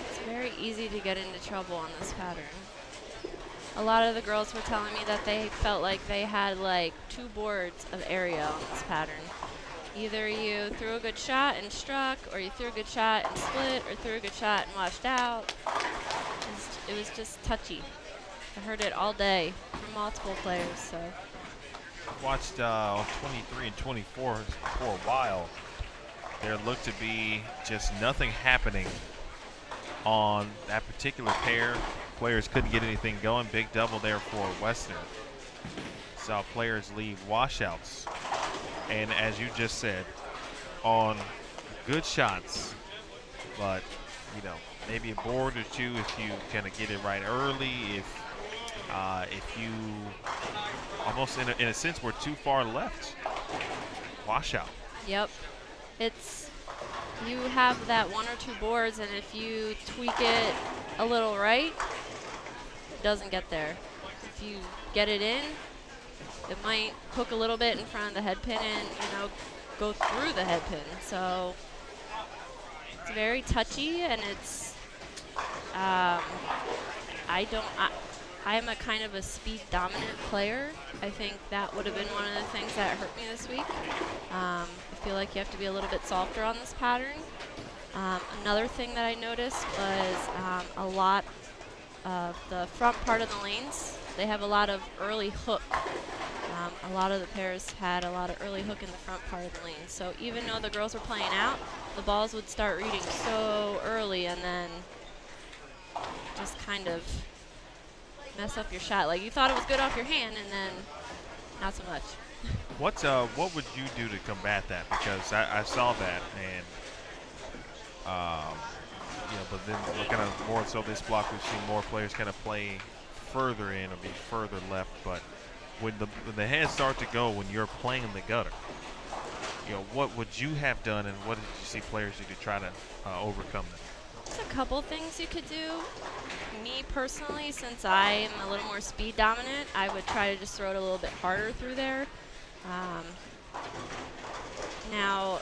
S3: It's very easy to get into trouble on this pattern. A lot of the girls were telling me that they felt like they had like 2 boards of area on this pattern. Either you threw a good shot and struck, or you threw a good shot and split, or threw a good shot and washed out. It was just touchy. I heard it all day from multiple players. So
S1: Watched 23 and 24 for a while. There looked to be just nothing happening on that particular pair. Players couldn't get anything going. Big double there for Western. Saw players leave washouts. And as you just said, on good shots, but you know, maybe a board or two if you kind of get it right early. If you almost in a sense were too far left, washout.
S3: yep, it's you have that 1 or 2 boards, and if you tweak it a little right, it doesn't get there. If you get it in, it might hook a little bit in front of the head pin and, you know, go through the head pin. So it's very touchy, and it's I am a kind of a speed dominant player. I think that would have been one of the things that hurt me this week. I feel like you have to be a little bit softer on this pattern. Another thing that I noticed was a lot of the front part of the lanes. They have a lot of early hook. A lot of the pairs had a lot of early hook in the front part of the lane. So even though the girls were playing out, the balls would start reading so early and then just kind of mess up your shot. Like you thought it was good off your hand and then not so much.
S1: What would you do to combat that? Because I saw that, and you know, but then we're kind of more so this block we've seen more players kind of play further in or be further left. But when the hands start to go when you're playing the gutter, you know, what would you have done, and what did you see players do to try to overcome that?
S3: There's a couple things you could do. Me personally, since I am a little more speed dominant, I would try to just throw it a little bit harder through there. Now,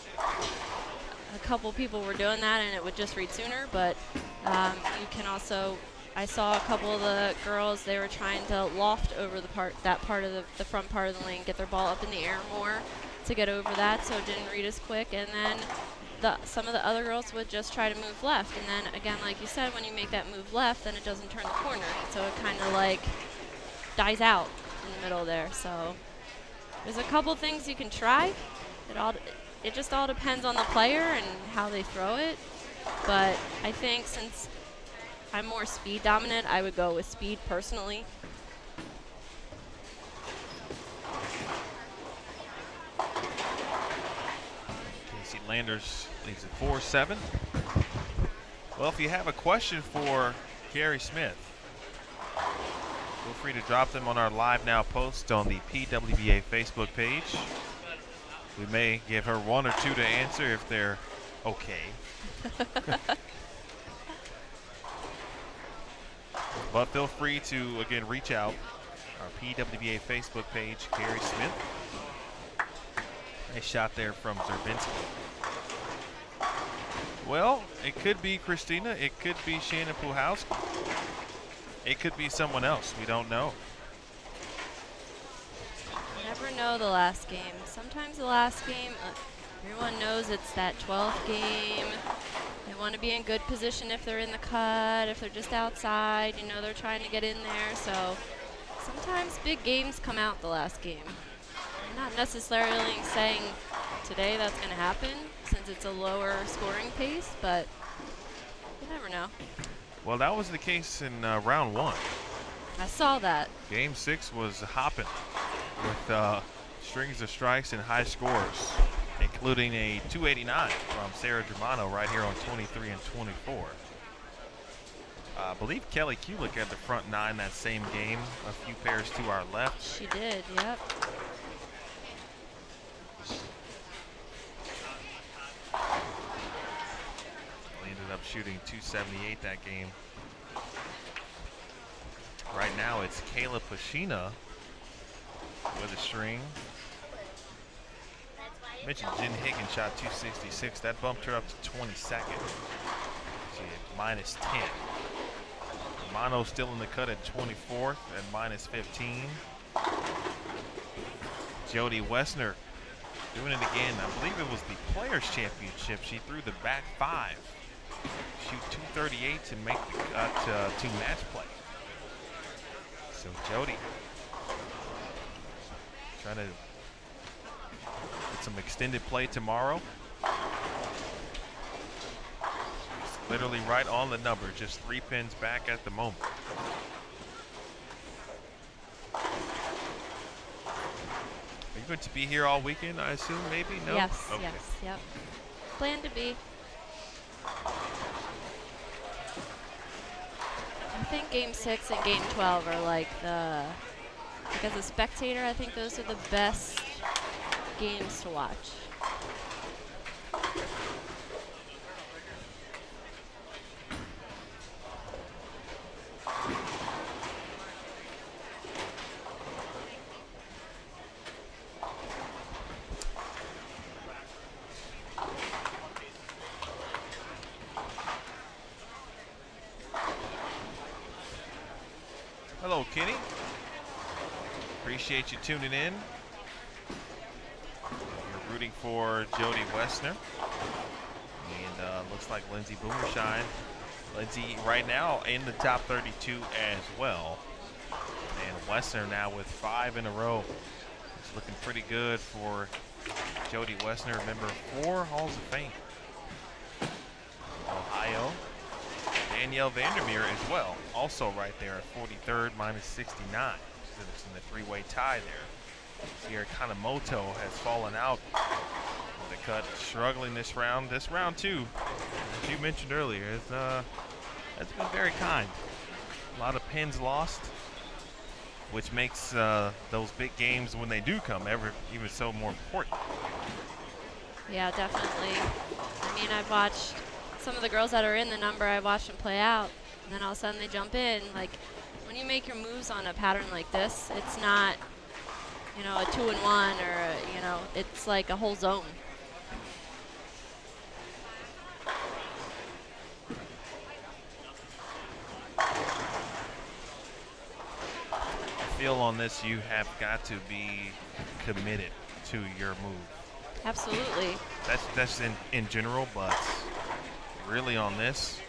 S3: a couple people were doing that and it would just read sooner, but you can also, I saw a couple of the girls, they were trying to loft over that part of the front part of the lane, get their ball up in the air more to get over that so it didn't read as quick, and then some of the other girls would just try to move left, and then again, like you said, when you make that move left, then it doesn't turn the corner, so it kind of like dies out in the middle there. So there's a couple things you can try. It just all depends on the player and how they throw it, but I think since I'm more speed dominant, I would go with speed personally.
S1: Casey Landers leaves it 4-7. Well, if you have a question for Carrie Smith, feel free to drop them on our Live Now post on the PWBA Facebook page. We may give her 1 or 2 to answer if they're okay. But feel free to, again, reach out. Our PWBA Facebook page, Carrie Smith. Nice shot there from Zerbinski. Well, it could be Christina. It could be Shannon Puhalski. It could be someone else. We don't know.
S3: You never know the last game. Sometimes the last game, everyone knows it's that 12th game. They want to be in good position if they're in the cut, if they're just outside. You know, they're trying to get in there. So sometimes big games come out the last game. I'm not necessarily saying today that's going to happen since it's a lower scoring pace, but you never know.
S1: Well, that was the case in round 1.
S3: I saw that.
S1: Game 6 was hopping with strings of strikes and high scores, including a 289 from Sarah Germano right here on 23 and 24. I believe Kelly Kulik had the front 9 that same game, a few pairs to our left.
S3: She did, yep.
S1: We ended up shooting 278 that game. Right now it's Kayla Pashina with a string. I mentioned Jen Higgins shot 266. That bumped her up to 22nd. She had minus 10. Romano still in the cut at 24th at minus 15. Jody Wessner doing it again. I believe it was the Players Championship. She threw the back 5. Shoot 238 to make the cut to match play. So Jody trying to get some extended play tomorrow. It's literally right on the number, just 3 pins back at the moment. Are you going to be here all weekend, I assume, maybe? No?
S3: Yes,
S1: okay.
S3: yes, yep. Plan to be. I think game 6 and game 12 are like as a spectator, I think those are the best games to watch.
S1: Hello, Kenny. Appreciate you tuning in. You're rooting for Jody Wessner. And looks like Lindsay Boomershine. Lindsay right now in the top 32 as well. And Wessner now with 5 in a row. It's looking pretty good for Jody Wessner. Remember, 4 Halls of Fame. Ohio. Danielle Vandermeer as well, also right there at 43rd, minus 69. It's in the 3-way tie there. Sierra Kanemoto has fallen out of the cut, struggling this round. This round, too, as you mentioned earlier, has been very kind. A lot of pins lost, which makes those big games, when they do come, even so more important.
S3: Yeah, definitely. I mean, I've watched some of the girls that are in the number, I watched them play out, and then all of a sudden they jump in. Like, when you make your moves on a pattern like this, it's not, you know, a 2-and-1 or, you know, it's like a whole zone.
S1: I feel on this you have got to be committed to your move.
S3: Absolutely.
S1: That's in general, but really on this,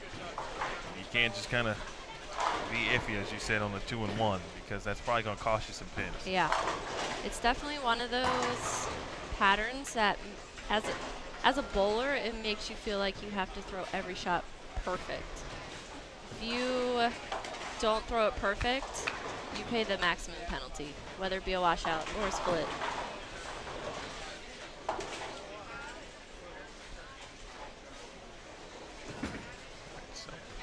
S1: you can't just kind of be iffy, as you said, on the 2-and-1, because that's probably going to cost you some pins.
S3: Yeah, it's definitely one of those patterns that, as a bowler, it makes you feel like you have to throw every shot perfect. If you don't throw it perfect, you pay the maximum penalty, whether it be a washout or a split.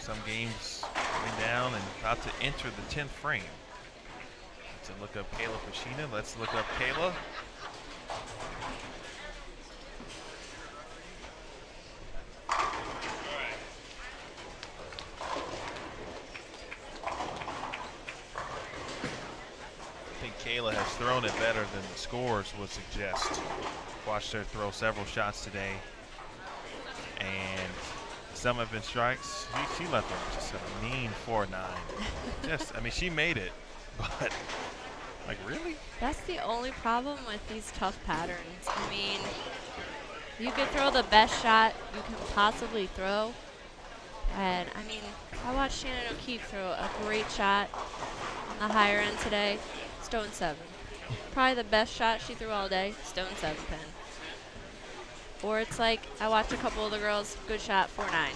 S1: Some games coming down and about to enter the 10th frame. Let's look up Kayla Pashina. Let's look up Kayla. Kayla has thrown it better than the scores would suggest. Watched her throw several shots today, and some have been strikes. She left them just a mean 4-9. Just, I mean, she made it, but like, really?
S3: That's the only problem with these tough patterns. I mean, you could throw the best shot you can possibly throw. And, I mean, I watched Shannon O'Keefe throw a great shot on the higher end today. Stone 7. Probably the best shot she threw all day. Stone 7 pin. Or it's like, I watched a couple of the girls, good shot, 4-9.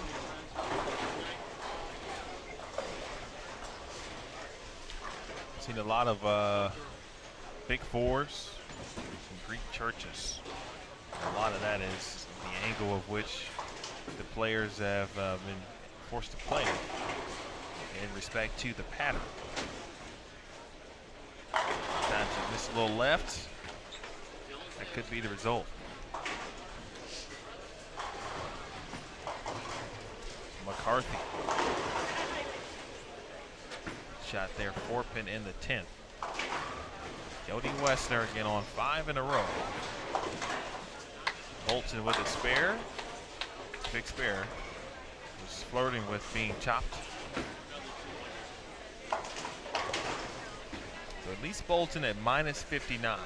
S1: Seen a lot of big fours, some Greek churches. A lot of that is the angle of which the players have been forced to play in respect to the pattern. Sometimes you miss a little left, that could be the result. McCarthy. Shot there, 4-pin in the 10th. Jody Westner again on 5 in a row. Bolton with a spare. Big spare. Was flirting with being chopped. So at least Bolton at minus 59.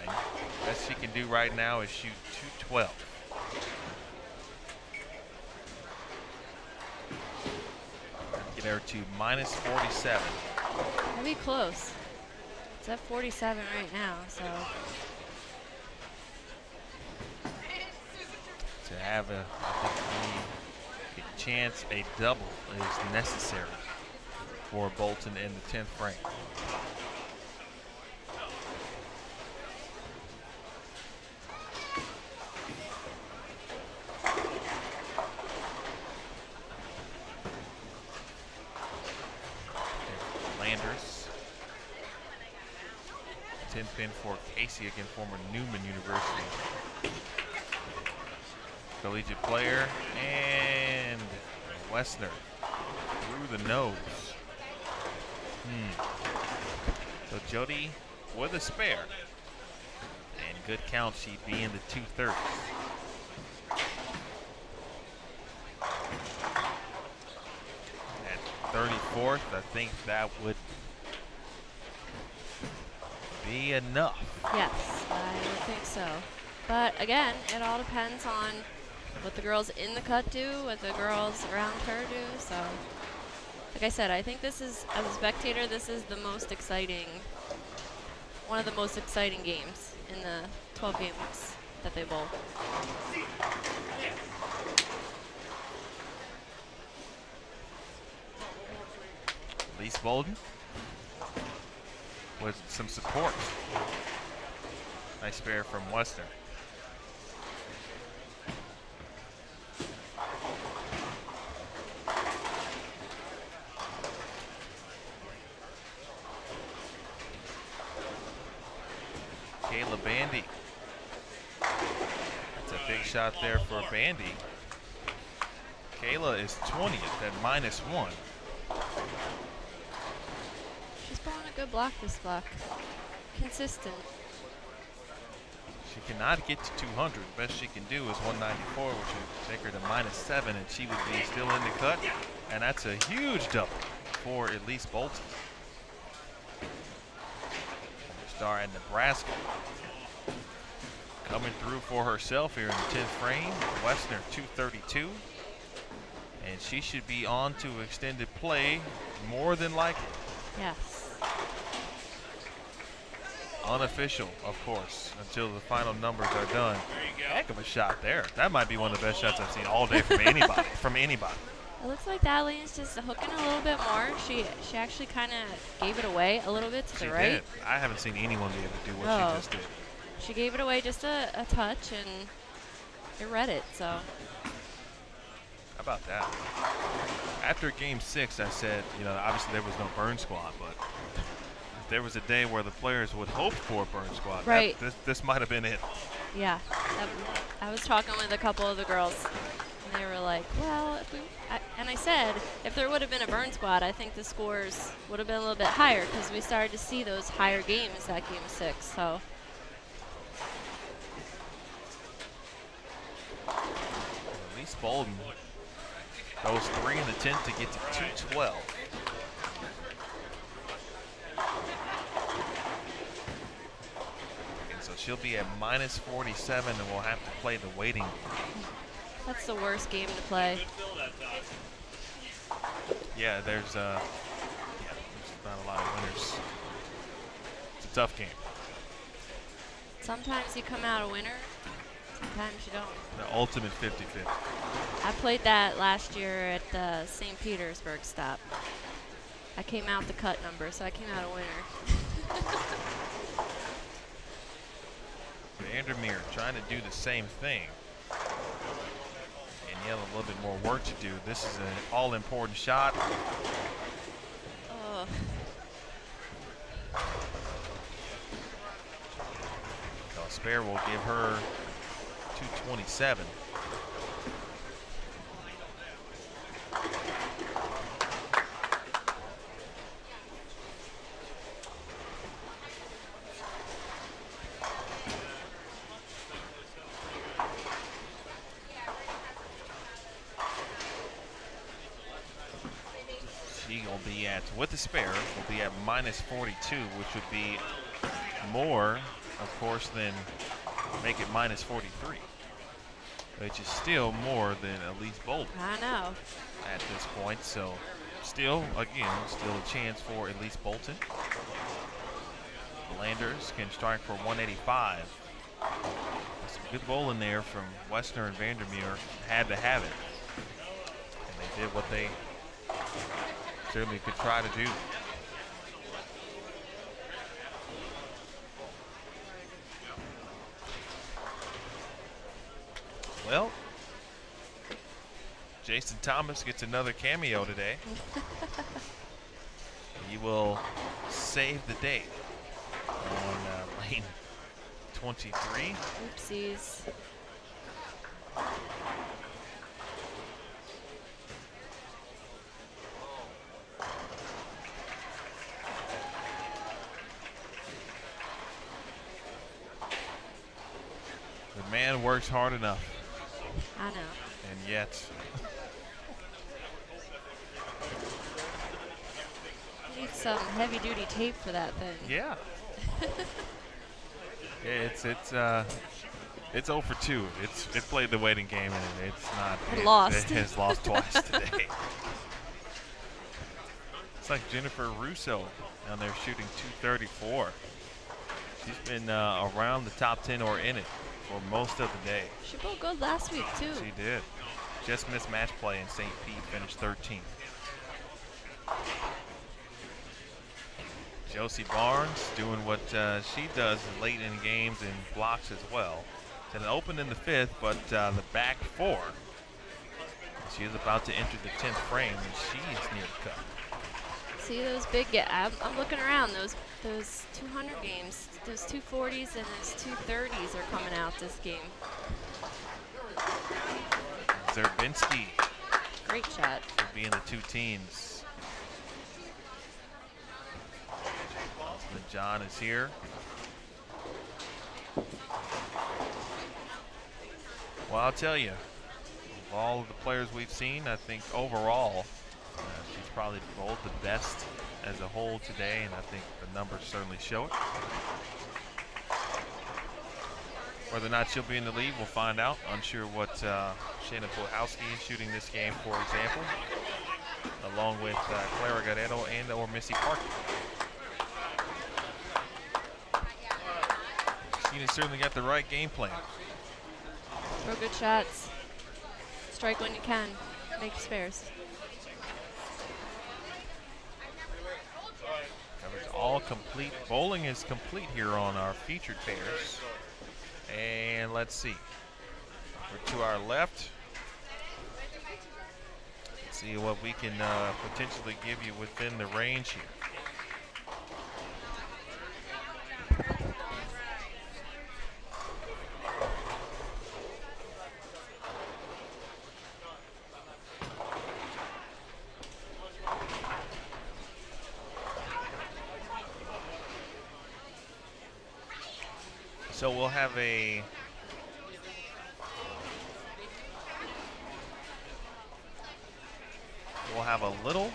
S1: Best she can do right now is shoot 212. Get her to minus 47.
S3: That'd be close. It's at 47 right now, so.
S1: To have a chance a double is necessary for Bolton in the 10th frame. Landers. 10-pin for Casey, again, former Newman University collegiate player, and Westner through the nose. So Jody with a spare, and good count, she'd be in the 230s. At 34th, I think that would be enough.
S3: Yes, I would think so. But again, it all depends on what the girls in the cut do, what the girls around her do. So, like I said, I think this is, as a spectator, this is the most exciting, one of the most exciting games in the 12 games that they bowl.
S1: Elise Bolden with some support. Nice spare from Westner. Kayla Bandy. That's a big shot there for Bandy. Kayla is 20th at -1.
S3: She's bowling a good block this block. Consistent.
S1: She cannot get to 200. Best she can do is 194, which would take her to -7, and she would be still in the cut. And that's a huge double for Elise Bolton. Star at Nebraska. Coming through for herself here in the 10th frame. Westner 232. And she should be on to extended play more than likely.
S3: Yes.
S1: Unofficial, of course, until the final numbers are done. Heck of a shot there. That might be one of the best shots I've seen all day from anybody. From anybody.
S3: It looks like that lane's just hooking a little bit more. She actually kind of gave it away a little bit to the right.
S1: Did. I haven't seen anyone be able to do what she just did.
S3: She gave it away just a touch, and it read it, so.
S1: How about that? After game 6, I said, you know, obviously there was no burn squad, but if there was a day where the players would hope for a burn squad,
S3: right.
S1: this might have been it.
S3: Yeah. I was talking with a couple of the girls And they were like, well, and I said, if there would have been a burn squad, I think the scores would have been a little bit higher because we started to see those higher games that game 6. So.
S1: Elise Bolden goes 3 in the 10th to get to 212. And so she'll be at minus 47, and we'll have to play the waiting.
S3: That's the worst game to play.
S1: Yeah, there's not a lot of winners. It's a tough game.
S3: Sometimes you come out a winner, sometimes you don't.
S1: The ultimate 50-50.
S3: I played that last year at the St. Petersburg stop. I came out the cut number, so I came out a winner.
S1: Vandermeer trying to do the same thing. And yet a little bit more work to do. This is an all-important shot.
S3: Oh.
S1: Spare will give her 227. She will be at, with the spare, will be at minus 42, which would be more, of course, than make it minus 43, which is still more than Elise Bolden.
S3: I know.
S1: At this point, so still, again, still a chance for Elise Bolden. Landers can strike for 185. Some good bowling there from Westner and Vandermeer. Had to have it, and they did what they certainly could try to do. Well, Jason Thomas gets another cameo today. He will save the day on lane 23.
S3: Oopsies.
S1: The man works hard enough.
S3: I know.
S1: And yet.
S3: You need some heavy duty tape for that thing.
S1: Yeah. It's 0 for 2. It played the waiting game and it's not.
S3: It lost.
S1: It has lost twice today. It's like Jennifer Russo down there shooting 234. She's been around the top 10 or in it for most of the day.
S3: She bowled good last week too.
S1: She did. Just missed match play in St. Pete, finished 13th. Josie Barnes doing what she does late in games and blocks as well. It's an open in the 5th, but the back 4. She is about to enter the 10th frame, and she is near the cut.
S3: See those big, I'm looking around, those 200 games, those 240s and those 230s are coming out this game.
S1: Zerbinski.
S3: Great shot.
S1: Will be in the 2 teams. John is here. Well, I'll tell you, of all of the players we've seen, I think overall, she's probably bowled the best as a whole today, and I think the numbers certainly show it. Whether or not she'll be in the lead, we'll find out. Unsure what Shannon Puchowski is shooting this game, for example, along with Clara Guerrero and or Missy Parker. Sheena certainly got the right game plan.
S3: Throw good shots. Strike when you can. Make spares.
S1: Coverage all complete. Bowling is complete here on our featured pairs. And let's see. We're to our left. Let's see what we can potentially give you within the range here. So we'll have a little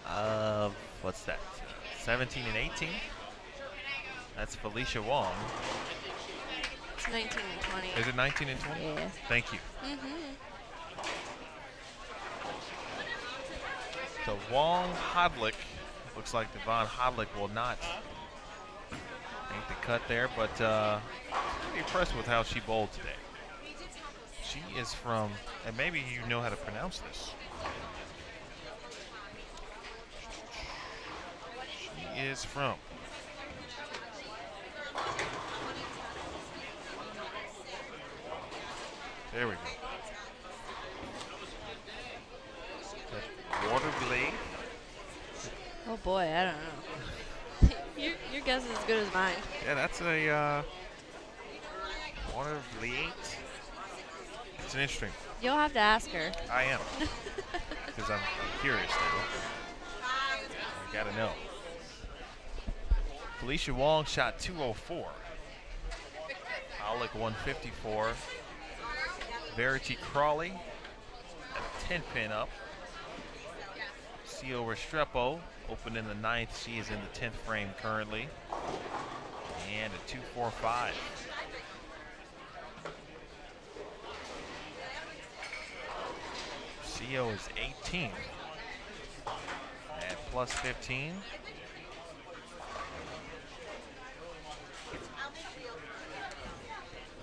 S1: of, what's that, 17 and 18? That's Felicia Wong.
S3: It's 19 and 20.
S1: Is it 19 and 20?
S3: Yeah.
S1: Thank you.
S3: Mm-hmm.
S1: So Wong Hodlick, looks like Devon Hodlick will not make the cut there, but pretty impressed with how she bowled today. She is from, and maybe you know how to pronounce this. She is from there we go. Waterblade.
S3: Oh boy, I don't know. your guess is as good as mine.
S1: Yeah, that's a Waterblade. It's an interesting.
S3: You'll have to ask her.
S1: I am, because I'm curious now. I gotta know. Felicia Wong shot 204. Alec 154. Verity Crawley at 10 pin up. Cio Restrepo opened in the 9th. She is in the 10th frame currently. And a 245. Cio is 18 at plus 15.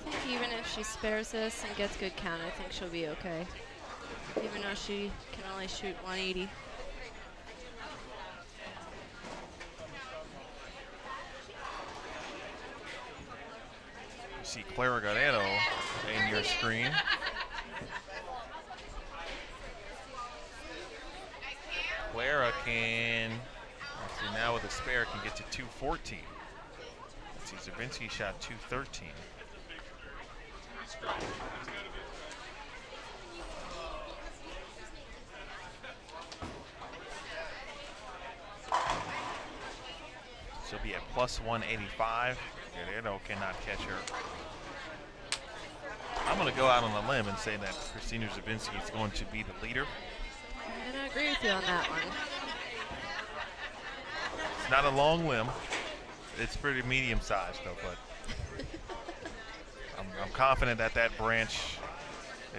S3: I think even if she spares this and gets good count, I think she'll be okay. Even though she can only shoot 180.
S1: You see Clara Guerrero in your screen. Clara can, actually now with a spare, can get to 214. Let's see, Zabinski shot 213. She'll be at plus 185. Guerrero cannot catch her. I'm going to go out on a limb and say that Christina Zabinski is going to be the leader.
S3: I'm going to agree with you on that one.
S1: It's not a long limb. It's pretty medium sized though, but I'm confident that that branch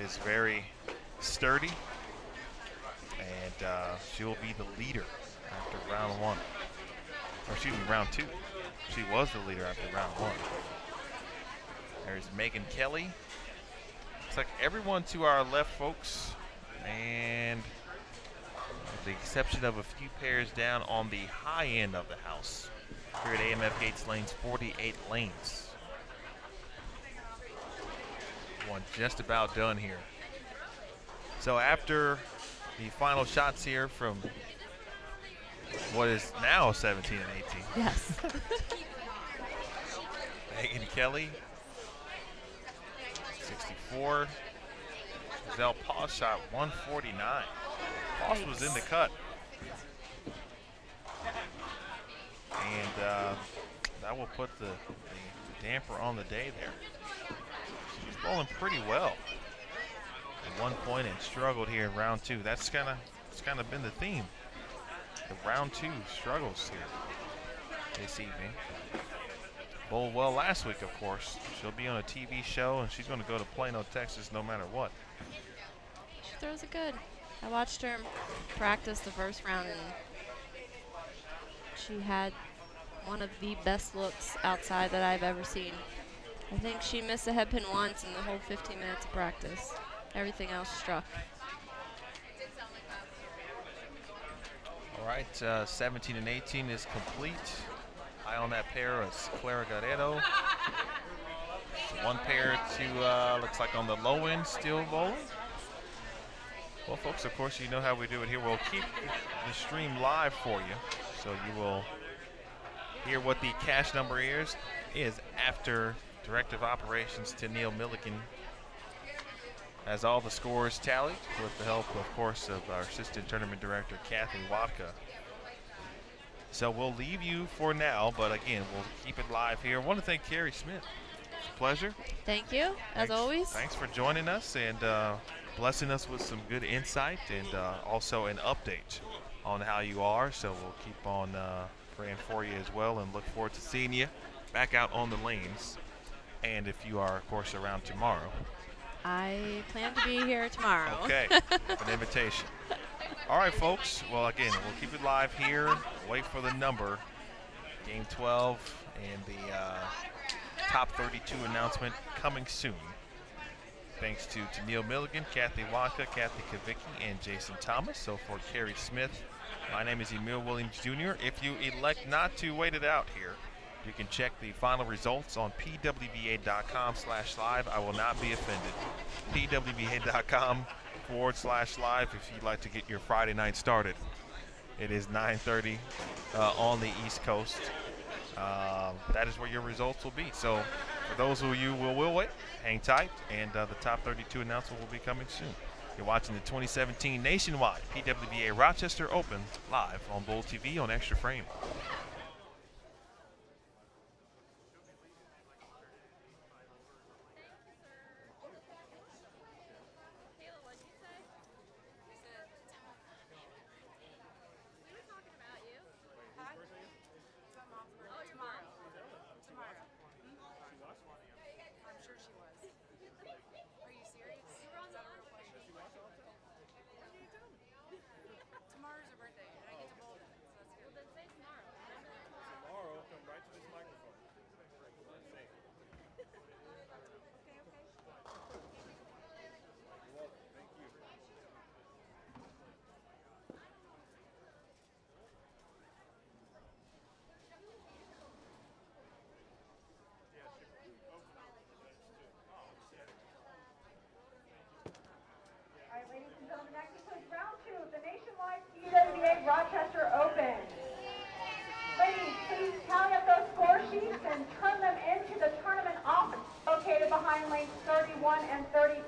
S1: is very sturdy, and she will be the leader after round 1. Or excuse me, round 2. She was the leader after round 1. There's Megan Kelly. Looks like everyone to our left, folks, and with the exception of a few pairs down on the high end of the house here at AMF Gates Lanes, 48 lanes. One just about done here. So after the final shots here from what is now 17 and 18.
S3: Yes.
S1: Megan Kelly, 64. Giselle Paws shot 149. Paws was in the cut. And that will put the damper on the day there. She was bowling pretty well at one point and struggled here in round 2. It's kind of been the theme. The round 2 struggles here this evening. Bowled well last week, of course. She'll be on a TV show, and she's going to go to Plano, Texas, no matter what.
S3: She throws it good. I watched her practice the first round, and she had one of the best looks outside that I've ever seen. I think she missed a head pin once in the whole 15 minutes of practice. Everything else struck.
S1: All right, 17 and 18 is complete. High on that pair is Clara Guerrero. One pair to, looks like on the low end, still bowling. Well, folks, of course, you know how we do it here. We'll keep the stream live for you, so you will hear what the cash number is after Director of Operations to Neil Milliken has all the scores tallied with the help, of course, of our Assistant Tournament Director, Kathy Watka. So we'll leave you for now, but again, we'll keep it live here. I want to thank Carrie Smith. It's a pleasure.
S3: Thank you, as always.
S1: Thanks for joining us and blessing us with some good insight and also an update on how you are. So we'll keep on praying for you as well and look forward to seeing you back out on the lanes. And if you are, of course, around tomorrow.
S3: I plan to be here tomorrow.
S1: Okay, an invitation. All right, folks. Well, again, we'll keep it live here. Wait for the number. Game 12 and the top 32 announcement coming soon. Thanks to Neil Milligan, Kathy Wonka, Kathy Kavicki, and Jason Thomas. So for Carrie Smith, my name is Emil Williams Jr. If you elect not to wait it out here, you can check the final results on pwba.com/live. I will not be offended. pwba.com/live if you'd like to get your Friday night started. It is 9:30 on the East Coast. That is where your results will be. So for those of you who will wait, hang tight, and the top 32 announcement will be coming soon. You're watching the 2017 Nationwide PWBA Rochester Open live on Bull TV on Extra Frame.
S4: PWBA Rochester Open. Ladies, please tally up those score sheets and turn them into the tournament office located behind lanes 31 and 32.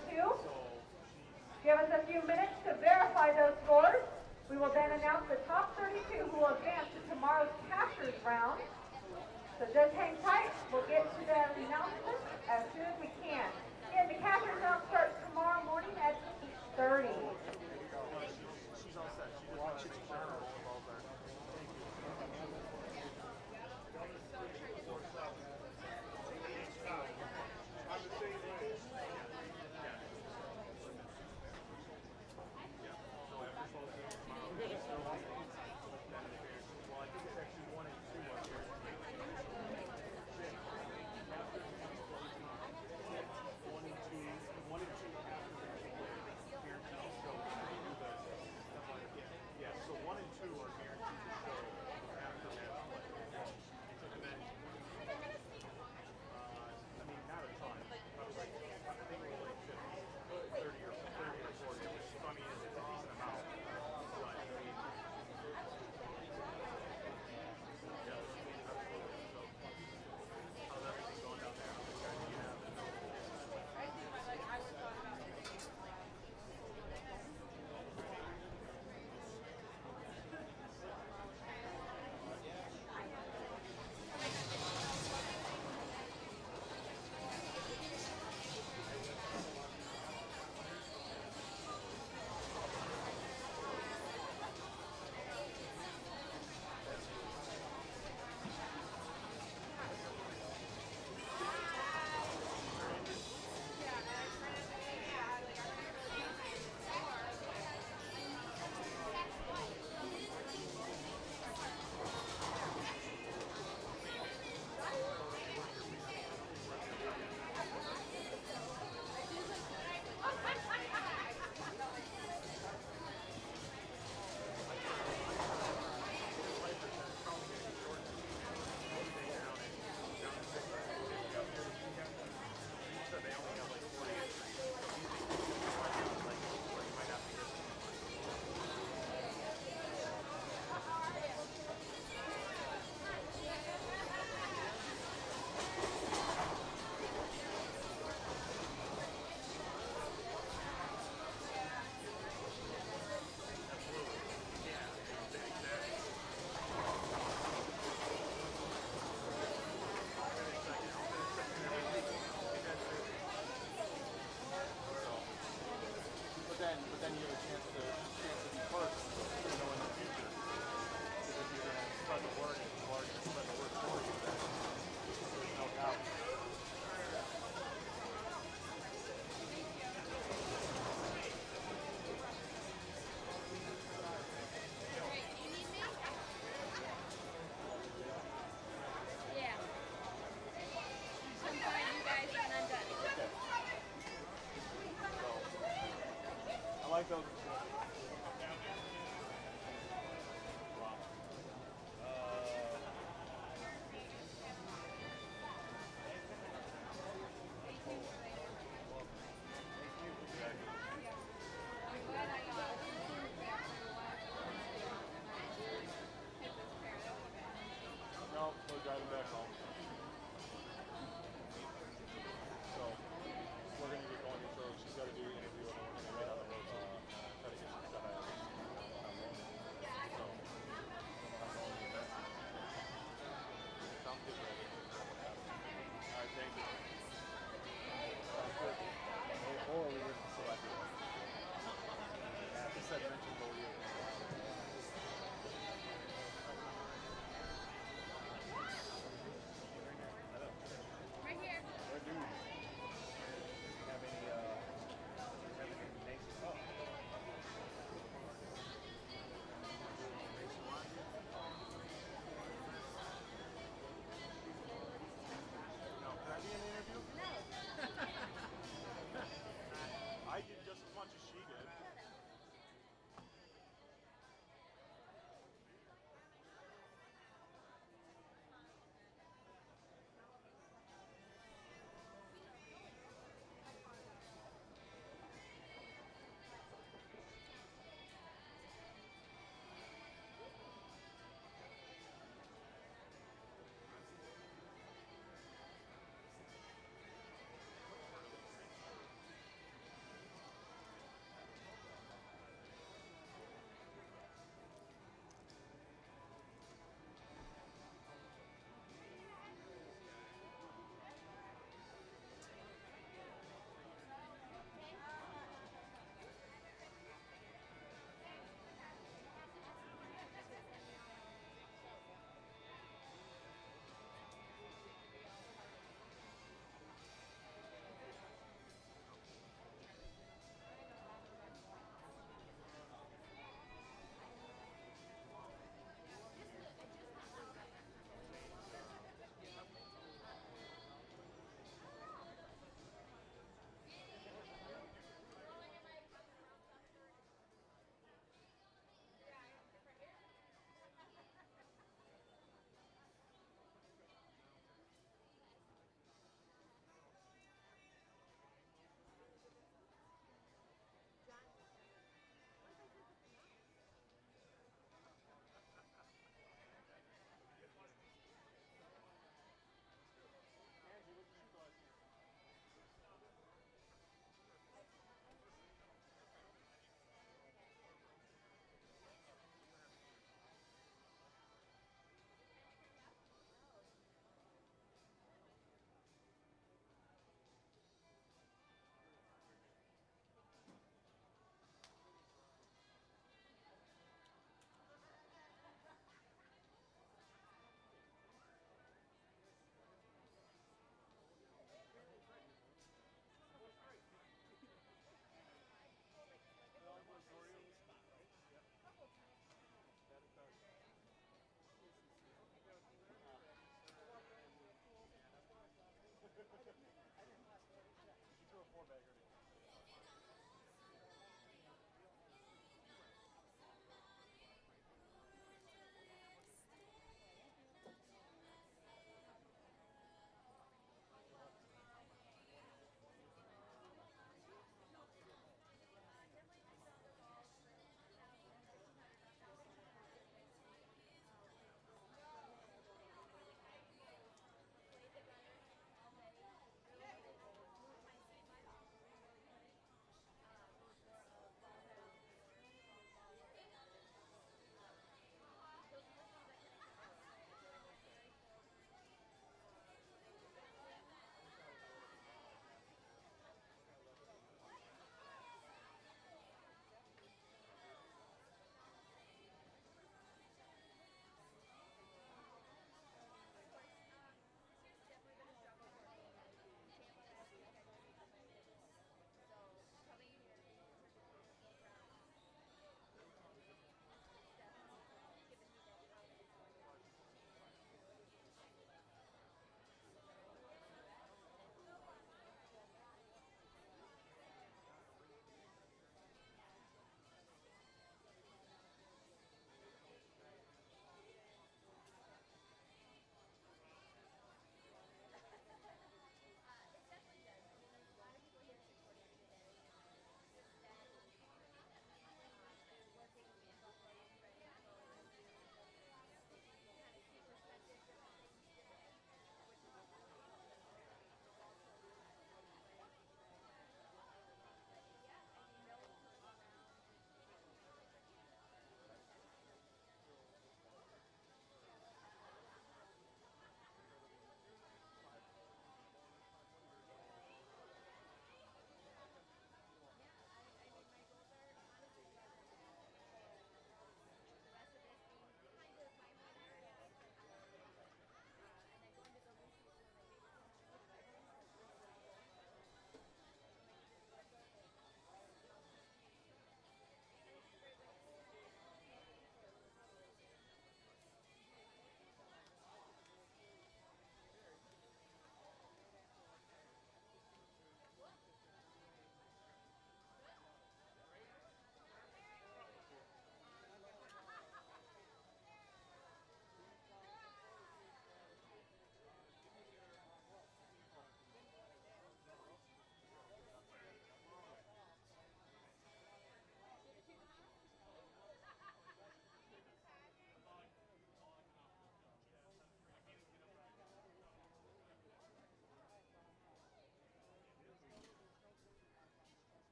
S4: Give us a few minutes to verify those scores. We will then announce the top 32 who will advance to tomorrow's Cashers round. So just hang tight. We'll get to the announcement as soon as we can. Again, the Cashers round starts tomorrow morning at 8:30.
S5: Thank you. Or we were selected. Yeah, this said mention Bolivia.
S2: Right here.
S5: Where do you have any nations? Oh. No, can I be in the interview?
S2: No.
S5: I did just as much as she did.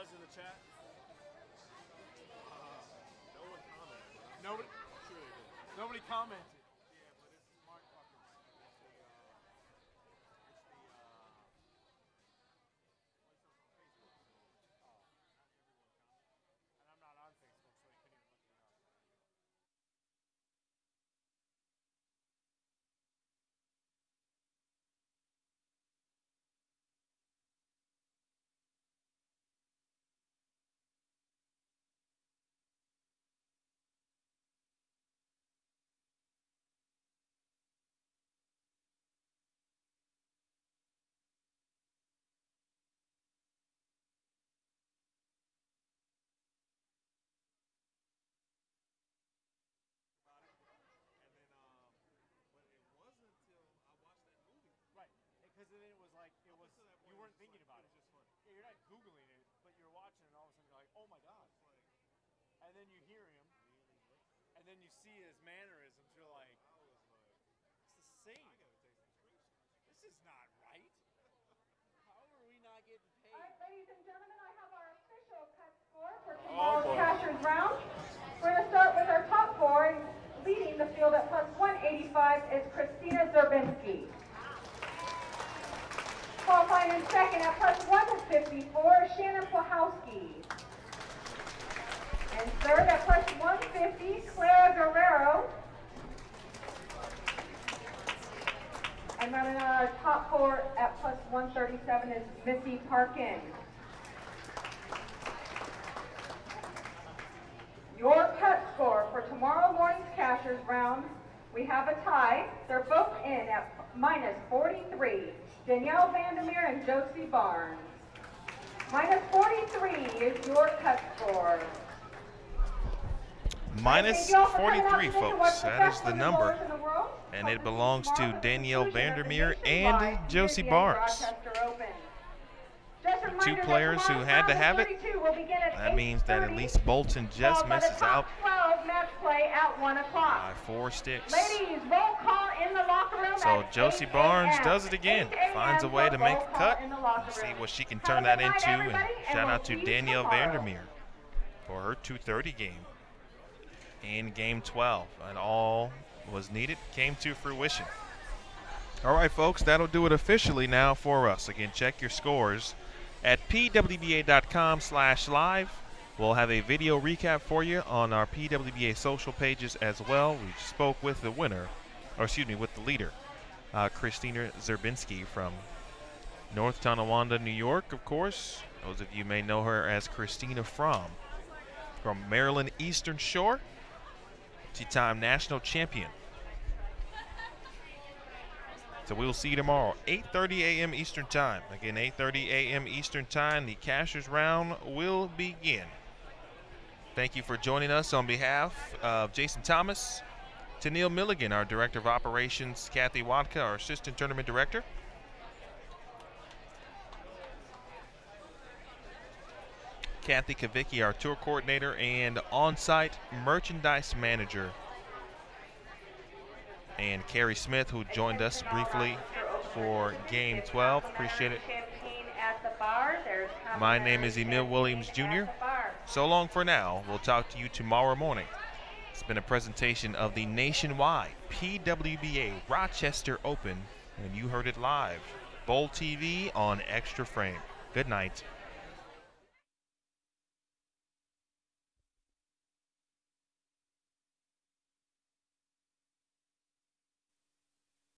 S5: was in the chat? No one commented.
S6: Nobody.
S5: Sure they did.
S6: Nobody commented.
S5: Yeah, but it's Mark Fuckers. It's the and I'm not on Facebook, so you couldn't even look me up. Because then it was like, you weren't thinking about it. Yeah, you're not Googling it, but you're watching and all of a sudden you're like, oh my God. And then you hear him, and then you see his mannerisms, you're like, it's the same. This is not right. How are we not getting paid?
S4: All right, ladies and gentlemen, I have our official cut score for tomorrow's Cashers round. We're going to start with our top four, and leading the field at plus 185 is Christina Zerbinski. Qualifying in second at plus 154, Shannon Plahowski. And third at plus 150, Clara Guerrero. And running our top four at plus 137 is Missy Parkin. Your cut score for tomorrow morning's Cashers round, we have a tie. They're both in at minus 43. Danielle Vandermeer and Josie Barnes. Minus 43 is your cut score.
S1: Minus 43, folks. That is the number. And it belongs to Danielle Vandermeer and Josie Barnes. The two players who had to have it. That means that at least Bolton just misses out by 4 sticks. So Josie Barnes does it again. Finds a way to make a cut. See what she can turn that into. And shout out to Danielle Vandermeer for her 230 game in game 12. And all was needed came to fruition. All right, folks, that'll do it officially now for us. Again, check your scores at pwba.com/live. We'll have a video recap for you on our PWBA social pages as well. We spoke with the winner, or excuse me, with the leader, Christina Zerbinski from North Tonawanda, New York, of course. Those of you may know her as Christina from Maryland Eastern Shore, two-time national champion. So we will see you tomorrow, 8:30 a.m. Eastern Time. Again, 8:30 a.m. Eastern Time, the Cashers round will begin. Thank you for joining us on behalf of Jason Thomas, Tennille Milligan, our Director of Operations, Kathy Watka, our Assistant Tournament Director. Kathy Kavicki, our Tour Coordinator and On-Site Merchandise Manager. And Carrie Smith, who joined us briefly for Game 12. Appreciate it. My name is Emil Williams Jr. So long for now. We'll talk to you tomorrow morning. It's been a presentation of the Nationwide PWBA Rochester Open, and you heard it live. Bowl TV on Extra Frame. Good night.